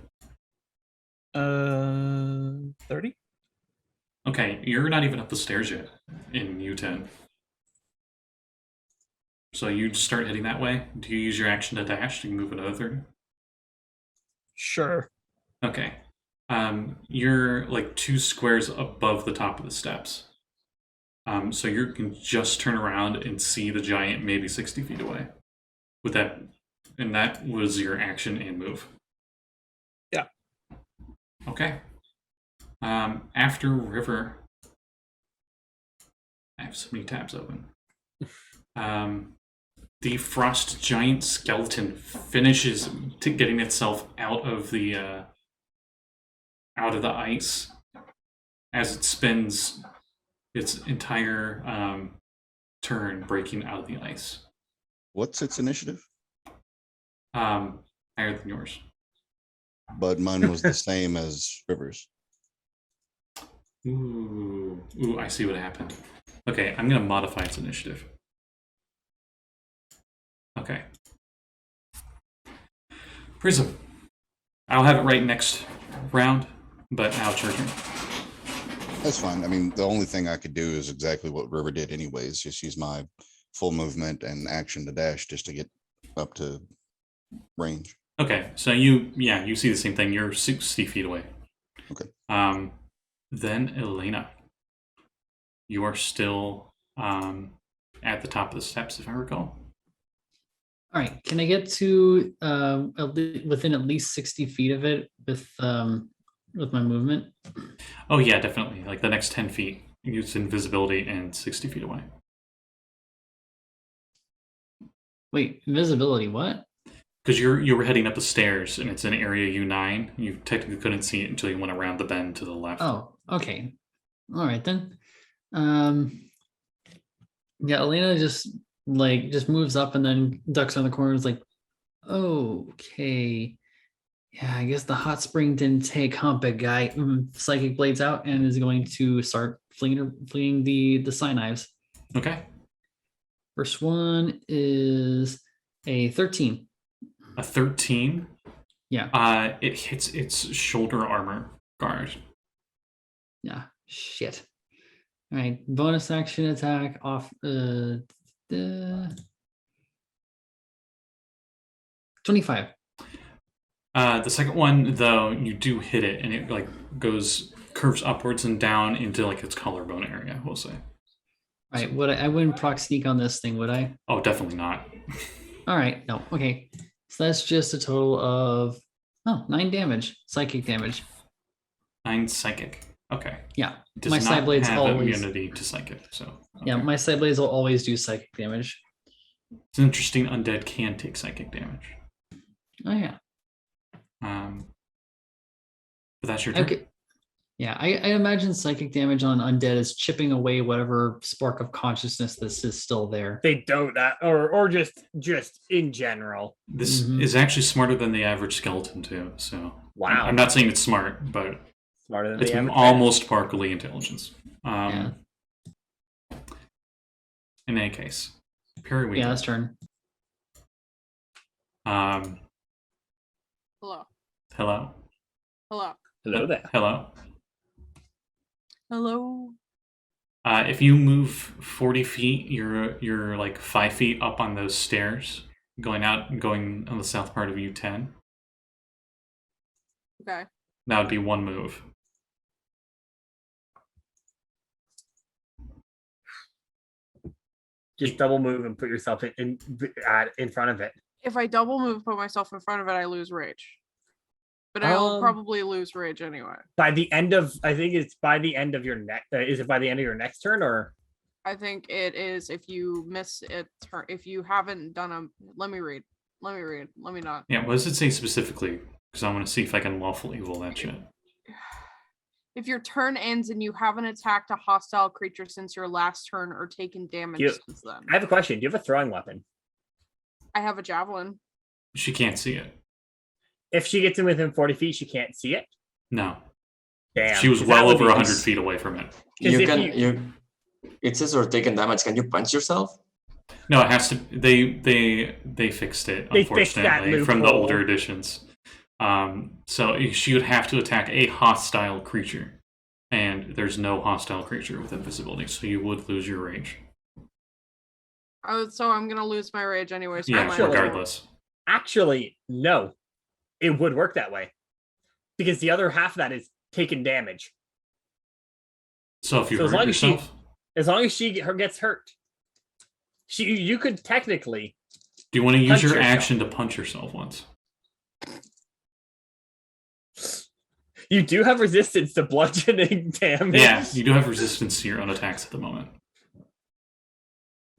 30. Okay, you're not even up the stairs yet in U10. So you just start heading that way. Do you use your action to dash? Do you move another 30? Sure. Okay. You're like 2 squares above the top of the steps. So you can just turn around and see the giant maybe 60 feet away. With that, and that was your action and move. Yeah. Okay. After River, I have so many tabs open. The frost giant skeleton finishes getting itself out of the ice as it spends its entire turn breaking out of the ice. What's its initiative? Higher than yours. But mine was the same as Rivers. Ooh, I see what happened. Okay, I'm gonna modify its initiative. Okay. Prism. I'll have it right next round, but now it's your turn. That's fine. I mean, the only thing I could do is exactly what River did anyways. Just use my full movement and action to dash just to get up to range. Okay, so you see the same thing. You're 60 feet away. Okay. Then Elena. You are still at the top of the steps, if I recall. All right. Can I get to within at least 60 feet of it with my movement? Oh yeah, definitely. Like the next 10 feet. Use invisibility and 60 feet away. Wait, invisibility, what? Because you were heading up the stairs and it's in area U9. You technically couldn't see it until you went around the bend to the left. Oh, okay. All right then. Yeah, Elena just moves up and then ducks on the corner. Is like, okay. Yeah, I guess the hot spring didn't take, huh, big guy. Psychic blades out and is going to start fleeing the psi knives. Okay. First one is a 13. A 13? Yeah. It hits its shoulder armor guard. Yeah. Shit. All right. Bonus action attack off. 25. The second one, though, you do hit it, and it curves upwards and down into like its collarbone area. We'll say. All right. I wouldn't proc sneak on this thing, would I? Oh, definitely not. All right. No. Okay. So that's just a total of 9 damage, psychic damage. 9 psychic. Okay. Yeah, It does my not side blades have always. immunity to psychic, so Yeah, okay. my side blades will always do psychic damage. It's interesting. Undead can take psychic damage. Oh yeah. But that's your turn. Okay. Yeah, I imagine psychic damage on undead is chipping away whatever spark of consciousness this is still there. They don't that, or just in general. This Mhm. is actually smarter than the average skeleton too. So Wow. I'm not saying it's smart, but Smarter than it's the average almost sparkly intelligence. Yeah. In any case, Periwinkle. Yeah, that's turn. Um, Hello. hello. Hello. Hello there. Hello. Hello. If you move 40 feet, you're like 5 feet up on those stairs, going on the south part of U10. Okay. That would be one move. Just double move and put yourself in front of it. If I double move, put myself in front of it, I lose rage. But I'll probably lose rage anyway. By the end of, I think it's by the end of your next. Is it by the end of your next turn or? I think it is if you miss it. If you haven't done a, let me read. Let me not. Yeah, what does it say specifically? Because I want to see if I can lawful evil that shit. If your turn ends and you haven't attacked a hostile creature since your last turn or taken damage since then. I have a question. Do you have a throwing weapon? I have a javelin. She can't see it. If she gets in within 40 feet, she can't see it. No. Damn. She was 'cause well that would over be- 100 feet away from it. You if can you- you. It says you're taking damage. Can you punch yourself? No, it has to. They fixed it, They fixed that unfortunately, from the loophole. older editions. So she would have to attack a hostile creature, and there's no hostile creature with invisibility, so you would lose your rage. Oh, so I'm gonna lose my rage anyway. So Yeah, I might as well. regardless. Actually, no. It would work that way. Because the other half of that is taking damage. So if you So as hurt long as she- yourself, As long as she gets hurt. You could technically. do you want to use punch your yourself. action to punch yourself once? You do have resistance to bludgeoning damage. Yeah, you do have resistance to your own attacks at the moment.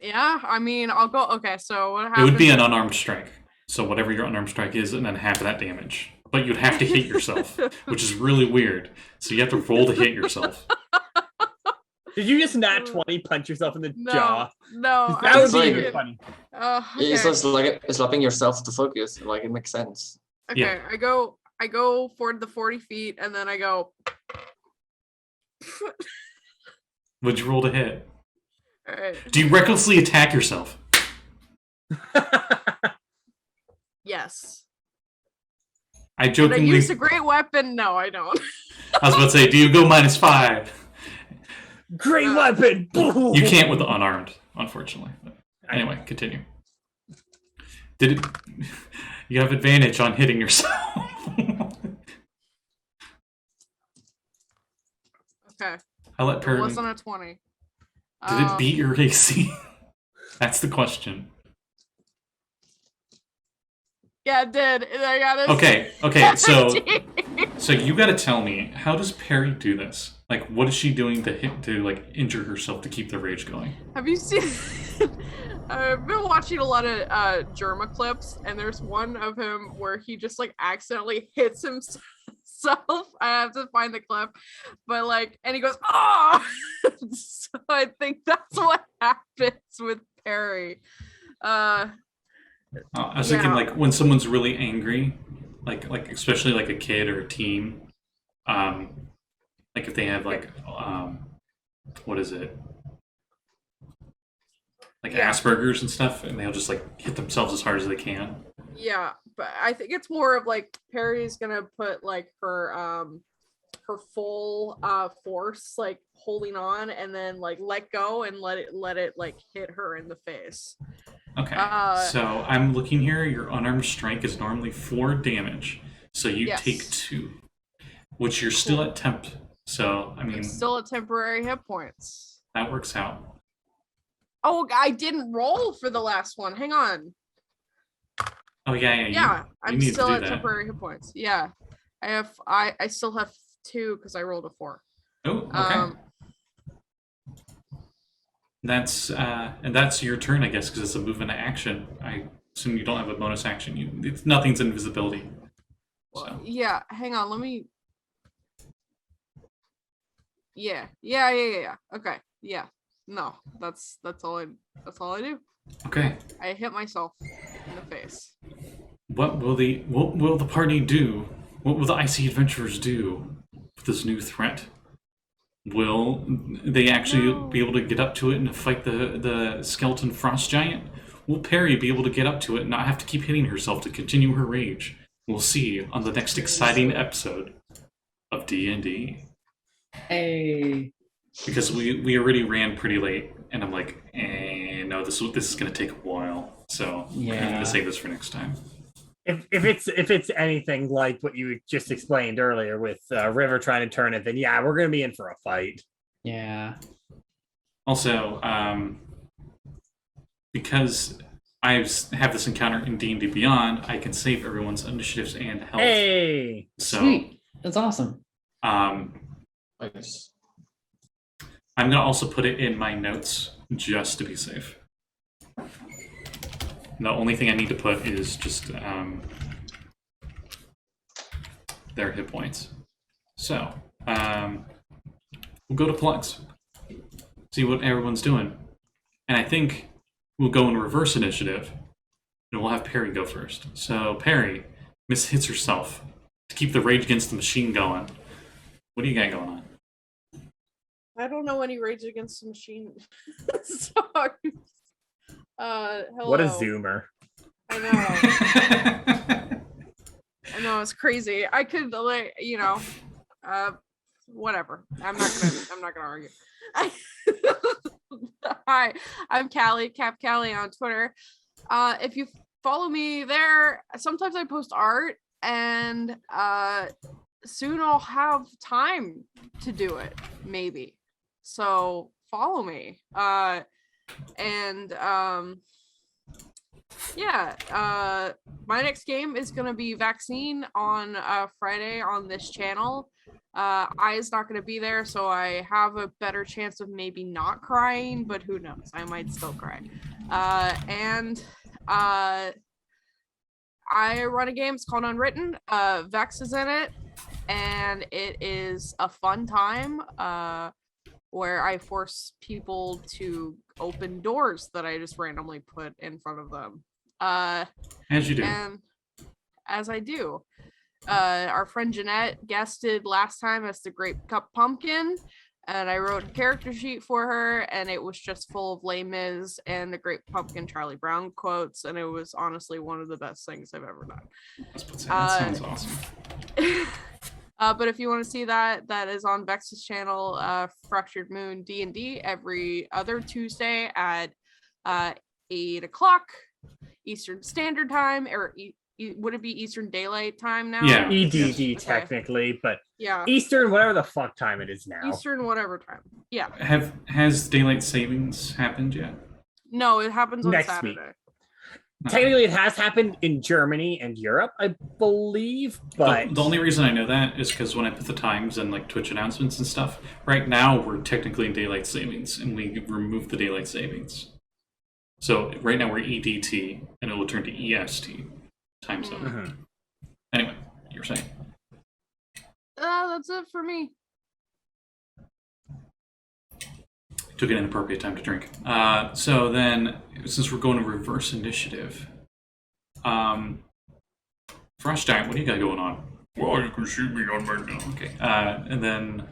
Yeah, I mean, I'll go. Okay, so what It happens? would be an unarmed strike. So whatever your unarmed strike is, and then half of that damage. But you'd have to hit yourself, which is really weird. So you have to roll to hit yourself. Did you just nat 20 punch yourself in the jaw? No, That I would was be like- even thinking- funny. Okay. It's just like slapping yourself to focus. Like it makes sense. Okay, Yeah. I go for the 40 feet and then I go. Would you roll to hit? All right. Do you recklessly attack yourself? Yes. I Did I jokingly. use a great weapon? No, I don't. I was about to say, do you go -5? Great weapon! You can't with the unarmed, unfortunately. But anyway, continue. Did it? You have advantage on hitting yourself. Okay. I let It Perry. wasn't a 20. Did it beat your AC? That's the question. Yeah, it did. And I got it. Okay. So you got to tell me, how does Perry do this? Like, what is she doing to like injure herself to keep the rage going? Have you seen? I've been watching a lot of Germa clips, and there's one of him where he just like accidentally hits himself. I have to find the clip, but like, and he goes, "Oh!" So I think that's what happens with Perry. I was thinking, Yeah. like, when someone's really angry, like especially like a kid or a teen, like if they have like what is it? Like Yeah. Asperger's and stuff, and they'll just like hit themselves as hard as they can. Yeah, but I think it's more of like Perry's gonna put like her full force like holding on and then like let go and let it like hit her in the face. Okay, so I'm looking here. Your unarmed strike is normally 4 damage, so you Yes. take 2, which you're still at temp. So I mean, It's still a temporary hit points. that works out. Oh, I didn't roll for the last one. Hang on. Oh yeah. Yeah, you I'm need to still do at that. temporary hit points. Yeah, I still have 2 because I rolled a 4. Oh, okay. That's your turn, I guess, because it's a move into action. I assume you don't have a bonus action. Nothing's invisibility. So. Yeah, hang on, let me. Yeah. Okay. Yeah. No, that's all I do. Okay. I hit myself in the face. What will the party do? What will the Icy Adventurers do with this new threat? Will they actually be able to get up to it and fight the skeleton frost giant? Will Perry be able to get up to it and not have to keep hitting herself to continue her rage? We'll see on the next exciting episode of D&D. Hey. Because we already ran pretty late, and I'm like, no, this is going to take a while. So I'm going to save this for next time. If it's anything like what you just explained earlier with River trying to turn it, then yeah, we're gonna be in for a fight. Yeah. Also, because I have this encounter in D&D Beyond, I can save everyone's initiatives and health. Hey, so Sweet. That's awesome. Nice. I'm gonna also put it in my notes just to be safe. The only thing I need to put is just their hit points. So, we'll go to plugs. See what everyone's doing. And I think we'll go in reverse initiative. And we'll have Perry go first. So, Perry, Miss hits herself to keep the Rage Against the Machine going. What do you got going on? I don't know any Rage Against the Machine songs. Hello. what a zoomer! I know. I know, it's crazy. I could whatever. I'm not gonna argue. Hi, I'm Callie, Cap Callie on Twitter. If you follow me there, sometimes I post art, and soon I'll have time to do it, maybe. So follow me. My next game is gonna be Vaccine on Friday on this channel. I is not gonna be there, so I have a better chance of maybe not crying, but who knows? I might still cry. I run a game. It's called Unwritten. Vex is in it, and it is a fun time. Where I force people to open doors that I just randomly put in front of them. As you do. And as I do. Our friend Jeanette guested last time as the Grape Cup Pumpkin, and I wrote a character sheet for her, and it was just full of Les Mis and the Grape Pumpkin Charlie Brown quotes, and it was honestly one of the best things I've ever done. That sounds awesome. But if you want to see that is on Vex's channel, Fractured Moon D&D, every other Tuesday at 8 o'clock Eastern Standard Time, or would it be Eastern Daylight Time now? Yeah. EDD technically, but yeah, Eastern, whatever the fuck time it is now. Eastern whatever time. Yeah. Has daylight savings happened yet? No, it happens on Next Saturday. week. Technically, it has happened in Germany and Europe, I believe, but The only reason I know that is because when I put the times and like Twitch announcements and stuff, right now we're technically in daylight savings, and we removed the daylight savings. So right now we're EDT, and it will turn to EST time zone. Mhm. Anyway, you were saying. That's it for me. Took an inappropriate time to drink. So then, since we're going to reverse initiative, Frost Giant, what do you got going on? Well, you can shoot me on my gun. Okay. And then,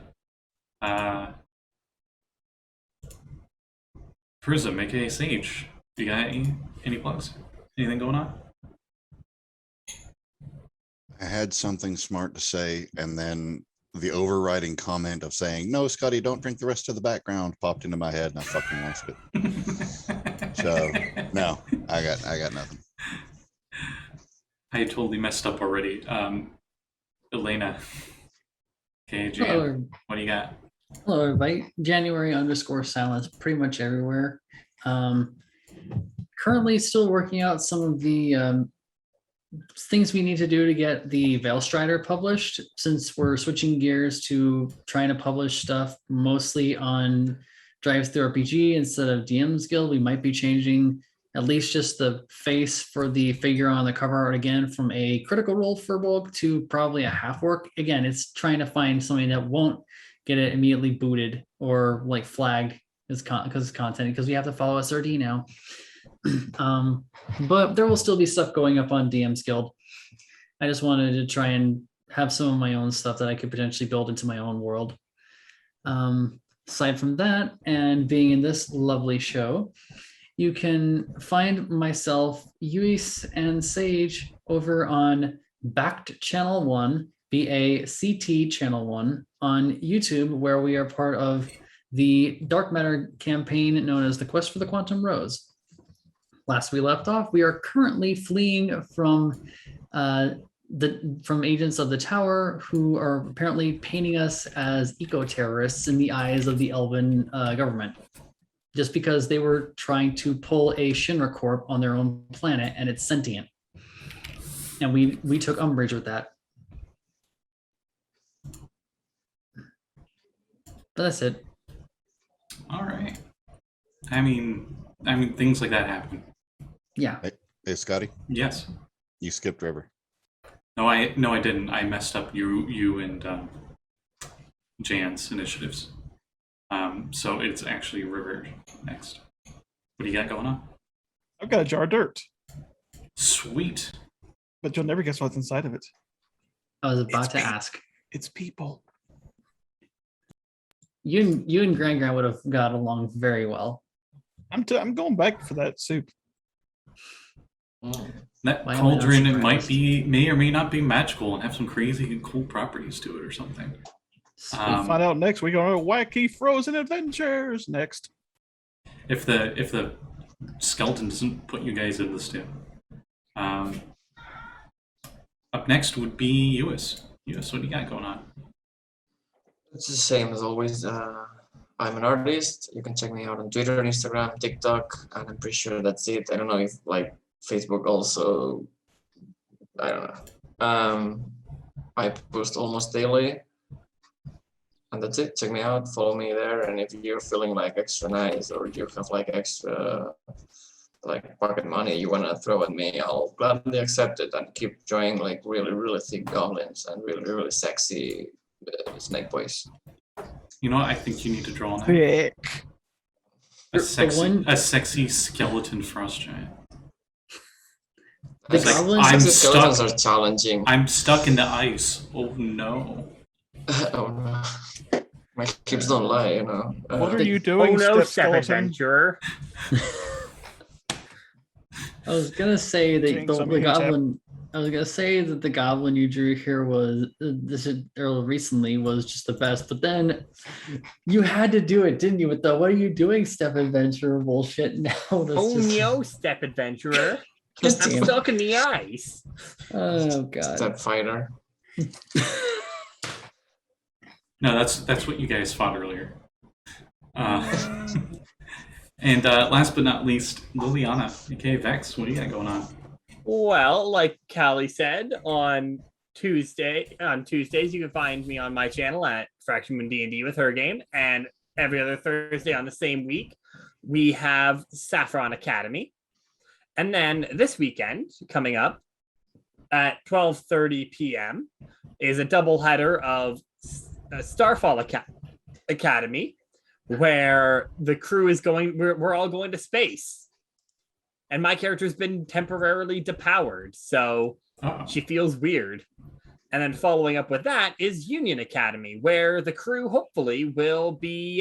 Prism, aka Sage. Do you got any plugs? Anything going on? I had something smart to say, and then the overriding comment of saying, "No, Scotty, don't drink the rest of the background," popped into my head, and I fucking lost it. So no, I got nothing. I totally messed up already. Elena. Okay, Jan, Hello, what do you got? hello everybody. January_silence pretty much everywhere. Currently still working out some of the things we need to do to get the Veilstrider published, since we're switching gears to trying to publish stuff mostly on Drive Through RPG instead of DM's Guild. We might be changing at least just the face for the figure on the cover art again from a critical role for Borland to probably a half orc. Again, it's trying to find something that won't get it immediately booted or like flagged as content, because we have to follow SRD now. But there will still be stuff going up on DM's Guild. I just wanted to try and have some of my own stuff that I could potentially build into my own world. Aside from that, and being in this lovely show, you can find myself, Lluis, and Saege over on Backed Channel 1, BACT Channel 1 on YouTube, where we are part of the Dark Matter campaign known as the Quest for the Quantum Rose. Last we left off, we are currently fleeing from agents of the Tower, who are apparently painting us as eco-terrorists in the eyes of the Elven government, just because they were trying to pull a Shinra Corp on their own planet and it's sentient. And we took umbrage with that. But that's it. All right. I mean, things like that happen. Yeah. Hey, Scotty, Yes. you skipped River. No, I didn't. I messed up you and Jan's initiatives. So it's actually River next. What do you got going on? I've got a jar of dirt, Sweet. but you'll never guess what's inside of it. I was about It's to me. ask. It's people. You and Gran would have got along very well. I'm going back for that soup. That Why am I not cauldron, it surprised? may or may not be magical and have some crazy and cool properties to it or something. We'll find out next week on our wacky frozen adventures. Next. If the skeleton doesn't put you guys in the stew. Up next would be Lluis. Lluis, what do you got going on? It's the same as always. I'm an artist. You can check me out on Twitter, Instagram, TikTok, and I'm pretty sure that's it. I don't know if like Facebook also. I don't know. I post almost daily, and that's it. Check me out, follow me there, and if you're feeling like extra nice or you have like extra like pocket money you wanna throw at me, I'll gladly accept it and keep drawing like really thick goblins and really sexy snake boys. You know what? I think you need to draw on that. Thick. A sexy skeleton frost giant. The It's like, goblins- I'm Sexy skeletons stuck. are challenging. I'm stuck in the ice. Oh no. Oh no. My hips don't lie, you know. What are the- you doing, Oh no, Step step Skeleton? adventurer. I was gonna say that Jinx, I'm the gonna tap. goblin. I was gonna say that the goblin you drew here was recently was just the best, but then you had to do it, didn't you? With the "what are you doing, step adventurer" bullshit. Now that's Oh just, no, step adventurer. just I'm damn- stuck in the ice. Oh god. Step fighter. No, that's what you guys fought earlier. And last but not least, Liliana, aka Vex. What do you got going on? Well, like Callie said, on Tuesdays you can find me on my channel at Fraction Moon D&D with her game, and every other Thursday on the same week we have Saffron Academy. And then this weekend coming up at 12:30 p.m. is a double header of Starfall Academy, where the crew is going, we're all going to space. And my character's been temporarily depowered, so Uh-oh. she feels weird. And then following up with that is Union Academy, where the crew hopefully will be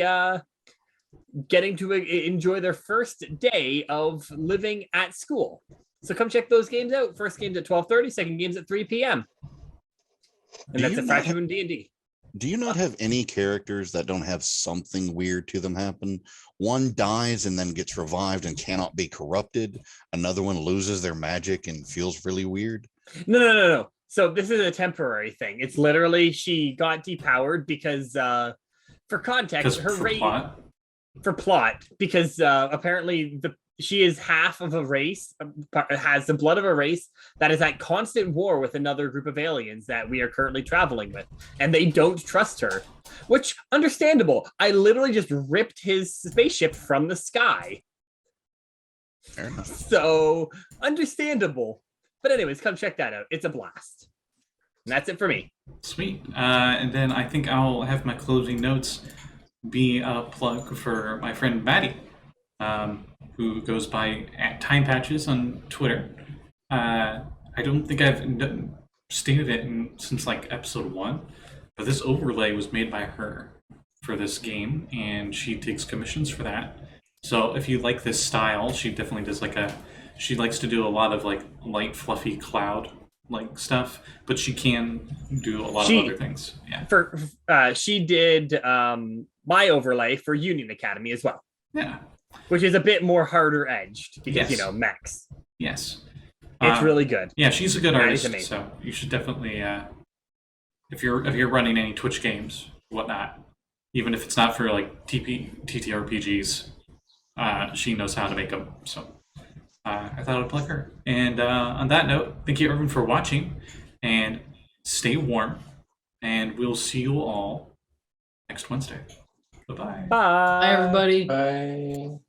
getting to enjoy their first day of living at school. So come check those games out. First game's at 12:30, second game's at 3 p.m. And Do that's you at not Fraction have- Moon D&D. Do you not have any characters that don't have something weird to them happen? One dies and then gets revived and cannot be corrupted. Another one loses their magic and feels really weird. No. So this is a temporary thing. It's literally she got depowered because, for context, Because her for rate plot. for plot, because apparently she is half of a race, has the blood of a race that is at constant war with another group of aliens that we are currently traveling with, and they don't trust her. Which, understandable. I literally just ripped his spaceship from the sky. Fair enough. So, understandable. But anyways, come check that out. It's a blast. And that's it for me. Sweet. And then I think I'll have my closing notes be a plug for my friend Maddie, who goes by @TimePatches on Twitter. I don't think I've stated it since like episode 1, but this overlay was made by her for this game, and she takes commissions for that. So if you like this style, she definitely does she likes to do a lot of like light, fluffy cloud like stuff, but she can do a lot of other things. Yeah. She did my overlay for Union Academy as well. Yeah. Which is a bit more harder edged because Yes. mechs. Yes. It's really good. Yeah, she's a good Maddie's artist, amazing. so you should definitely if you're running any Twitch games, whatnot, even if it's not for like ttrpgs, she knows how to make them. So I thought I'd plug her. And on that note, thank you everyone for watching, and stay warm, and we'll see you all next Wednesday. Bye-bye. Bye. Hi, everybody. Bye.